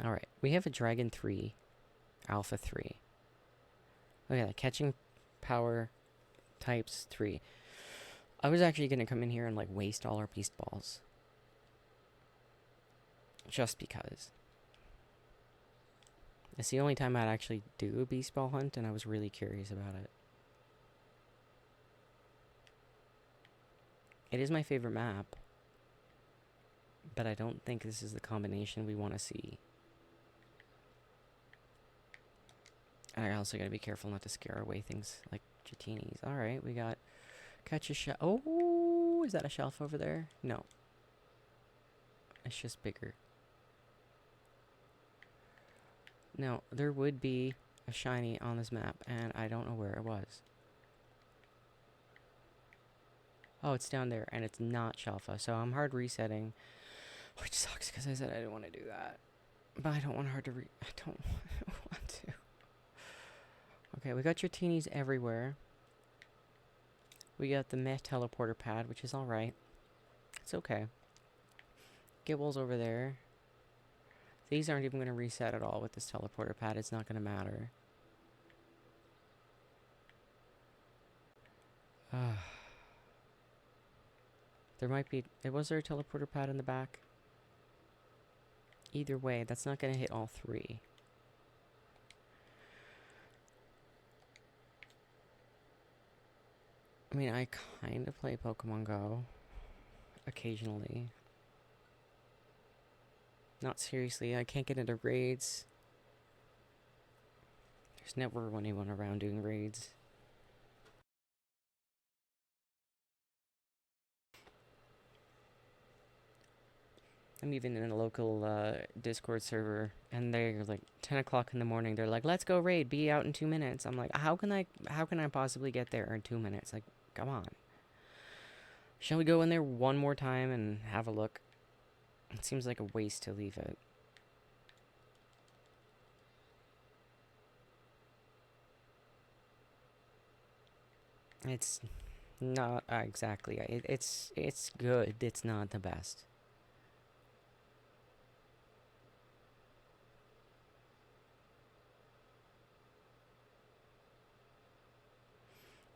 Alright, we have a Dragon 3, Alpha 3. Look at that, catching power types 3. I was actually going to come in here and, like, waste all our beast balls. Just because. It's the only time I'd actually do a beast ball hunt, and I was really curious about it. It is my favorite map. But I don't think this is the combination we want to see. And I also got to be careful not to scare away things like Jatinis. Alright, we got... Catch a shell. Oh, is that a shelf over there? No. It's just bigger. No, there would be a shiny on this map, and I don't know where it was. Oh, it's down there, and it's not Shelfa, so I'm hard resetting. Which sucks, because I said I didn't want to do that. But I don't want hard to I don't want to. Okay, we got Dratini's everywhere. We got the meh teleporter pad, which is alright. It's okay. Gibble's over there. These aren't even going to reset at all with this teleporter pad. It's not going to matter. There might be... Was there a teleporter pad in the back? Either way, that's not going to hit all three. I mean, I kind of play Pokemon Go. Occasionally. Not seriously, I can't get into raids. There's never anyone around doing raids. I'm even in a local Discord server, and they're like 10 o'clock in the morning. They're like, "Let's go raid. Be out in 2 minutes." I'm like, How can I possibly get there in 2 minutes? Like, come on. Shall we go in there one more time and have a look? It seems like a waste to leave it. It's not exactly. It's good. It's not the best.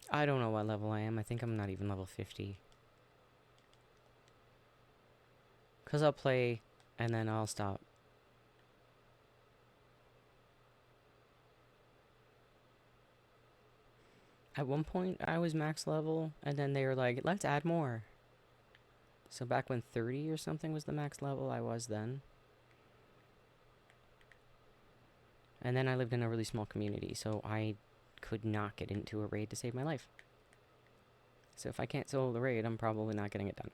I don't know what level I am. I think I'm not even level 50. Because I'll play, and then I'll stop. At one point, I was max level, and then they were like, let's add more. So back when 30 or something was the max level, I was then. And then I lived in a really small community, so I could not get into a raid to save my life. So if I can't solo the raid, I'm probably not getting it done.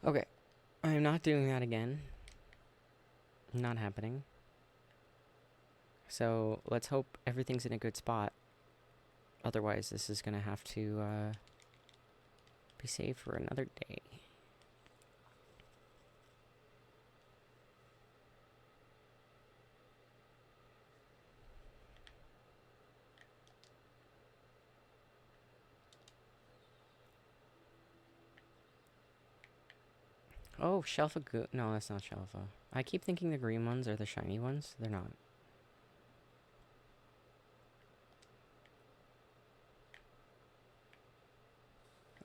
Okay, I am not doing that again. Not happening. So let's hope everything's in a good spot. Otherwise, this is going to have to be saved for another day. Oh, Shelfa Goo. No, that's not Shelfa. I keep thinking the green ones are the shiny ones. They're not.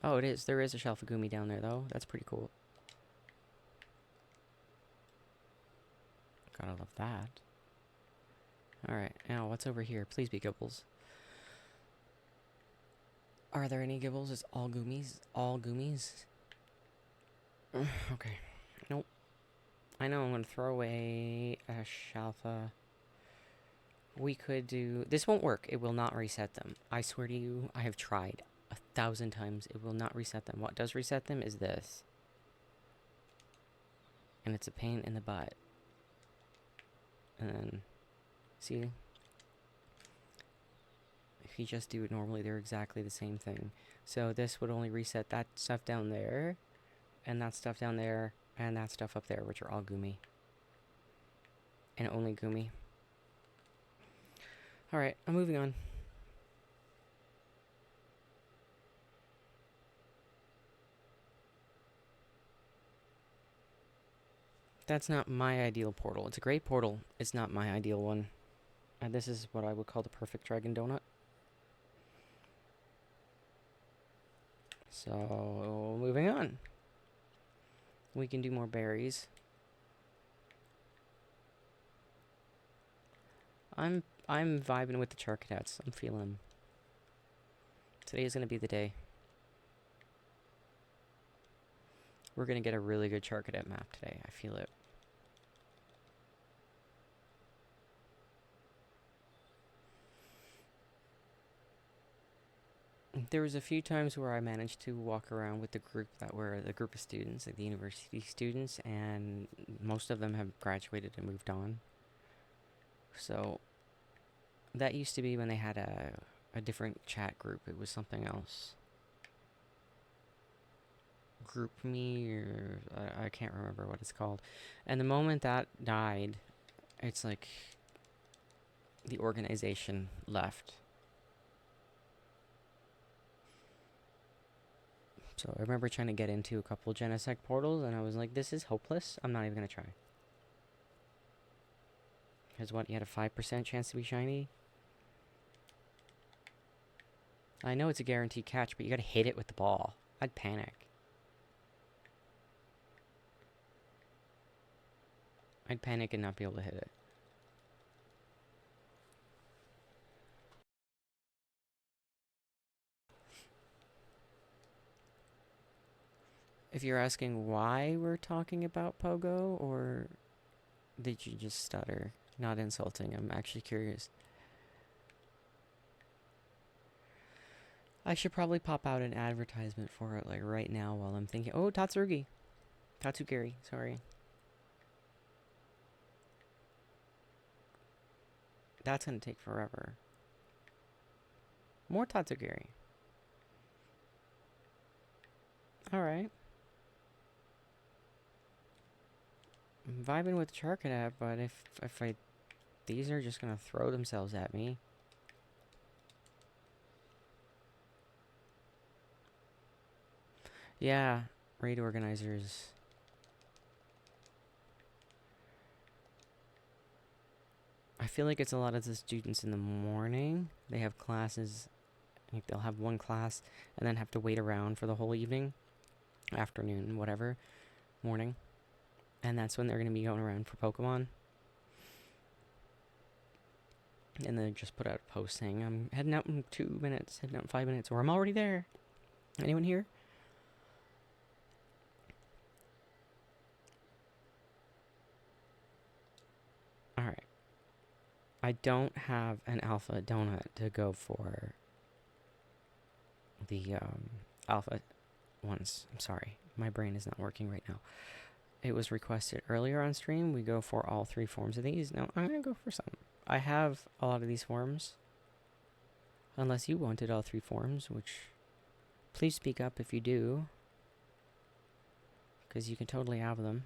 Oh, it is. There is a Shelfagumi down there, though. That's pretty cool. Gotta love that. Alright, now what's over here? Please be Gibbles. Are there any Gibbles? It's all Goomies? All Goomies? Okay. Nope. I know I'm gonna throw away a Shalfa. We could do... This won't work. It will not reset them. I swear to you, I have tried 1,000 times. It will not reset them. What does reset them is this. And it's a pain in the butt. And then... See? If you just do it normally, they're exactly the same thing. So this would only reset that stuff down there, and that stuff down there, and that stuff up there, which are all Goomy. And only Goomy. Alright, I'm moving on. That's not my ideal portal. It's a great portal. It's not my ideal one. And this is what I would call the perfect dragon donut. So, moving on. We can do more berries. I'm vibing with the Charcadets. I'm feeling them. Today is going to be the day. We're going to get a really good Charcadet map today. I feel it. There was a few times where I managed to walk around with the group that were the group of students, like the university students, and most of them have graduated and moved on. So that used to be when they had a different chat group. It was something else. Group Me, or I can't remember what it's called. And the moment that died, it's like the organization left. So I remember trying to get into a couple Genesect portals, and I was like, this is hopeless. I'm not even going to try. Because what, you had a 5% chance to be shiny? I know it's a guaranteed catch, but you gotta hit it with the ball. I'd panic. I'd panic and not be able to hit it. If you're asking why we're talking about Pogo, or did you just stutter? Not insulting, I'm actually curious. I should probably pop out an advertisement for it, like, right now while I'm thinking. Oh, Tatsugiri, sorry. That's gonna take forever. More Tatsugiri. Alright. I'm vibing with Charcadet, but if I... These are just gonna throw themselves at me. Yeah, raid organizers. I feel like it's a lot of the students in the morning. They have classes. Like they'll have one class and then have to wait around for the whole evening, afternoon, whatever, morning. And that's when they're going to be going around for Pokemon. And then just put out a post saying, I'm heading out in 2 minutes, heading out in 5 minutes, or I'm already there. Anyone here? Alright. I don't have an alpha donut to go for the alpha ones. I'm sorry. My brain is not working right now. It was requested earlier on stream. We go for all 3 forms of these. Now, I'm going to go for some. I have a lot of these forms. Unless you wanted all 3 forms, which... Please speak up if you do. Because you can totally have them.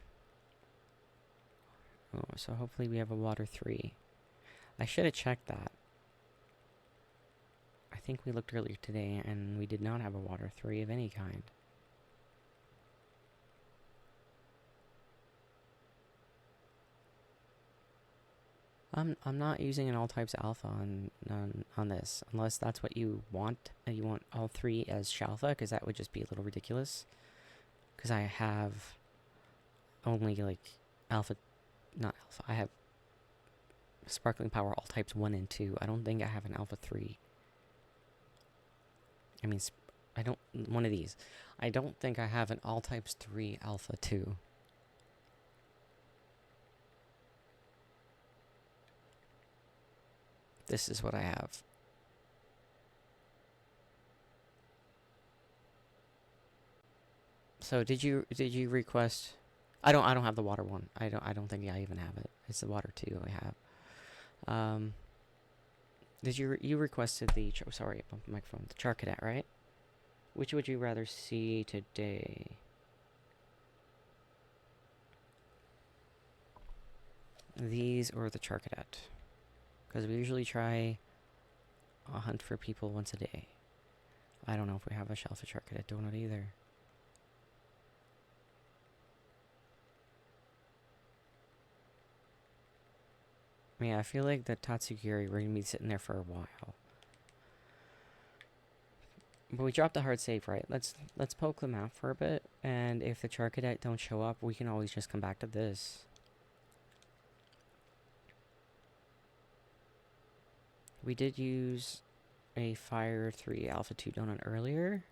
Oh, so hopefully we have a water 3. I should have checked that. I think we looked earlier today and we did not have a water 3 of any kind. I'm not using an all types alpha on this, unless that's what you want. You want all 3 as Shalpha, because that would just be a little ridiculous. Because I have only like alpha, not alpha. I have Sparkling Power all types 1 and 2. I don't think I have an alpha 3. I mean, I don't. One of these. I don't think I have an all types 3 alpha 2. This is what I have. So did you request? I don't have the water 1. I don't think I even have it. It's the water 2 I have. Did you requested the sorry, I bumped the microphone. The Charcadet, right? Which would you rather see today? These or the Charcadet? Because we usually try a hunt for people once a day. I don't know if we have a Shalpha Charcadet donut either. Yeah, I feel like the Tatsugiri, we're going to be sitting there for a while. But we dropped the hard save, right? Let's poke them out for a bit, and if the Charcadet don't show up, we can always just come back to this. We did use a Fire 3 Alpha 2 donut earlier.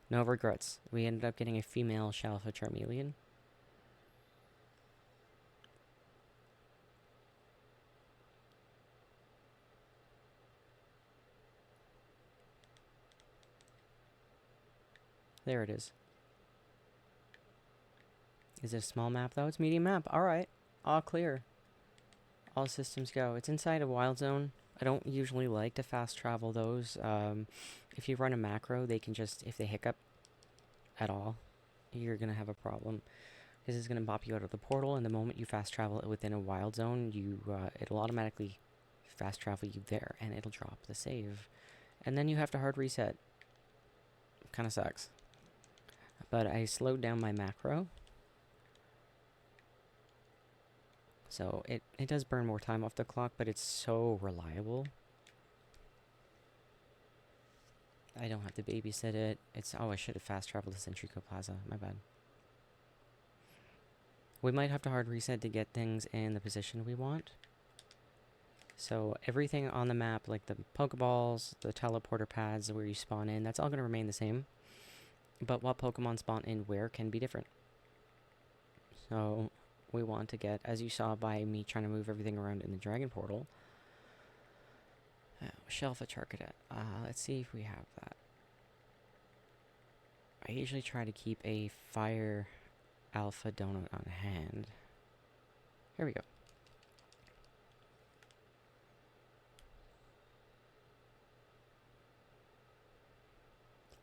No regrets. We ended up getting a female Shalpha Charmeleon. There it is. Is it a small map though? It's medium map. Alright. All clear. All systems go. It's inside a wild zone. I don't usually like to fast travel those. If you run a macro, they can just, if they hiccup at all, you're going to have a problem. This is going to bop you out of the portal, and the moment you fast travel within a wild zone, it'll automatically fast travel you there, and it'll drop the save. And then you have to hard reset. Kind of sucks. But I slowed down my macro, So it does burn more time off the clock, but it's so reliable. I don't have to babysit it. Oh, I should have fast traveled to Centrico Plaza. My bad. We might have to hard reset to get things in the position we want. So everything on the map, like the Pokeballs, the teleporter pads where you spawn in, that's all going to remain the same. But what Pokemon spawn in where can be different. So we want to get, as you saw by me trying to move everything around in the Dragon Portal, Shelf a Charcadet. Let's see if we have that. I usually try to keep a Fire Alpha Donut on hand. Here we go.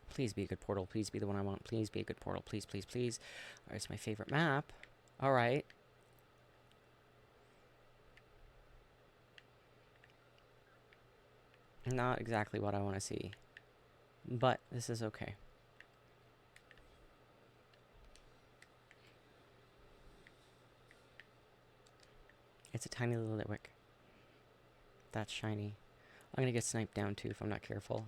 Please be a good portal. Please be the one I want. Please be a good portal. Please, please, please. Alright, it's my favorite map. Alright. Not exactly what I want to see. But this is okay. It's a tiny little Litwick. That's shiny. I'm gonna get sniped down too if I'm not careful.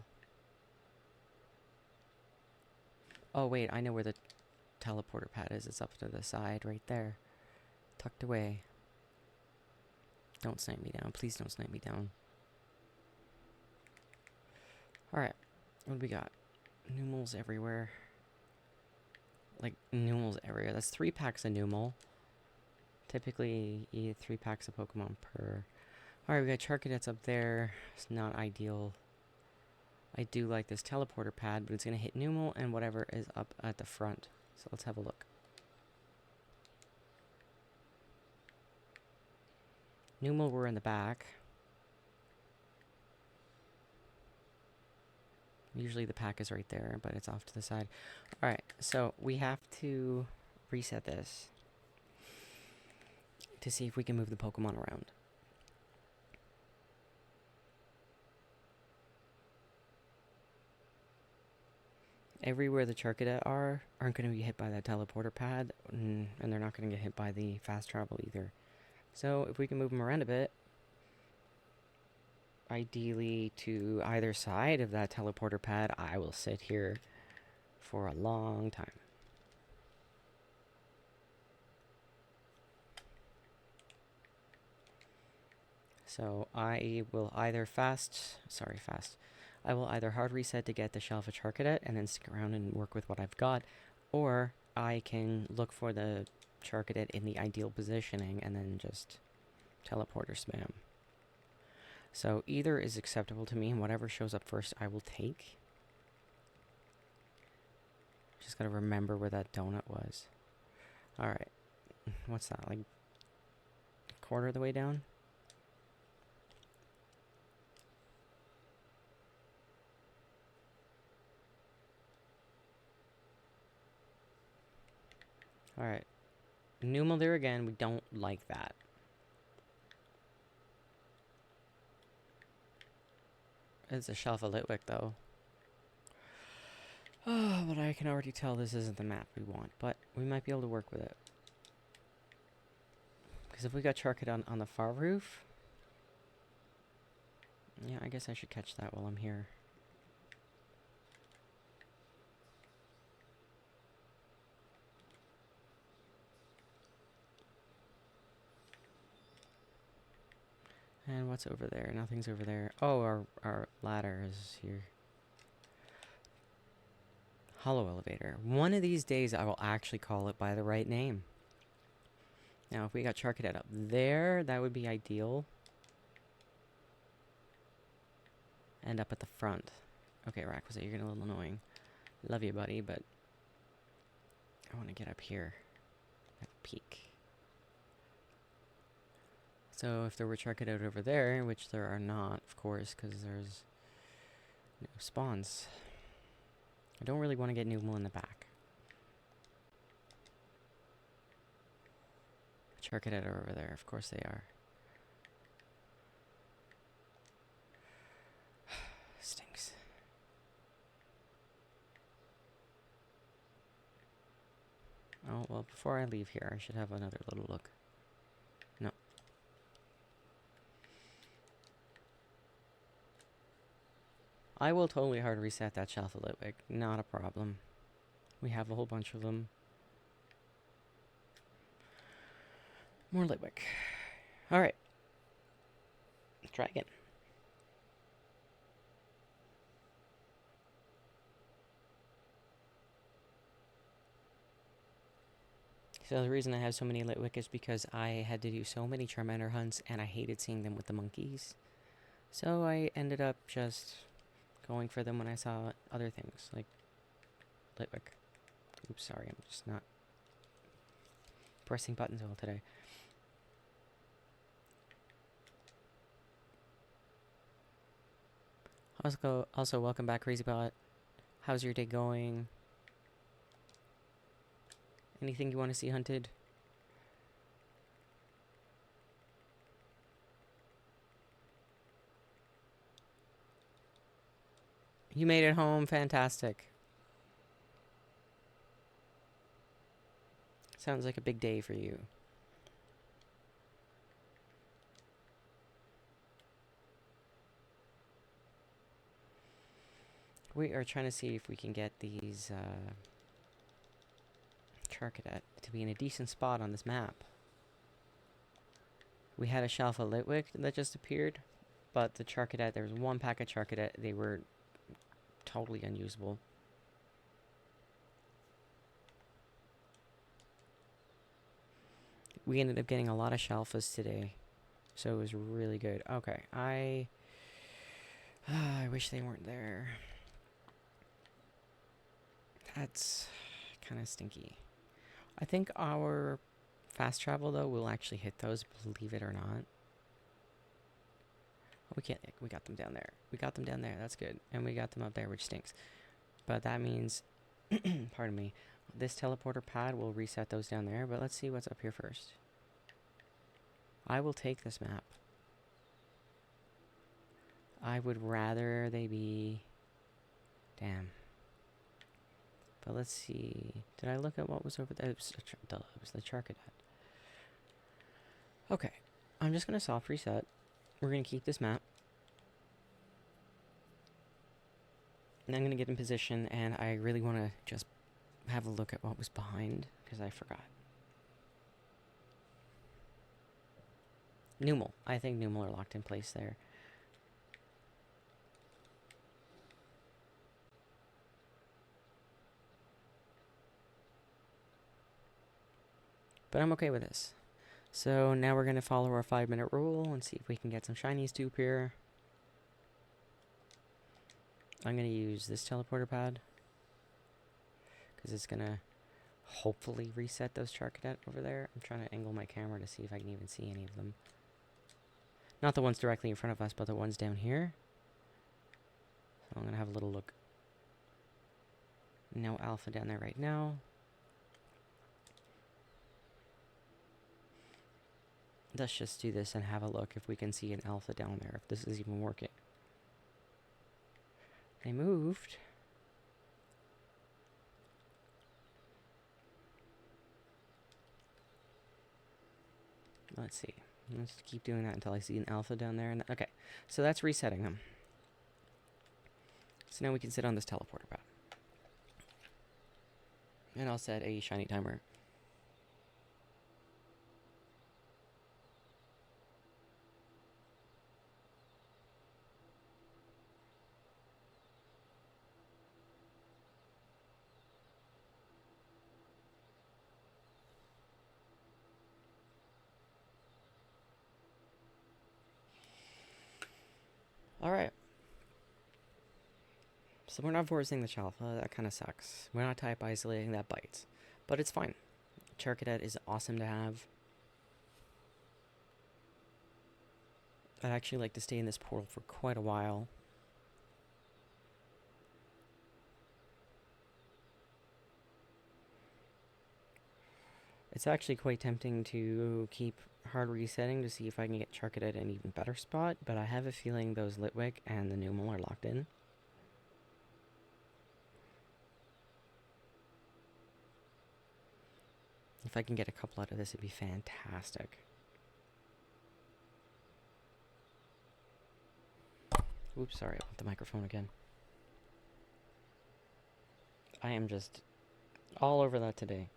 Oh wait, I know where the teleporter pad is. It's up to the side right there. Tucked away. Don't snipe me down. Please don't snipe me down. Alright. What do we got? Numels everywhere. Like, Numels everywhere. That's 3 packs of Numel. Typically, you eat 3 packs of Pokemon per... Alright, we got Charcadets up there. It's not ideal. I do like this teleporter pad, but it's going to hit Numel and whatever is up at the front. So let's have a look. Numel were in the back. Usually the pack is right there, but it's off to the side. Alright, so we have to reset this to see if we can move the Pokemon around. Everywhere the Charcadet aren't going to be hit by that teleporter pad, and they're not going to get hit by the fast travel either. So if we can move them around a bit, ideally to either side of that teleporter pad, I will sit here for a long time. So I will either I will either hard reset to get the Shelf of Charcadet and then stick around and work with what I've got, or I can look for the Charcadet in the ideal positioning and then just teleporter spam. So either is acceptable to me, and whatever shows up first I will take. Just gotta remember where that donut was. Alright. What's that, like a quarter of the way down? Alright. Numel there again, we don't like that. It's a Shelf of Litwick though. Oh, but I can already tell this isn't the map we want, but we might be able to work with it. Because if we got Charcadet on the far roof... Yeah, I guess I should catch that while I'm here. And what's over there? Nothing's over there. Oh, our ladder is here. Hollow elevator. One of these days I will actually call it by the right name. Now, if we got Charcadet up there, that would be ideal. And up at the front. Okay, Raquisa, you're getting a little annoying. Love you, buddy, but I want to get up here. At the peak. So if there were Charcadet over there, which there are not, of course, because there's no spawns. I don't really want to get Numel in the back. Charcadet are over there, of course they are. Stinks. Oh, well, before I leave here, I should have another little look. No. I will totally hard reset that shelf of Litwick. Not a problem. We have a whole bunch of them. More Litwick. Alright. Try again. So the reason I have so many Litwick is because I had to do so many Charmander hunts and I hated seeing them with the monkeys. So I ended up just going for them when I saw other things, like Litwick. Oops, sorry, I'm just not pressing buttons all today. Also, welcome back, CrazyBot. How's your day going? Anything you want to see hunted? You made it home, fantastic. Sounds like a big day for you. We are trying to see if we can get these Charcadet to be in a decent spot on this map. We had a shelf of Litwick that just appeared, but the Charcadet, there was one pack of Charcadet, they were totally unusable. We ended up getting a lot of Shalfas today, so it was really good. Okay, I wish they weren't there. That's kind of stinky. I think our fast travel, though, will actually hit those, believe it or not. Oh, we can't. We got them down there. We got them down there. That's good. And we got them up there, which stinks. But that means, pardon me, this teleporter pad will reset those down there. But let's see what's up here first. I will take this map. I would rather they be... Damn. But let's see. Did I look at what was over there? It was the Charcadet. Okay. I'm just going to soft reset. We're going to keep this map. And I'm going to get in position, and I really want to just have a look at what was behind, because I forgot. Numel. I think Numel are locked in place there. But I'm okay with this. So now we're going to follow our 5-minute rule and see if we can get some shinies to appear. I'm going to use this teleporter pad, because it's going to hopefully reset those Charcadet over there. I'm trying to angle my camera to see if I can even see any of them. Not the ones directly in front of us, but the ones down here. So I'm going to have a little look. No alpha down there right now. Let's just do this and have a look if we can see an alpha down there, if this is even working. They moved. Let's see. Let's keep doing that until I see an alpha down there. Okay, so that's resetting them. So now we can sit on this teleporter pad. And I'll set a shiny timer. Alright. So we're not forcing the Chalfa, that kind of sucks. We're not type isolating, that bites. But it's fine. Charcadet is awesome to have. I'd actually like to stay in this portal for quite a while. It's actually quite tempting to keep hard resetting to see if I can get Charcadet in an even better spot, but I have a feeling those Litwick and the Numel are locked in. If I can get a couple out of this, it'd be fantastic. Oops, sorry, I want the microphone again. I am just all over that today.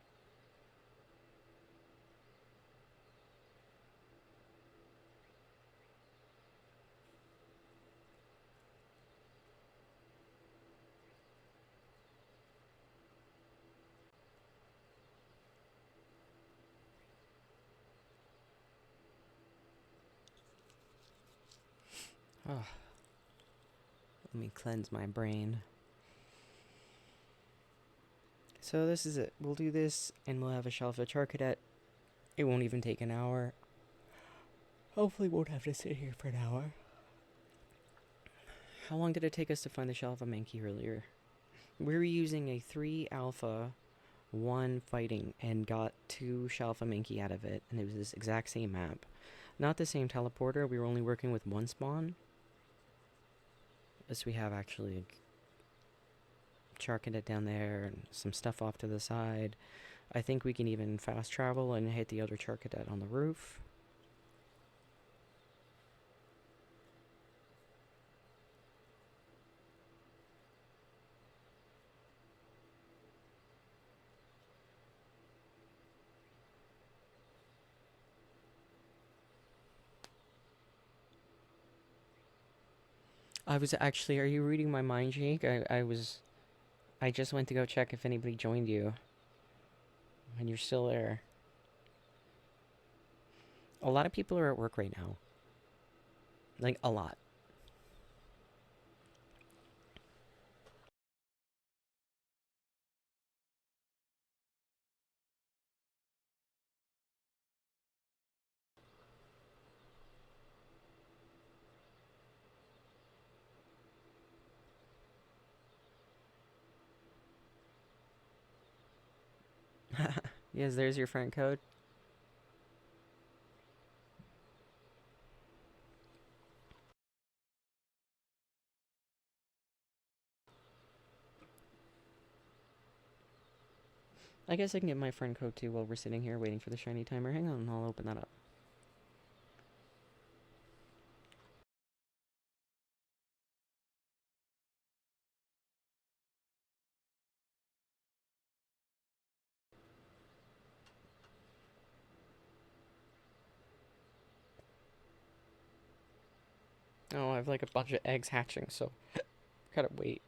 Oh, let me cleanse my brain. So this is it. We'll do this, and we'll have a shelf of Charcadet. It won't even take an hour. Hopefully won't have to sit here for an hour. How long did it take us to find the Shelf of Mankey earlier? We were using a 3 alpha, 1 fighting, and got 2 Shelf of Mankey out of it, and it was this exact same map. Not the same teleporter, we were only working with 1 spawn. As we have actually Charcadet down there, and some stuff off to the side. I think we can even fast travel and hit the other Charcadet on the roof. Are you reading my mind, Jake? I just went to go check if anybody joined you. And you're still there. A lot of people are at work right now. Like, a lot. Yes, there's your friend code. I guess I can get my friend code too while we're sitting here waiting for the shiny timer. Hang on, I'll open that up. Oh, I have like a bunch of eggs hatching, so gotta wait.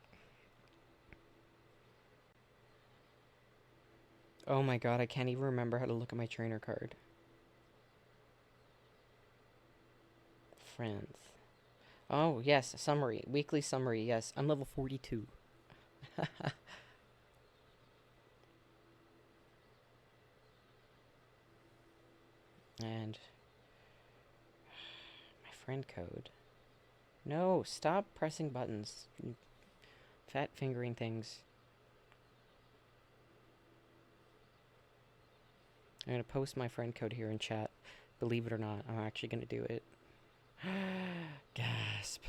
Oh my god, I can't even remember how to look at my trainer card. Friends. Oh, yes, summary. Weekly summary, yes. I'm level 42. And my friend code. No, stop pressing buttons. You fat fingering things. I'm gonna post my friend code here in chat. Believe it or not, I'm actually gonna do it. Gasp.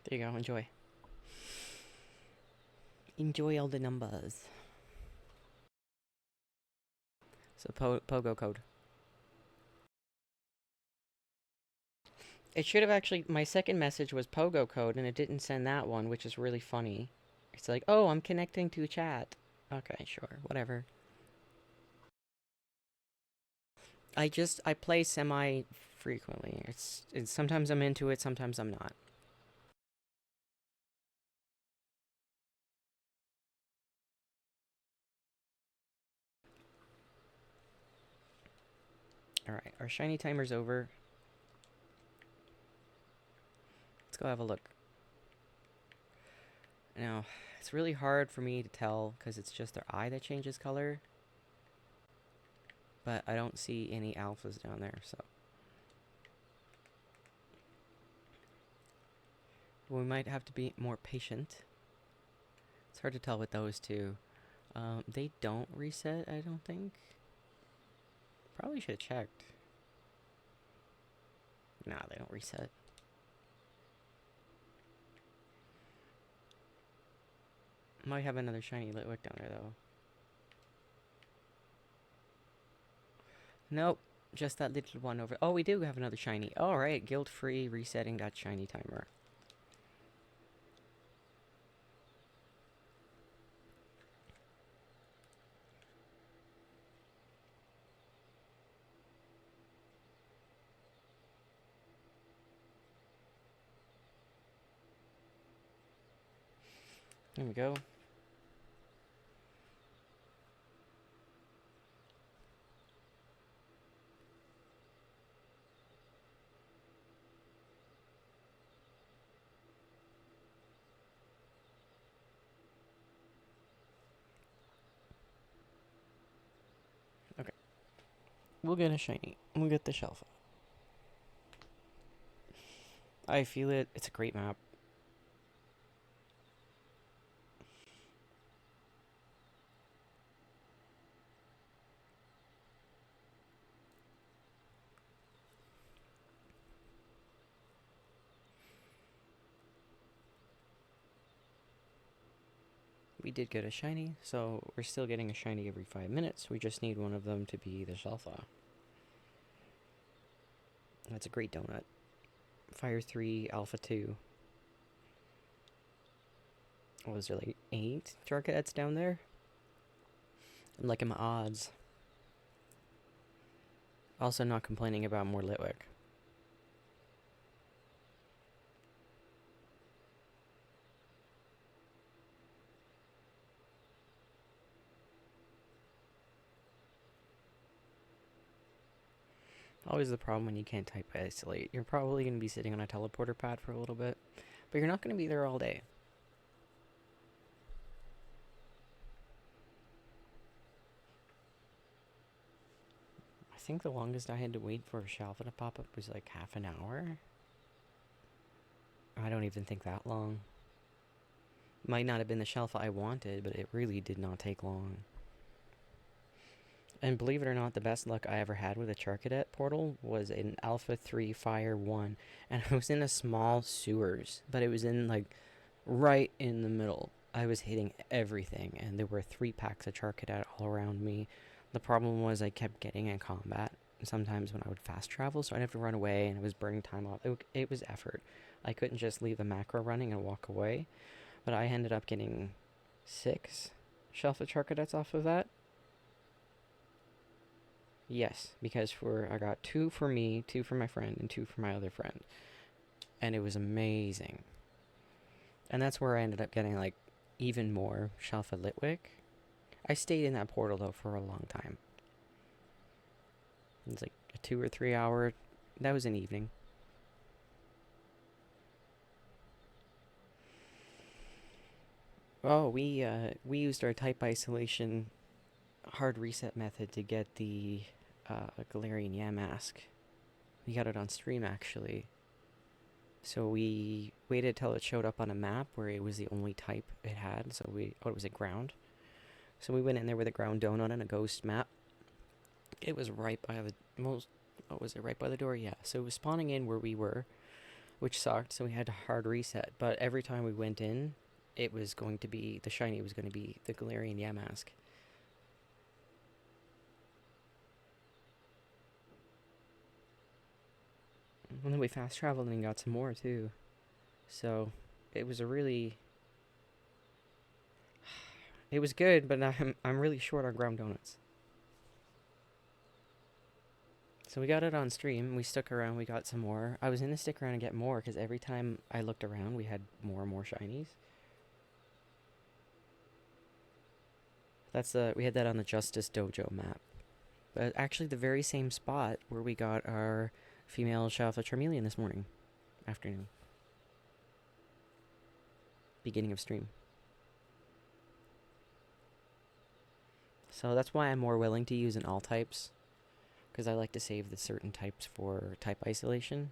There you go, enjoy. Enjoy all the numbers. So, Pogo code. It should have actually, my second message was Pogo code, and it didn't send that one, which is really funny. It's like, oh, I'm connecting to chat. Okay, sure, whatever. I play semi-frequently. It's sometimes I'm into it, sometimes I'm not. Alright, our shiny timer's over. Let's go have a look. Now, it's really hard for me to tell because it's just their eye that changes color. But I don't see any alphas down there, so. We might have to be more patient. It's hard to tell with those two. They don't reset, I don't think. Probably should have checked. Nah, they don't reset. Might have another shiny Litwick down there, though. Nope. Just that little one over. Oh, we do have another shiny. Alright, guilt-free resetting that shiny timer. There we go. Okay. We'll get a shiny. We'll get the shelf. I feel it. It's a great map. We did get a shiny, so we're still getting a shiny every 5 minutes. We just need one of them to be the Shelfa. That's a great donut. Fire 3, Alpha 2. What was there, like 8 Charcadets down there? I'm liking my odds. Also not complaining about more Litwick. Always the problem when you can't type isolate. You're probably going to be sitting on a teleporter pad for a little bit, but you're not going to be there all day. I think the longest I had to wait for a Shelfa to pop up was like half an hour. I don't even think that long. Might not have been the Shelfa I wanted, but it really did not take long. And believe it or not, the best luck I ever had with a Charcadet portal was an Alpha 3 Fire 1. And I was in a small sewers, but it was in like right in the middle. I was hitting everything, and there were 3 packs of Charcadet all around me. The problem was I kept getting in combat sometimes when I would fast travel, so I'd have to run away, and it was burning time off. It was effort. I couldn't just leave the macro running and walk away, but I ended up getting 6 Shelfa Charcadets off of that. Yes, because I got 2 for me, 2 for my friend, and 2 for my other friend. And it was amazing. And that's where I ended up getting, like, even more Shelfa Litwick. I stayed in that portal, though, for a long time. It was like a 2 or 3 hour... That was an evening. Oh, we used our type isolation hard reset method to get the Galarian Yamask. We got it on stream, actually. So we waited till it showed up on a map where it was the only type it had. So it was a ground. So we went in there with a ground donut and a ghost map. It was right by the what was it, right by the door? Yeah. So it was spawning in where we were, which sucked. So we had to hard reset. But every time we went in, it was going to be, the shiny was going to be the Galarian Yamask. And then we fast traveled and got some more too. So it was a really... It was good, but I'm really short on ground donuts. So we got it on stream. We stuck around. We got some more. I was going to stick around and get more because every time I looked around, we had more and more shinies. We had that on the Justice Dojo map. But actually the very same spot where we got our female Shelfa Charmeleon this morning. Afternoon. Beginning of stream. So that's why I'm more willing to use in all types. Because I like to save the certain types for type isolation.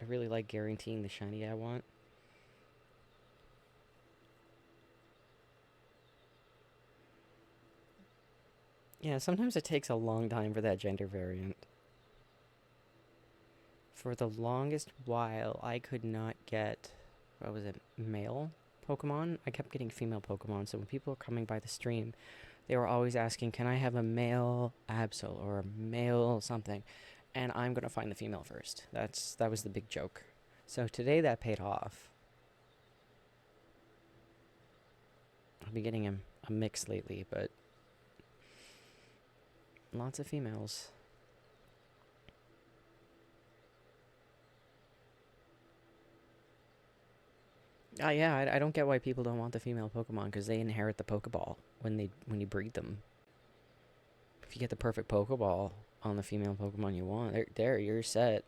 I really like guaranteeing the shiny I want. Yeah, sometimes it takes a long time for that gender variant. For the longest while, I could not get, what was it, male Pokemon? I kept getting female Pokemon, so when people were coming by the stream, they were always asking, can I have a male Absol or a male something? And I'm gonna find the female first. That was the big joke. So today that paid off. I've been getting a mix lately, but lots of females. Yeah, I don't get why people don't want the female Pokemon because they inherit the Pokeball when you breed them. If you get the perfect Pokeball on the female Pokemon you want, you're set.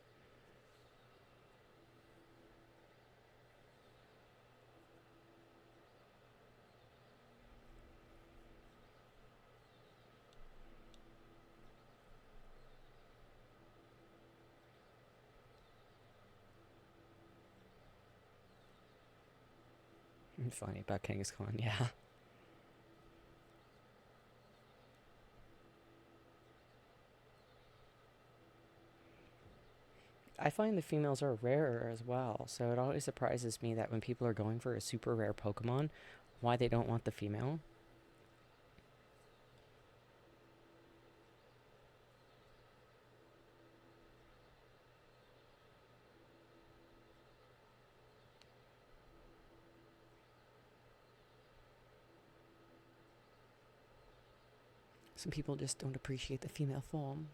Funny about Kangaskhan, yeah. I find the females are rarer as well, so it always surprises me that when people are going for a super rare Pokemon, why they don't want the female. Some people just don't appreciate the female form.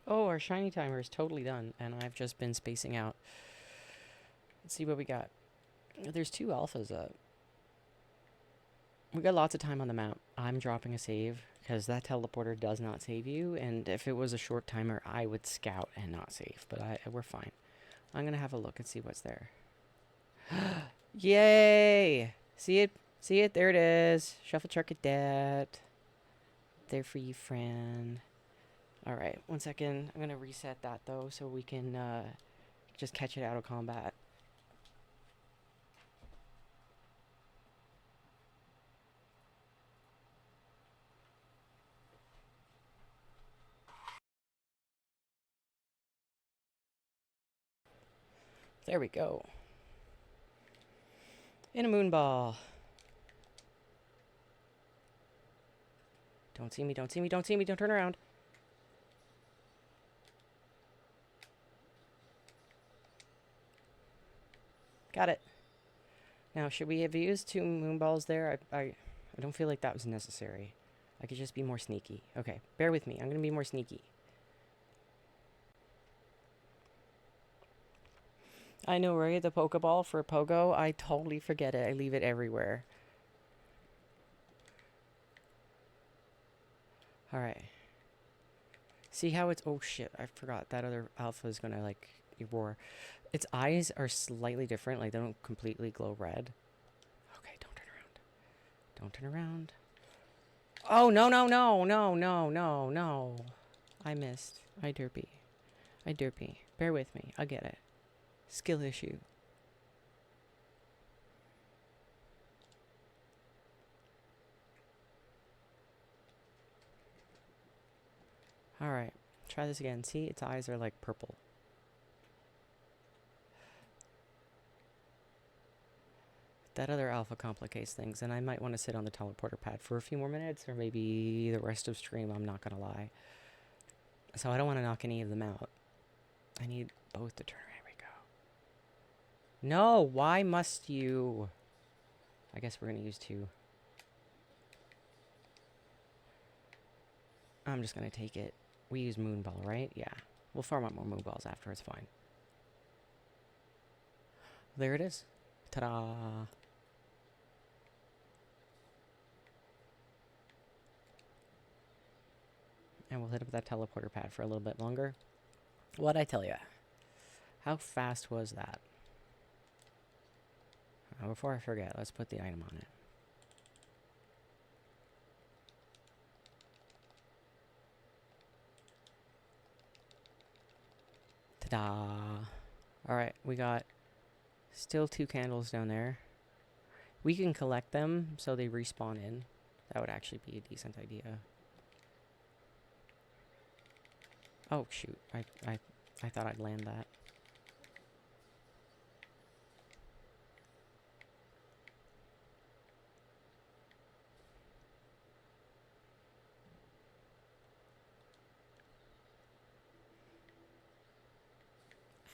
Oh, our shiny timer is totally done, and I've just been spacing out. Let's see what we got. There's 2 alphas up. We got lots of time on the map. I'm dropping a save because that teleporter does not save you, and if it was a short timer, I would scout and not save, but we're fine. I'm gonna have a look and see what's there. Yay! See it? See it? There it is. Shuffle Truck Cadet. There for you, friend. Alright, 1 second. I'm gonna reset that though so we can just catch it out of combat. There we go. In a moonball. Don't see me, don't see me, don't see me, don't turn around. Got it. Now, should we have used 2 moonballs there? I don't feel like that was necessary. I could just be more sneaky. Okay, bear with me. I'm gonna be more sneaky. I know, right? The Pokeball for Pogo. I totally forget it. I leave it everywhere. Alright. See how it's... Oh, shit. I forgot. That other alpha is gonna, like, roar. Its eyes are slightly different. Like, they don't completely glow red. Okay, don't turn around. Don't turn around. Oh, no, no, no, no, no, no, no. I missed. I derpy. I derpy. Bear with me. I'll get it. Skill issue. Alright. Try this again. See? Its eyes are, like, purple. That other alpha complicates things, and I might want to sit on the teleporter pad for a few more minutes, or maybe the rest of stream, I'm not gonna lie. So I don't want to knock any of them out. I need both to turn. Here we go. No, why must you? I guess we're gonna use 2. I'm just gonna take it. We use Moonball, right? Yeah. We'll farm up more Moonballs after, it's fine. There it is. Ta-da! And we'll hit up that teleporter pad for a little bit longer. What'd I tell ya? How fast was that? Before I forget, let's put the item on it. Ta-da! Alright, we got Still 2 candles down there. We can collect them so they respawn in. That would actually be a decent idea. Oh shoot, I thought I'd land that.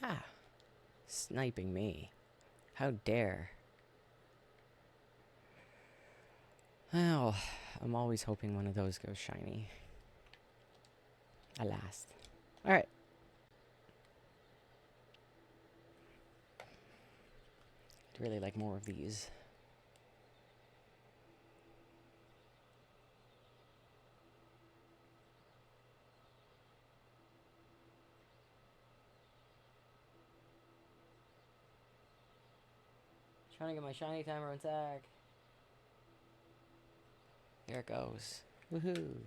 Ah, sniping me. How dare. Oh, I'm always hoping one of those goes shiny. Alas. Alright. I'd really like more of these. Trying to get my shiny timer on tag. Here it goes. Woohoo.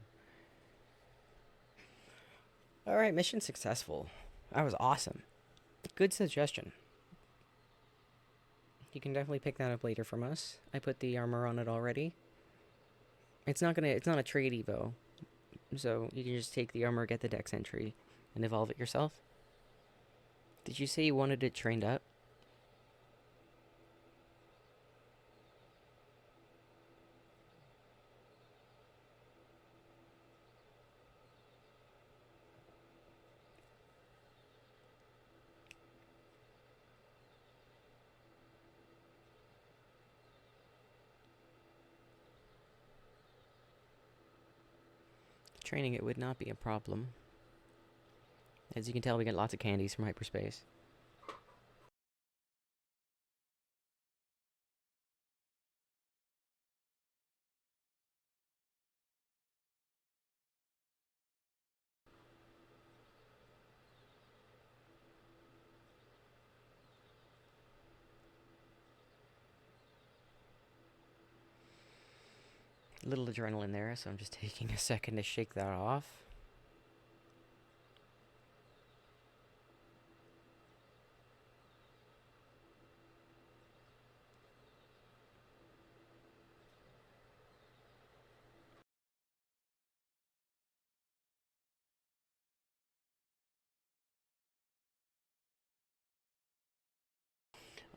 Alright, mission successful. That was awesome. Good suggestion. You can definitely pick that up later from us. I put the armor on it already. It's not a trade evo. So you can just take the armor, get the dex entry, and evolve it yourself. Did you say you wanted it trained up? Training it would not be a problem. As you can tell, we get lots of candies from hyperspace. A little adrenaline there, so I'm just taking a second to shake that off.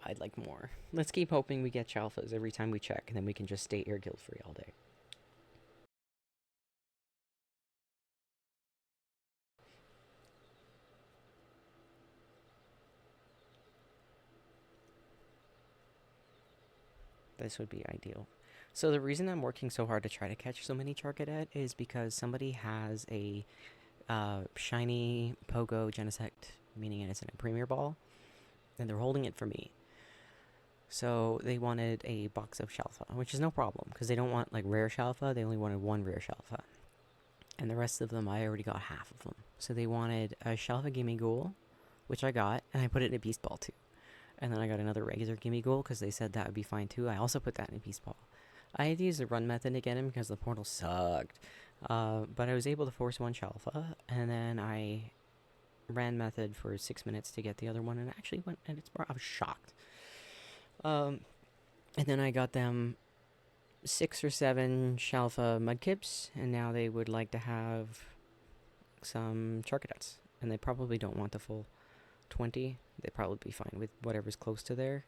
I'd like more. Let's keep hoping we get chalfas every time we check, and then we can just stay air guild free all day. This would be ideal. So the reason I'm working so hard to try to catch so many Charcadet is because somebody has a shiny Pogo Genesect, meaning it is in a Premier Ball, and they're holding it for me. So they wanted a box of Shalfa, which is no problem, because they don't want like rare Shalfa, they only wanted 1 rare Shalfa. And the rest of them, I already got half of them. So they wanted a Shalfa Gimme Ghoul, which I got, and I put it in a Beast Ball too. And then I got another regular Gimme Ghoul, because they said that would be fine too. I also put that in a Beast Ball. I had to use the run method to get him, because the portal sucked. But I was able to force 1 Shalfa, and then I ran method for 6 minutes to get the other one, and it actually went, and I was shocked. And then I got them 6 or 7 Shalfa Mudkips, and now they would like to have some Charcadets. And they probably don't want the full 20. They'd probably be fine with whatever's close to there.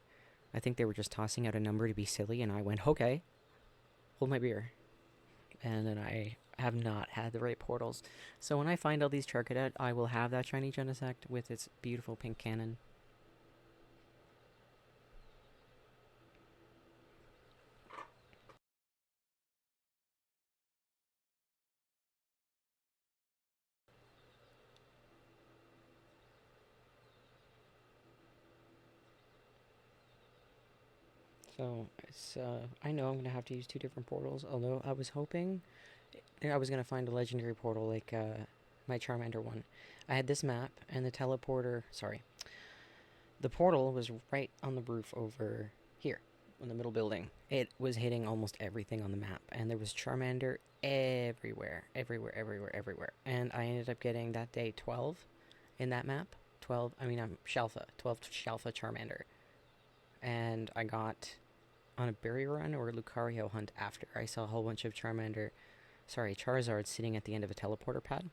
I think they were just tossing out a number to be silly, and I went, okay, hold my beer. And then I have not had the right portals. So when I find all these Charcadet, I will have that shiny Genesect with its beautiful pink cannon. So it's, I know I'm going to have to use 2 different portals, although I was hoping I was going to find a legendary portal like my Charmander one. I had this map, and the teleporter, sorry, the portal was right on the roof over here, in the middle building. It was hitting almost everything on the map, and there was Charmander everywhere, everywhere, everywhere, everywhere. And I ended up getting that day 12 in that map. 12, I mean, I'm Shalfa, 12 Shalfa Charmander. and I got on a berry run or a Lucario hunt after. I saw a whole bunch of Charizard sitting at the end of a teleporter pad.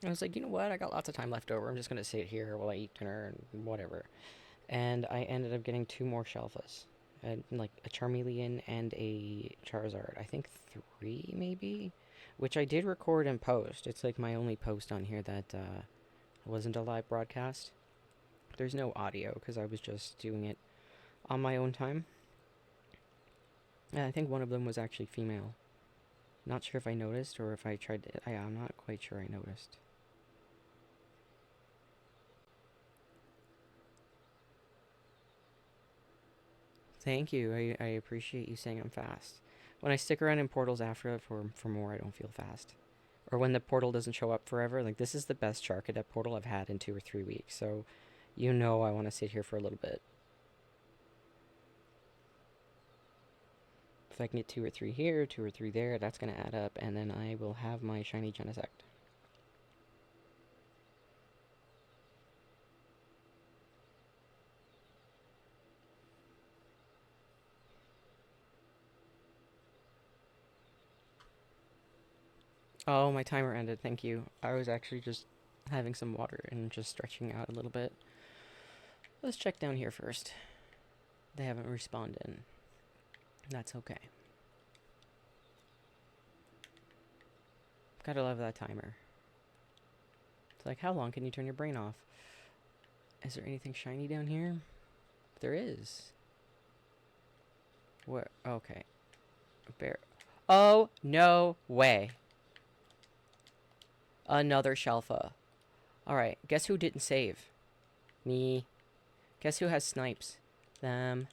And I was like, you know what? I got lots of time left over. I'm just gonna sit here while I eat dinner and whatever. And I ended up getting two more Shelfas, like a Charmeleon and a Charizard. I think three maybe, which I did record and post. It's like my only post on here that wasn't a live broadcast. There's no audio because I was just doing it on my own time. And I think one of them was actually female. Not sure if I noticed or if I tried to, I'm not quite sure I noticed. Thank you. I appreciate you saying I'm fast. When I stick around in portals after for more, I don't feel fast. Or when the portal doesn't show up forever, like this is the best Charcadet portal I've had in 2 or 3 weeks. So, you know I want to sit here for a little bit. If I can get 2 or 3 here, 2 or 3 there, that's going to add up, and then I will have my shiny Genesect. Oh, my timer ended. Thank you. I was actually just having some water and just stretching out a little bit. Let's check down here first. They haven't responded. That's okay. Gotta love that timer. It's like, how long can you turn your brain off? Is there anything shiny down here? There is. Where? Okay. Bear. Oh, no way. Another Shelfa. Alright, guess who didn't save? Me. Guess who has snipes? Them.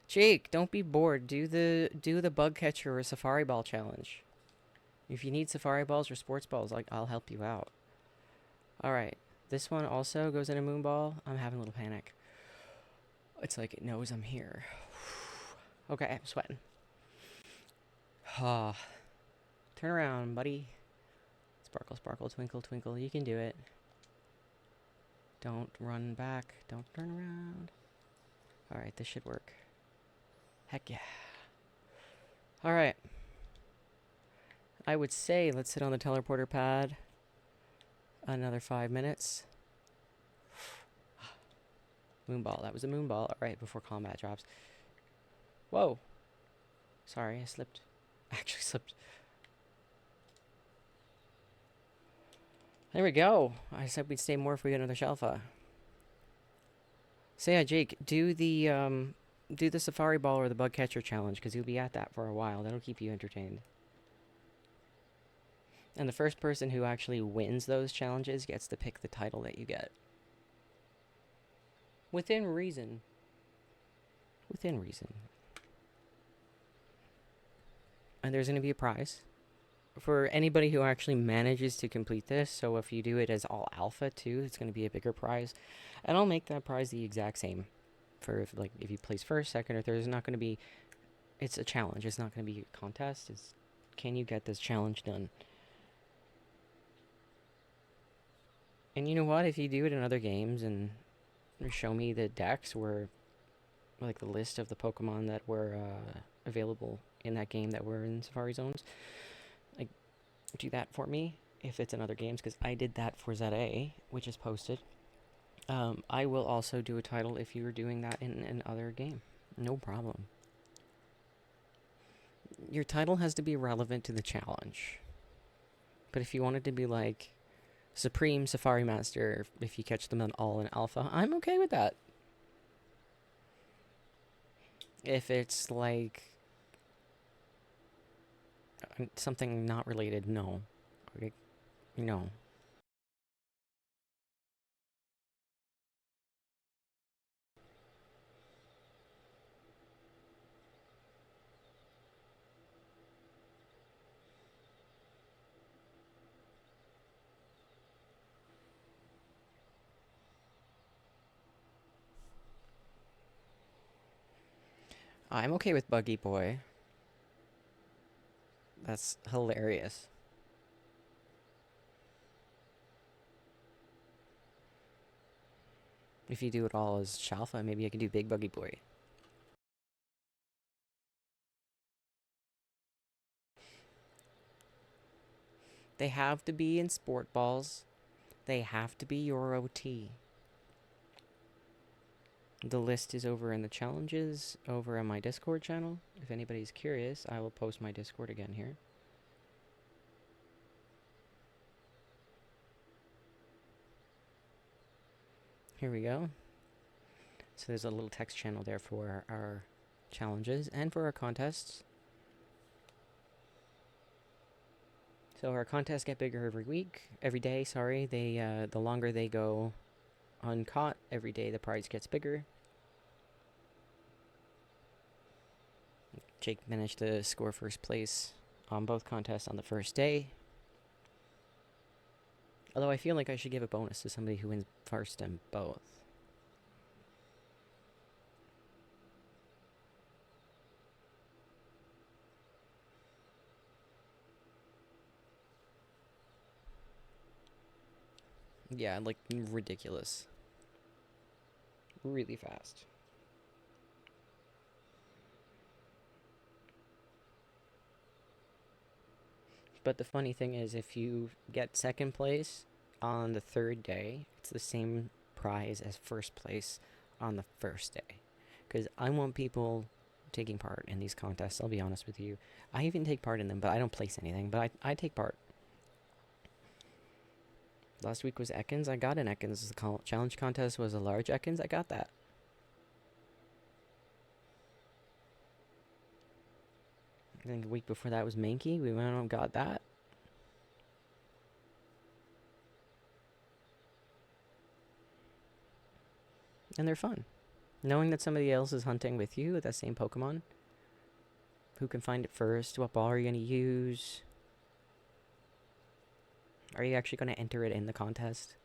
Jake, don't be bored. Do the bug catcher or safari ball challenge. If you need safari balls or sports balls, I'll help you out. Alright. This one also goes in a moon ball. I'm having a little panic. It's like it knows I'm here. Okay, I'm sweating. Ah. Turn around, buddy. Sparkle, sparkle, twinkle, twinkle. You can do it. Don't run back. Don't turn around. Alright, this should work. Heck yeah. Alright. I would say let's sit on the teleporter pad another 5 minutes. Moonball. That was a moonball. Alright, before combat drops. Whoa. Sorry, I slipped. I actually slipped. There we go. I said we'd stay more if we get another Shelfa. So yeah, Jake, do the safari ball or the bug catcher challenge, because you'll be at that for a while. That'll keep you entertained. And the first person who actually wins those challenges gets to pick the title that you get. Within reason. Within reason. And there's going to be a prize for anybody who actually manages to complete this. So if you do it as all alpha too, it's going to be a bigger prize. And I'll make that prize the exact same. For if you place first, second, or third, it's not going to be... It's a challenge. It's not going to be a contest. It's, can you get this challenge done? And you know what? If you do it in other games and show me the decks where... Like the list of the Pokemon that were available in that game that were in Safari Zones. Like, do that for me if it's in other games, because I did that for ZA, which is posted. I will also do a title if you were doing that in another game. No problem. Your title has to be relevant to the challenge. But if you wanted to be like Supreme Safari Master, if you catch them all in Alpha, I'm okay with that. If it's like something not related, no. Okay. No. I'm okay with Buggy Boy. That's hilarious. If you do it all as Shalfa, maybe I can do Big Buggy Boy. They have to be in sport balls. They have to be your OT. The list is over in the challenges over on my Discord channel. If anybody's curious, I will post my Discord again here. Here we go. So there's a little text channel there for our challenges and for our contests. So our contests get bigger every day, sorry. They the longer they go uncaught, every day the prize gets bigger. Jake managed to score first place on both contests on the first day. Although I feel like I should give a bonus to somebody who wins first in both. Yeah, like ridiculous. Really fast. But the funny thing is, if you get second place on the third day, it's the same prize as first place on the first day. Because I want people taking part in these contests, I'll be honest with you. I even take part in them, but I don't place anything, but I take part. Last week was Ekans, I got an Ekans. The challenge contest was a large Ekans, I got that. I think the week before that was Mankey, we went out and got that. And they're fun. Knowing that somebody else is hunting with you with that same Pokemon, who can find it first, what ball are you going to use, are you actually going to enter it in the contest?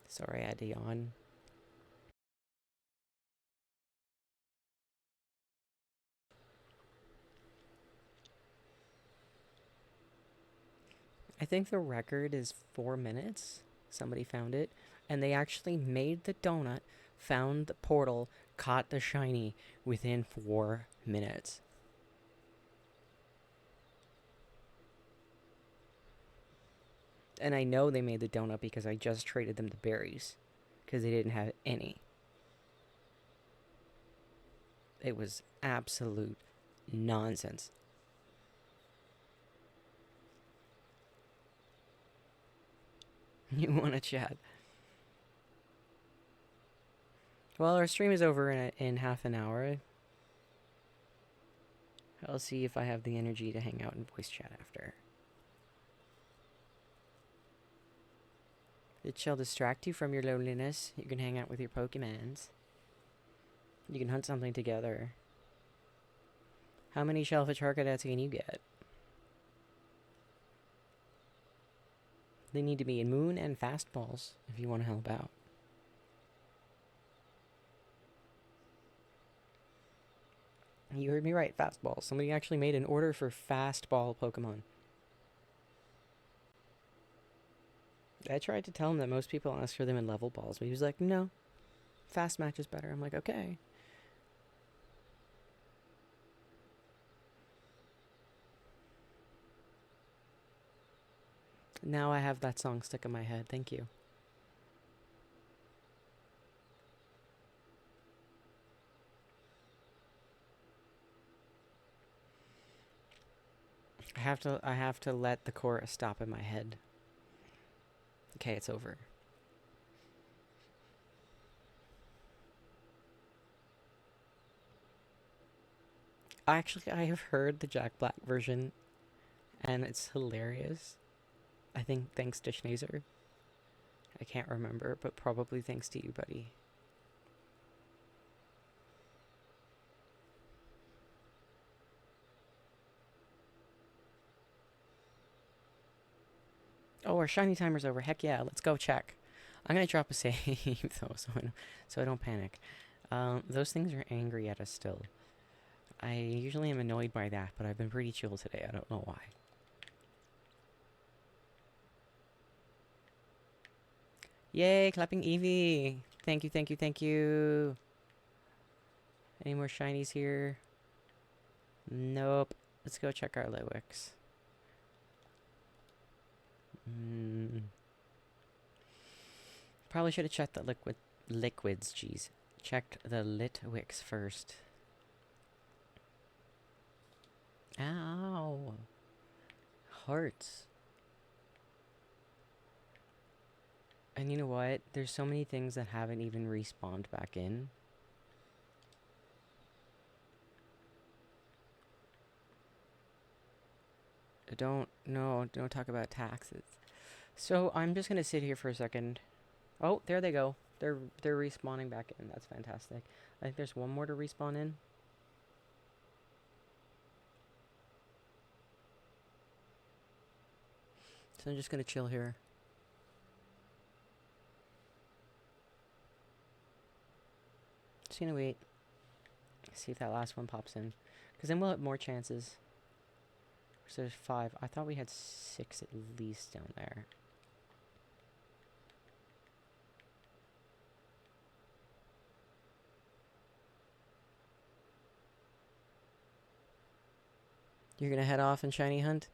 Sorry, I had to yawn. I think the record is 4 minutes. Somebody found it. And they actually made the donut, found the portal, caught the shiny within 4 minutes. And I know they made the donut because I just traded them the berries. Because they didn't have any. It was absolute nonsense. You want to chat? Well, our stream is over in half an hour. I'll see if I have the energy to hang out and voice chat after. It shall distract you from your loneliness. You can hang out with your Pokemons. You can hunt something together. How many Shellfish Harkadets can you get? They need to be in Moon and Fastballs if you want to help out. You heard me right, Fastballs. Somebody actually made an order for Fastball Pokemon. I tried to tell him that most people ask for them in level balls, but he was like, no, fast match is better. I'm like, okay. Now I have that song stuck in my head. Thank you. I have to let the chorus stop in my head. Okay, it's over. Actually, I have heard the Jack Black version, and it's hilarious. I think thanks to Schneezer. I can't remember, but probably thanks to you, buddy. Oh, our shiny timer's over. Heck yeah, let's go check. I'm gonna drop a save though, so I don't panic. Those things are angry at us still. I usually am annoyed by that, but I've been pretty chill today. I don't know why. Yay, clapping Eevee! Thank you, thank you, thank you! Any more shinies here? Nope. Let's go check our Litwicks. Probably should have checked the liquids, jeez. Checked the Litwicks first. Ow! Hearts. And you know what? There's so many things that haven't even respawned back in. Don't talk about taxes. So I'm just gonna sit here for a second. Oh, there they go. They're respawning back in. That's fantastic. I think there's one more to respawn in. So I'm just gonna chill here. Just gonna wait. See if that last one pops in. Because then we'll have more chances. So there's 5. I thought we had 6 at least down there. You're gonna head off and shiny hunt?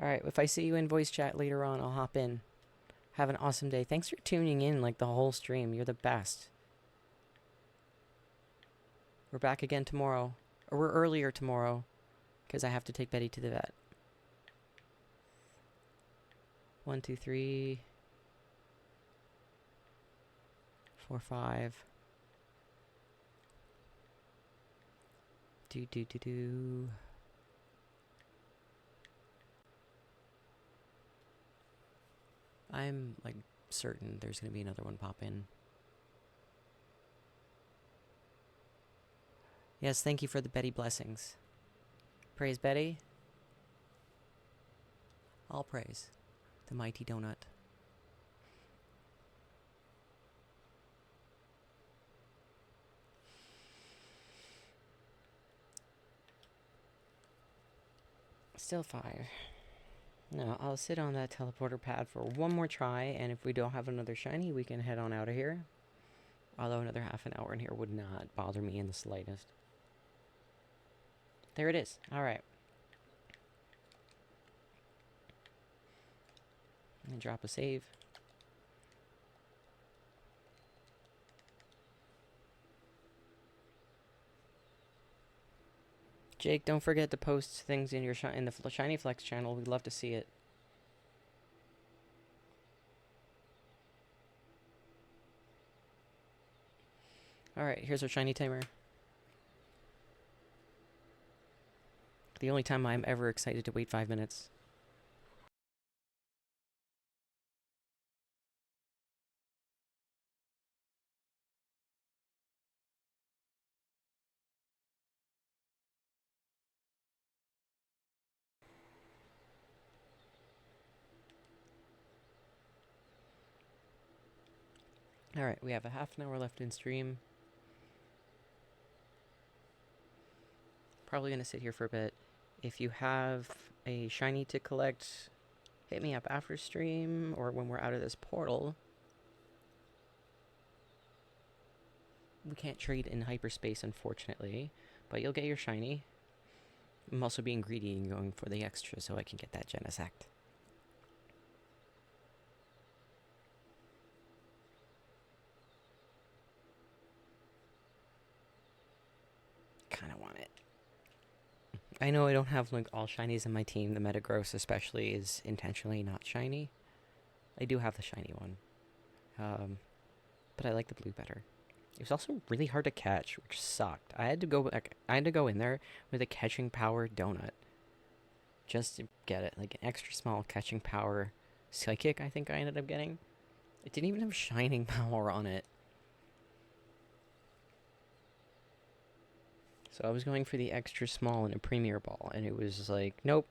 Alright, if I see you in voice chat later on, I'll hop in. Have an awesome day. Thanks for tuning in like the whole stream. You're the best. We're back again tomorrow. Or we're earlier tomorrow. Because I have to take Betty to the vet. 1, 2, 3, 4, 5. Do. I'm like certain there's gonna be another one pop in. Yes, thank you for the Betty blessings. Praise Betty. All praise the mighty donut. Still 5. No, I'll sit on that teleporter pad for one more try, and if we don't have another shiny, we can head on out of here. Although another half an hour in here would not bother me in the slightest. There it is. Alright. And drop a save. Jake, don't forget to post things in your in the Shiny Flex channel. We'd love to see it. Alright, here's our shiny timer. The only time I'm ever excited to wait 5 minutes. Alright, we have a half an hour left in stream. Probably gonna sit here for a bit. If you have a shiny to collect, hit me up after stream or when we're out of this portal. We can't trade in hyperspace, unfortunately, but you'll get your shiny. I'm also being greedy and going for the extra so I can get that Genesect. Kinda want it. I know I don't have like all shinies in my team. The Metagross especially is intentionally not shiny. I do have the shiny one. But I like the blue better. It was also really hard to catch, which sucked. I had to go in there with a catching power donut. Just to get it. Like an extra small catching power psychic, I think I ended up getting. It didn't even have shining power on it. So I was going for the extra small in a premier ball, and it was like, nope.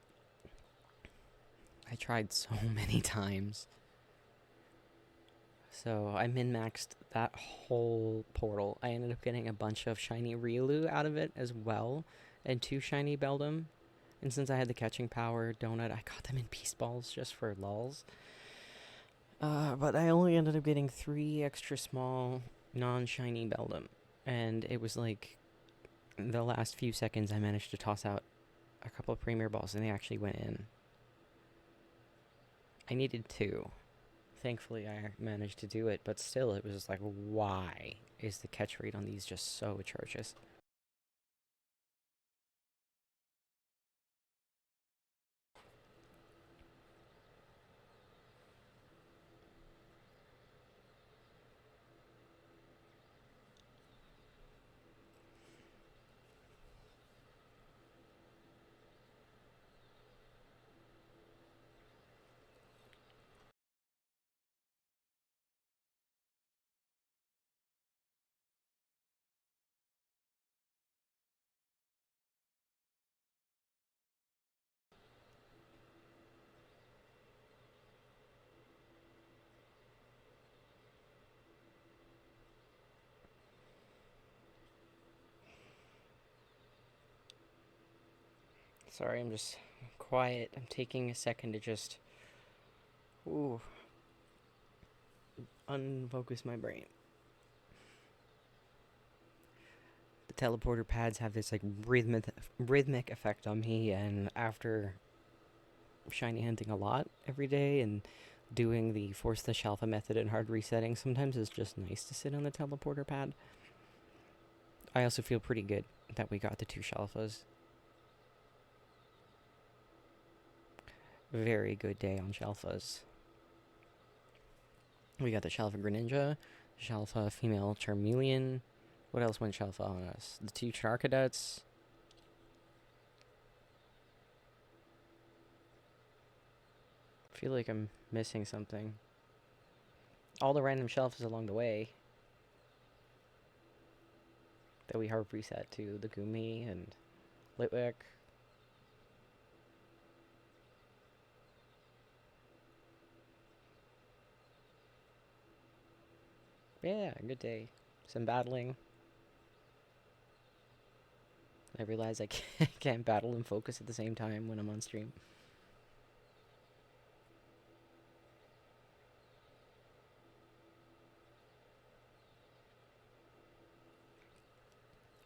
I tried so many times. So I min-maxed that whole portal. I ended up getting a bunch of shiny Riolu out of it as well, and 2 shiny Beldum. And since I had the catching power donut, I got them in Beast Balls just for lulz. But I only ended up getting 3 extra small, non-shiny Beldum. And it was like the last few seconds I managed to toss out a couple of Premier Balls, and they actually went in. I needed 2. Thankfully, I managed to do it, but still, it was just like, why is the catch rate on these just so atrocious? Sorry, I'm just quiet. I'm taking a second to just, ooh, unfocus my brain. The teleporter pads have this like rhythmic effect on me, and after shiny hunting a lot every day and doing the force the shelfa method and hard resetting, sometimes it's just nice to sit on the teleporter pad. I also feel pretty good that we got the 2 shelfas. Very good day on shelfas. We got the Shelfa Greninja, Shelfa Female Charmeleon. What else went Shelfa on us? The 2 Charcadets. I feel like I'm missing something. All the random shelves along the way that we hard reset to. The Gumi and Litwick. Yeah, good day. Some battling. I realize I can't battle and focus at the same time when I'm on stream.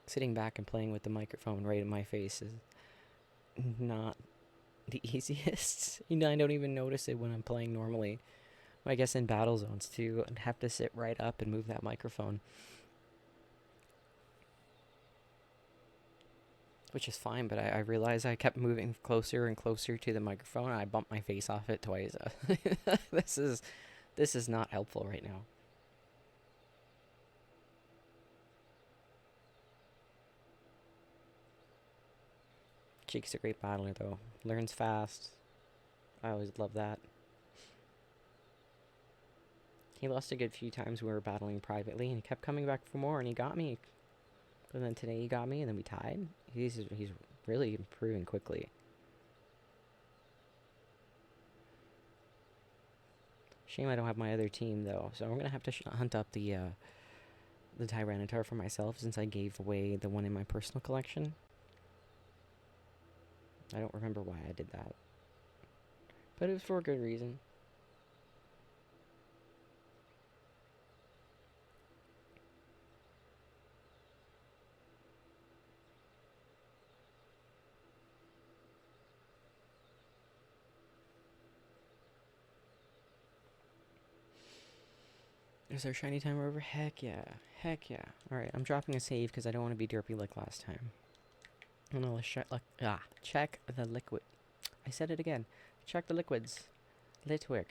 Sitting back and playing with the microphone right in my face is not the easiest. I don't even notice it when I'm playing normally. I guess in battle zones too, I'd have to sit right up and move that microphone. Which is fine, but I realized I kept moving closer and closer to the microphone. And I bumped my face off it twice. This is not helpful right now. Cheek's a great battler though. Learns fast. I always love that. He lost a good few times when we were battling privately, and he kept coming back for more, and he got me. But then today he got me, and then we tied. He's really improving quickly. Shame I don't have my other team though, so I'm gonna have to hunt up the Tyranitar for myself since I gave away the one in my personal collection. I don't remember why I did that, but it was for a good reason. Is there shiny time over? Heck yeah. Heck yeah. Alright, I'm dropping a save because I don't want to be derpy like last time. Oh no, let's check the liquid. I said it again. Check the liquids. Litwick.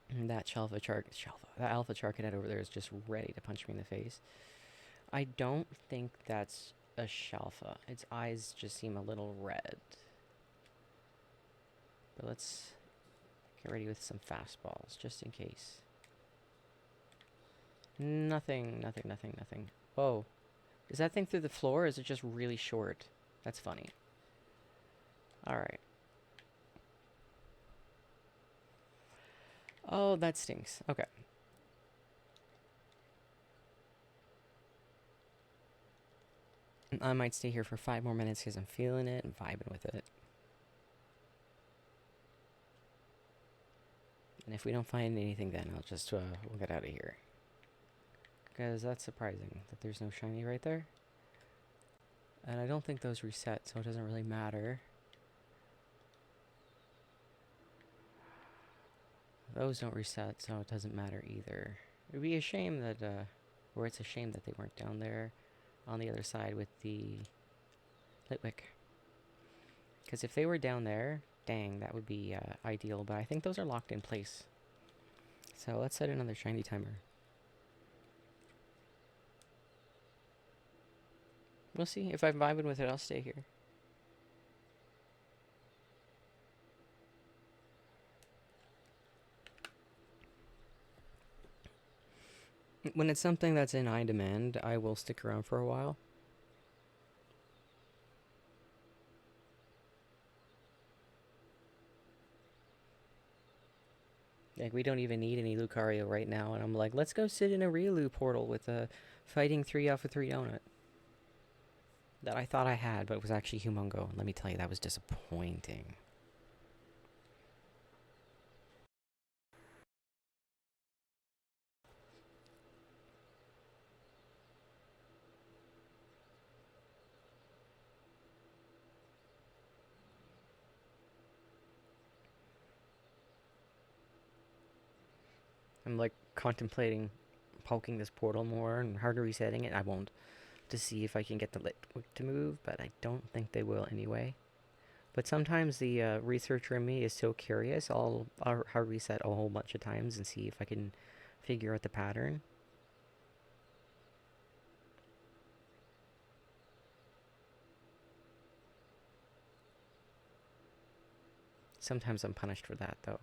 And that that Alpha Charcadet over there is just ready to punch me in the face. I don't think that's a Shalfa. Its eyes just seem a little red. But let's get ready with some fastballs, just in case. Nothing. Whoa. Is that thing through the floor, or is it just really short? That's funny. Alright. Oh, that stinks. Okay. I might stay here for 5 more minutes because I'm feeling it and vibing with it. And if we don't find anything, then I'll just we'll get out of here. Because that's surprising that there's no shiny right there. And I don't think those reset, so it doesn't really matter. Those don't reset, so it doesn't matter either. It would be a shame that, or it's a shame that they weren't down there on the other side with the Litwick. Because if they were down there, dang, that would be ideal. But I think those are locked in place. So let's set another shiny timer. We'll see. If I'm vibing with it, I'll stay here. When it's something that's in high demand, I will stick around for a while. Like, we don't even need any Lucario right now, and I'm like, let's go sit in a Riolu portal with a fighting 3 Alpha 3 Donut. That I thought I had, but it was actually Humongo. And let me tell you, that was disappointing. I'm like contemplating poking this portal more and harder resetting it. I won't, to see if I can get the Litwick to move, but I don't think they will anyway. But sometimes the researcher in me is so curious, I'll hard reset a whole bunch of times and see if I can figure out the pattern. Sometimes I'm punished for that, though.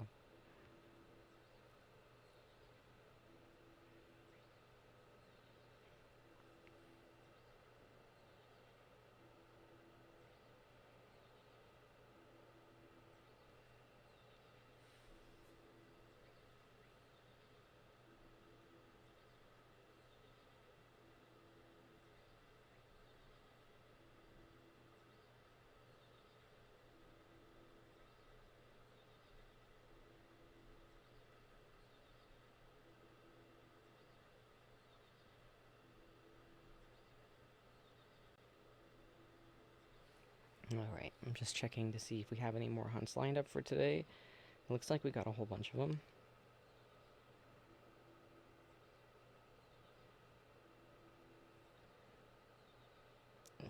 Alright, I'm just checking to see if we have any more hunts lined up for today. It looks like we got a whole bunch of them.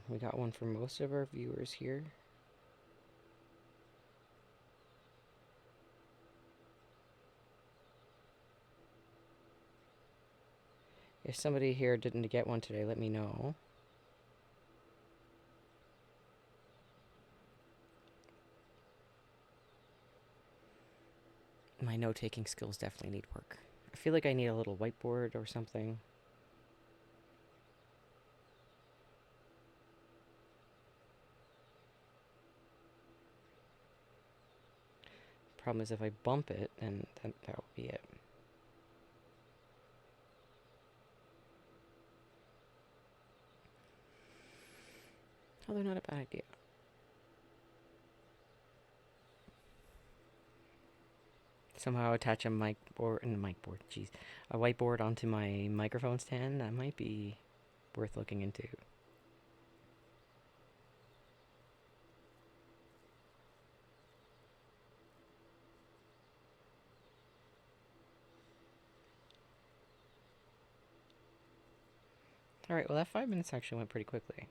We got one for most of our viewers here. If somebody here didn't get one today, let me know. My note-taking skills definitely need work. I feel like I need a little whiteboard or something. Problem is if I bump it, then that will be it. Although not a bad idea. Somehow attach a jeez, a whiteboard onto my microphone stand. That might be worth looking into. Alright, well that 5 minutes actually went pretty quickly.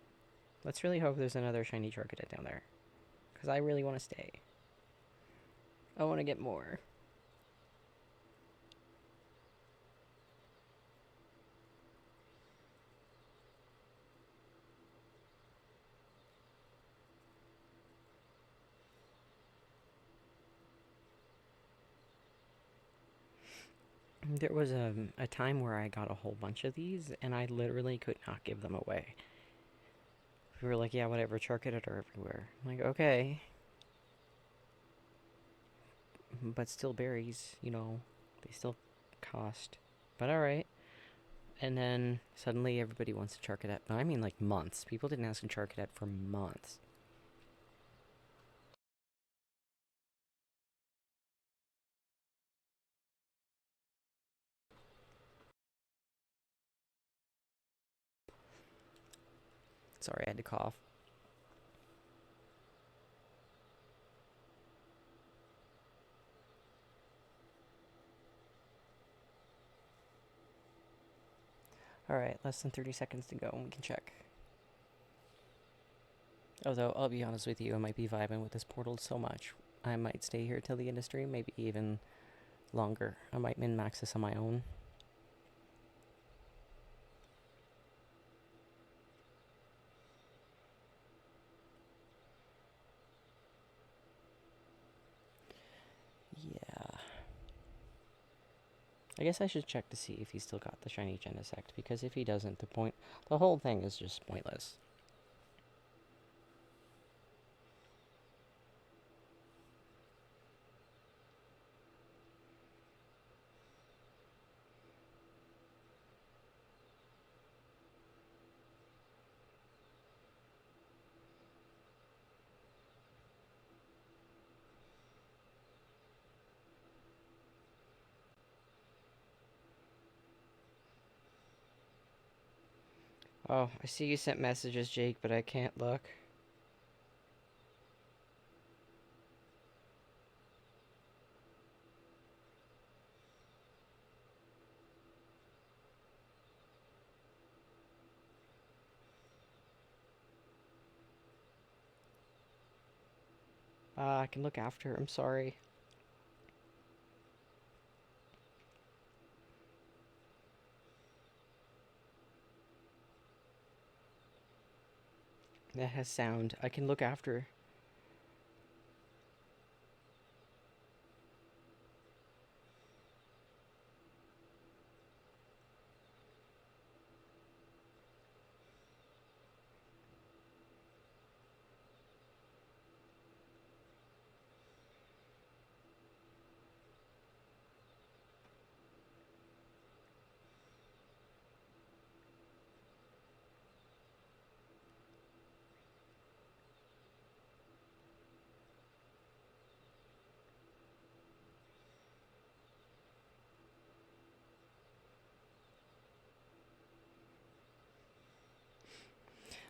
Let's really hope there's another shiny Charcadet down there. Because I really want to stay. I want to get more. There was a time where I got a whole bunch of these, and I literally could not give them away. We were like, yeah, whatever, Charcadet are everywhere. I'm like, okay. But still berries, you know. They still cost. But alright. And then suddenly everybody wants a Charcadet. But I mean like months. People didn't ask a Charcadet for months. Sorry, I had to cough. Alright, less than 30 seconds to go and we can check. Although, I'll be honest with you, I might be vibing with this portal so much. I might stay here till the end of stream, maybe even longer. I might min-max this on my own. Yeah. I guess I should check to see if he's still got the shiny Genesect, because if he doesn't, the whole thing is just pointless. Oh, I see you sent messages, Jake, but I can't look. I can look after. I'm sorry. That has sound. I can look after.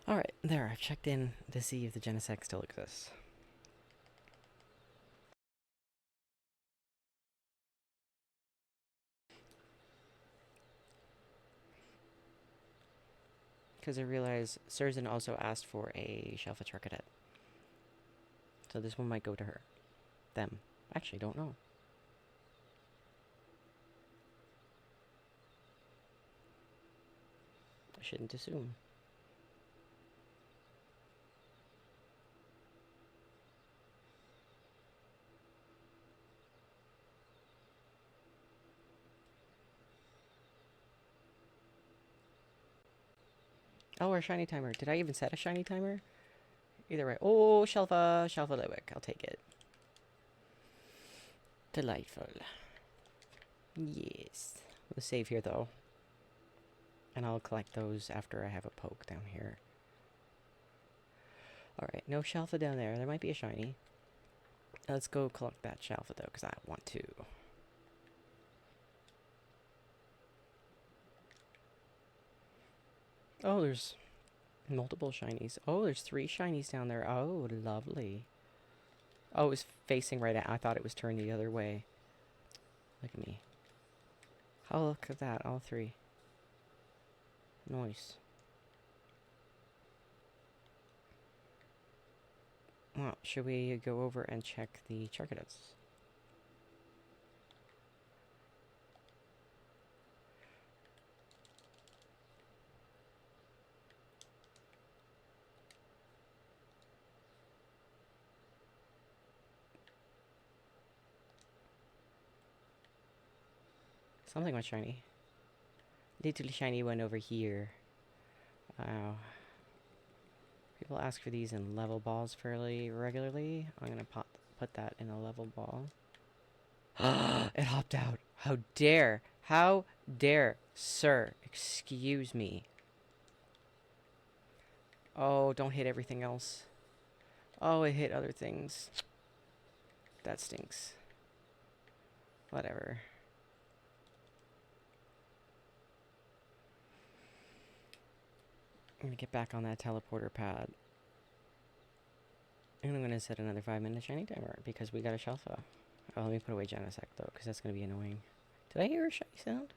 Alright, there. I've checked in to see if the Genesect still exists. Because I realize Surzan also asked for a Shelfa Charcadet. So this one might go to her. Them. Actually, don't know. I shouldn't assume. Oh, our shiny timer. Did I even set a shiny timer? Either way. Oh, Shelfa Lewick. I'll take it. Delightful. Yes. We'll save here, though. And I'll collect those after I have a poke down here. Alright, no Shelfa down there. There might be a shiny. Let's go collect that Shelfa, though, because I want to. Oh, there's multiple shinies. Oh, there's 3 shinies down there. Oh, lovely. Oh, it was facing right at... I thought it was turned the other way. Look at me. Oh, look at that. All 3. Nice. Well, should we go over and check the Charcadets? Something was shiny. Little shiny one over here. Wow. People ask for these in level balls fairly regularly. I'm gonna put that in a level ball. It hopped out. How dare, sir, excuse me. Oh, don't hit everything else. Oh, it hit other things. That stinks. Whatever. I'm gonna get back on that teleporter pad. And I'm gonna set another 5-minute shiny timer because we got a Shelfa. Oh, let me put away Genesect though, because that's gonna be annoying. Did I hear a shiny sound?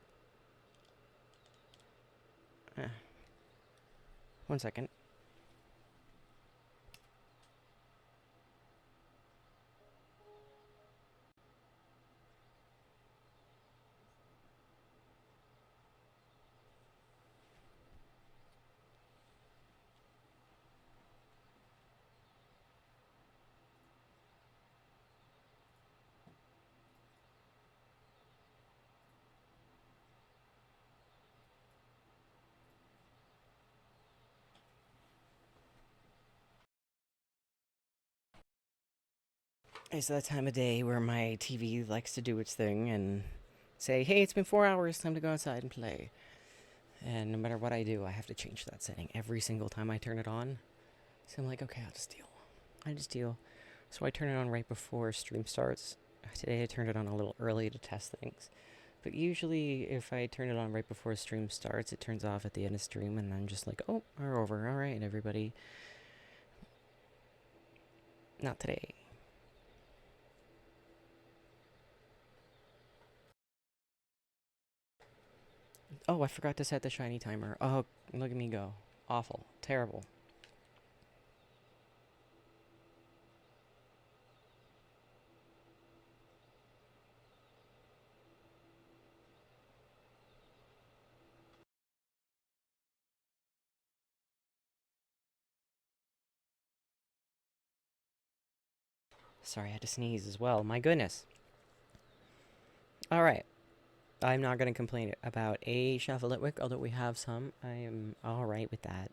1 second. It's that time of day where my TV likes to do its thing and say, hey, it's been 4 hours, time to go outside and play. And no matter what I do, I have to change that setting every single time I turn it on. So I'm like, okay, I'll just deal. I just deal. So I turn it on right before stream starts. Today I turned it on a little early to test things. But usually if I turn it on right before stream starts, it turns off at the end of stream and I'm just like, oh, we're over. All right, everybody. Not today. Oh, I forgot to set the shiny timer. Oh, look at me go. Awful. Terrible. Sorry, I had to sneeze as well. My goodness. Alright. I'm not going to complain about a Shuffle-Litwick, although we have some. I am alright with that.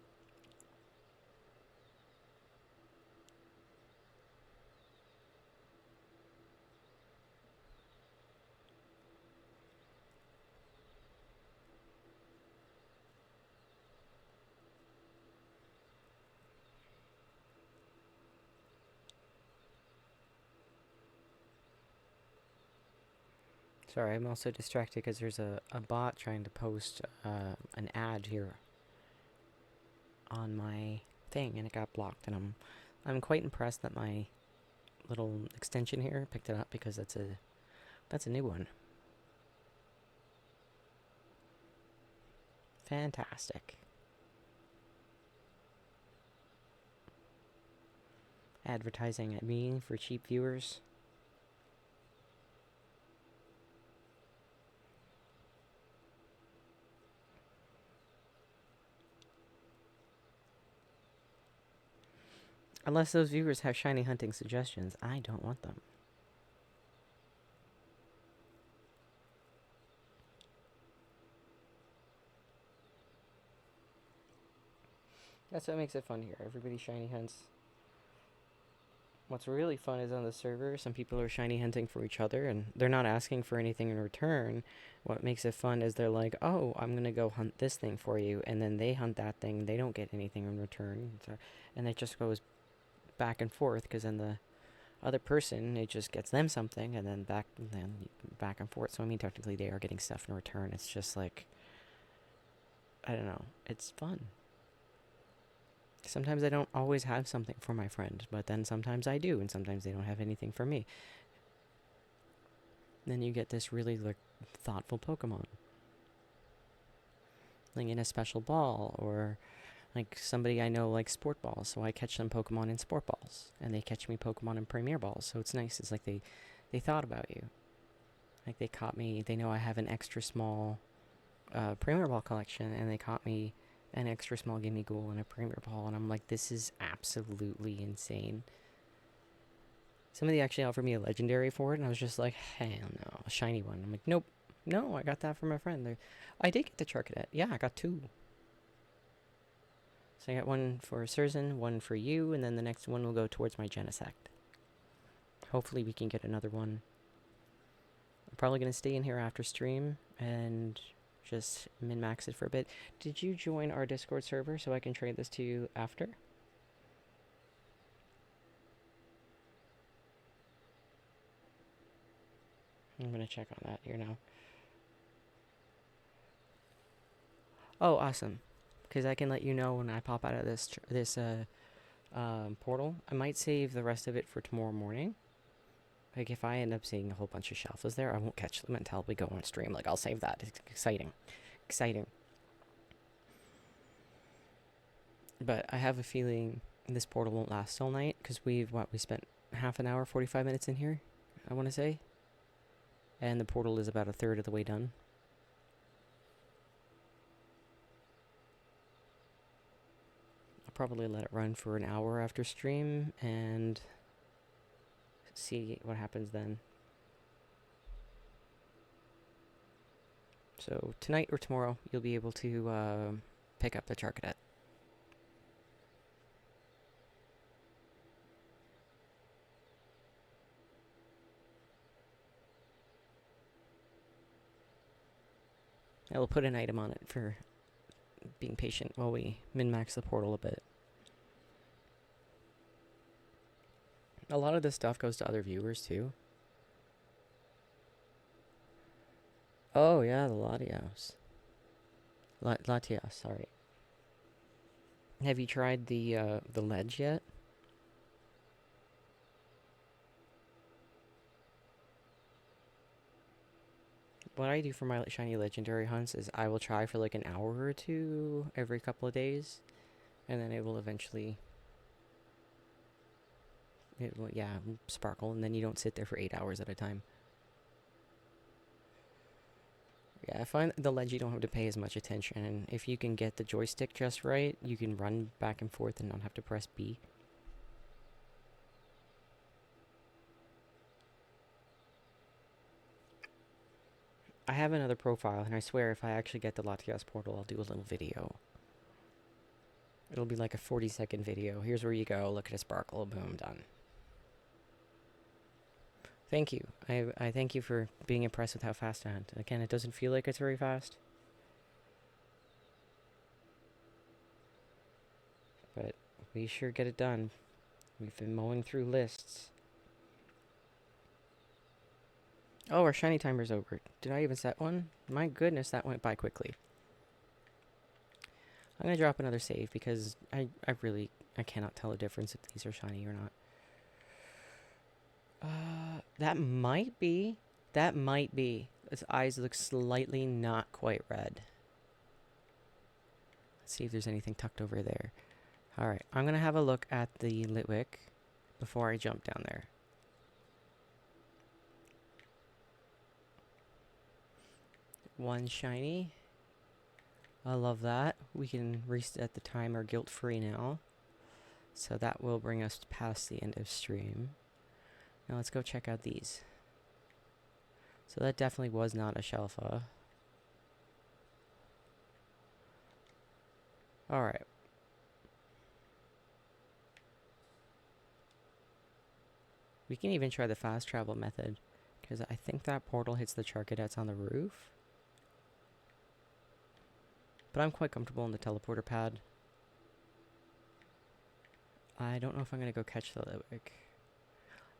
Sorry, I'm also distracted because there's a bot trying to post an ad here on my thing, and it got blocked, and I'm quite impressed that my little extension here picked it up because that's a new one. Fantastic. Advertising at me for cheap viewers. Unless those viewers have shiny hunting suggestions, I don't want them. That's what makes it fun here. Everybody shiny hunts. What's really fun is on the server, some people are shiny hunting for each other, and they're not asking for anything in return. What makes it fun is they're like, oh, I'm going to go hunt this thing for you, and then they hunt that thing. They don't get anything in return. So, and it just goes back and forth, because then the other person, it just gets them something, and then back and forth. So, I mean, technically they are getting stuff in return. It's just like, I don't know. It's fun. Sometimes I don't always have something for my friend, but then sometimes I do, and sometimes they don't have anything for me. Then you get this really like thoughtful Pokemon. Like in a special ball, or like somebody I know likes sport balls, so I catch them Pokemon in sport balls, and they catch me Pokemon in Premier balls. So it's nice. It's like they thought about you. Like they caught me. They know I have an extra small Premier ball collection, and they caught me an extra small Gimme Ghoul and a Premier ball, and I'm like, this is absolutely insane. Somebody actually offered me a legendary for it, and I was just like, hell no, a shiny one. I'm like, nope, no, I got that from my friend. I did get the Charcadet. Yeah, I got two. So I got one for Surzin, one for you, and then the next one will go towards my Genesect. Hopefully we can get another one I'm probably going to stay in here after stream and just min-max it for a bit. Did you join our Discord server so I can trade this to you after? I'm going to check on that here now. Oh, awesome. Because I can let you know when I pop out of this portal. I might save the rest of it for tomorrow morning. Like, if I end up seeing a whole bunch of shelfers there, I won't catch them until we go on stream. Like, I'll save that. It's exciting. Exciting. But I have a feeling this portal won't last all night, because we spent half an hour, 45 minutes in here, I want to say. And the portal is about a third of the way done. I'll probably let it run for an hour after stream, and see what happens then. So tonight or tomorrow, you'll be able to pick up the Charcadet. I will put an item on it for being patient while we min-max the portal a bit. A lot of this stuff goes to other viewers too. Oh yeah, the Latios. Latios, sorry. Have you tried the ledge yet? What I do for my shiny legendary hunts is I will try for like an hour or two every couple of days, and then it will eventually, sparkle, and then you don't sit there for 8 hours at a time. Yeah, I find the ledge you don't have to pay as much attention, and if you can get the joystick just right, you can run back and forth and not have to press B. I have another profile, and I swear if I actually get the Latias portal, I'll do a little video. It'll be like a 40-second video. Here's where you go, look at a sparkle, boom, done. Thank you. I thank you for being impressed with how fast I hunt. Again, it doesn't feel like it's very fast. But we sure get it done. We've been mowing through lists. Oh, our shiny timer's over. Did I even set one? My goodness, that went by quickly. I'm gonna drop another save because I cannot tell the difference if these are shiny or not. That might be. That might be. Its eyes look slightly not quite red. Let's see if there's anything tucked over there. Alright, I'm gonna have a look at the Litwick before I jump down there. One shiny. I love that. We can reset the timer guilt-free now. So that will bring us past the end of stream. Now let's go check out these. So that definitely was not a Shelfa. Alright. We can even try the fast travel method, because I think that portal hits the Charcadets on the roof. But I'm quite comfortable in the teleporter pad. I don't know if I'm going to go catch the Litwick.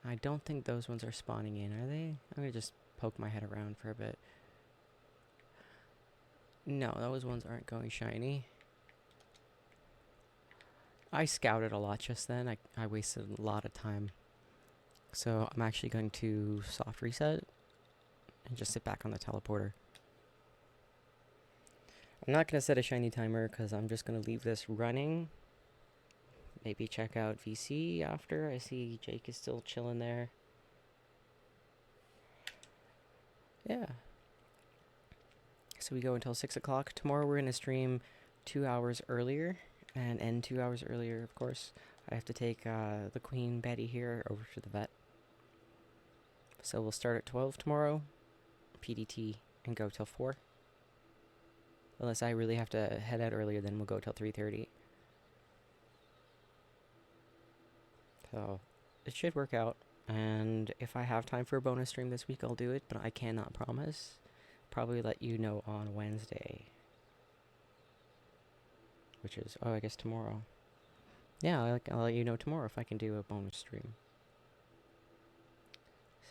I don't think those ones are spawning in, are they? I'm going to just poke my head around for a bit. No, those ones aren't going shiny. I scouted a lot just then. I wasted a lot of time. So I'm actually going to soft reset and just sit back on the teleporter. I'm not going to set a shiny timer because I'm just going to leave this running. Maybe check out VC after. I see Jake is still chilling there. Yeah. So we go until 6 o'clock. Tomorrow we're going to stream 2 hours earlier and end 2 hours earlier, of course. I have to take the Queen Betty here over to the vet. So we'll start at 12 tomorrow, PDT, and go till 4. Unless I really have to head out earlier, then we'll go till 3:30. So it should work out. And if I have time for a bonus stream this week, I'll do it, but I cannot promise. Probably let you know on Wednesday, which is, oh, I guess tomorrow. Yeah, I'll let you know tomorrow if I can do a bonus stream.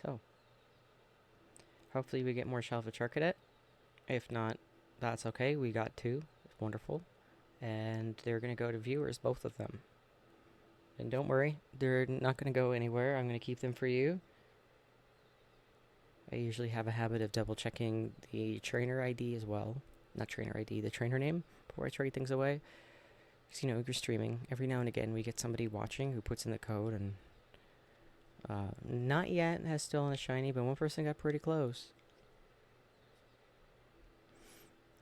So, hopefully we get more Shelf of Charcadet. If not, that's okay. We got two. It's wonderful. And they're going to go to viewers, both of them. And don't worry, they're not going to go anywhere. I'm going to keep them for you. I usually have a habit of double checking the trainer ID as well. Not trainer ID, the trainer name before I trade things away. Because, you know, you're streaming. Every now and again, we get somebody watching who puts in the code and not yet has stolen a shiny, but one person got pretty close.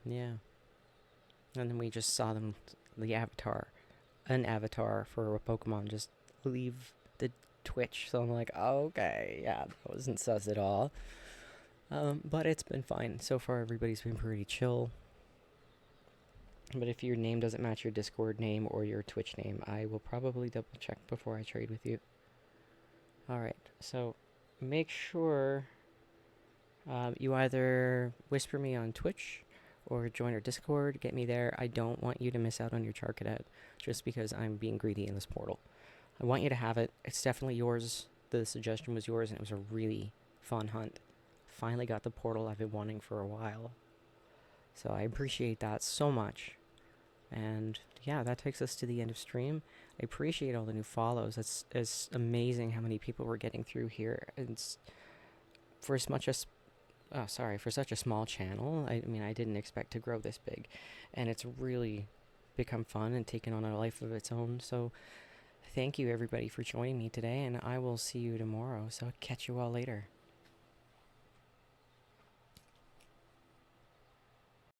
Yeah. And then we just saw them, the avatar, an avatar for a Pokemon just leave the Twitch. So I'm like, okay, yeah, that wasn't sus at all. But it's been fine. So far, everybody's been pretty chill. But if your name doesn't match your Discord name or your Twitch name, I will probably double check before I trade with you. Alright, so make sure you either whisper me on Twitch or join our Discord, get me there. I don't want you to miss out on your Charcadet just because I'm being greedy in this portal. I want you to have it. It's definitely yours. The suggestion was yours, and it was a really fun hunt. Finally got the portal I've been wanting for a while. So I appreciate that so much. And yeah, that takes us to the end of stream. I appreciate all the new follows. It's amazing how many people we're getting through here. It's for as much as for such a small channel. I mean, I didn't expect to grow this big, and it's really become fun and taken on a life of its own. So thank you everybody for joining me today, and I will see you tomorrow. So catch you all later.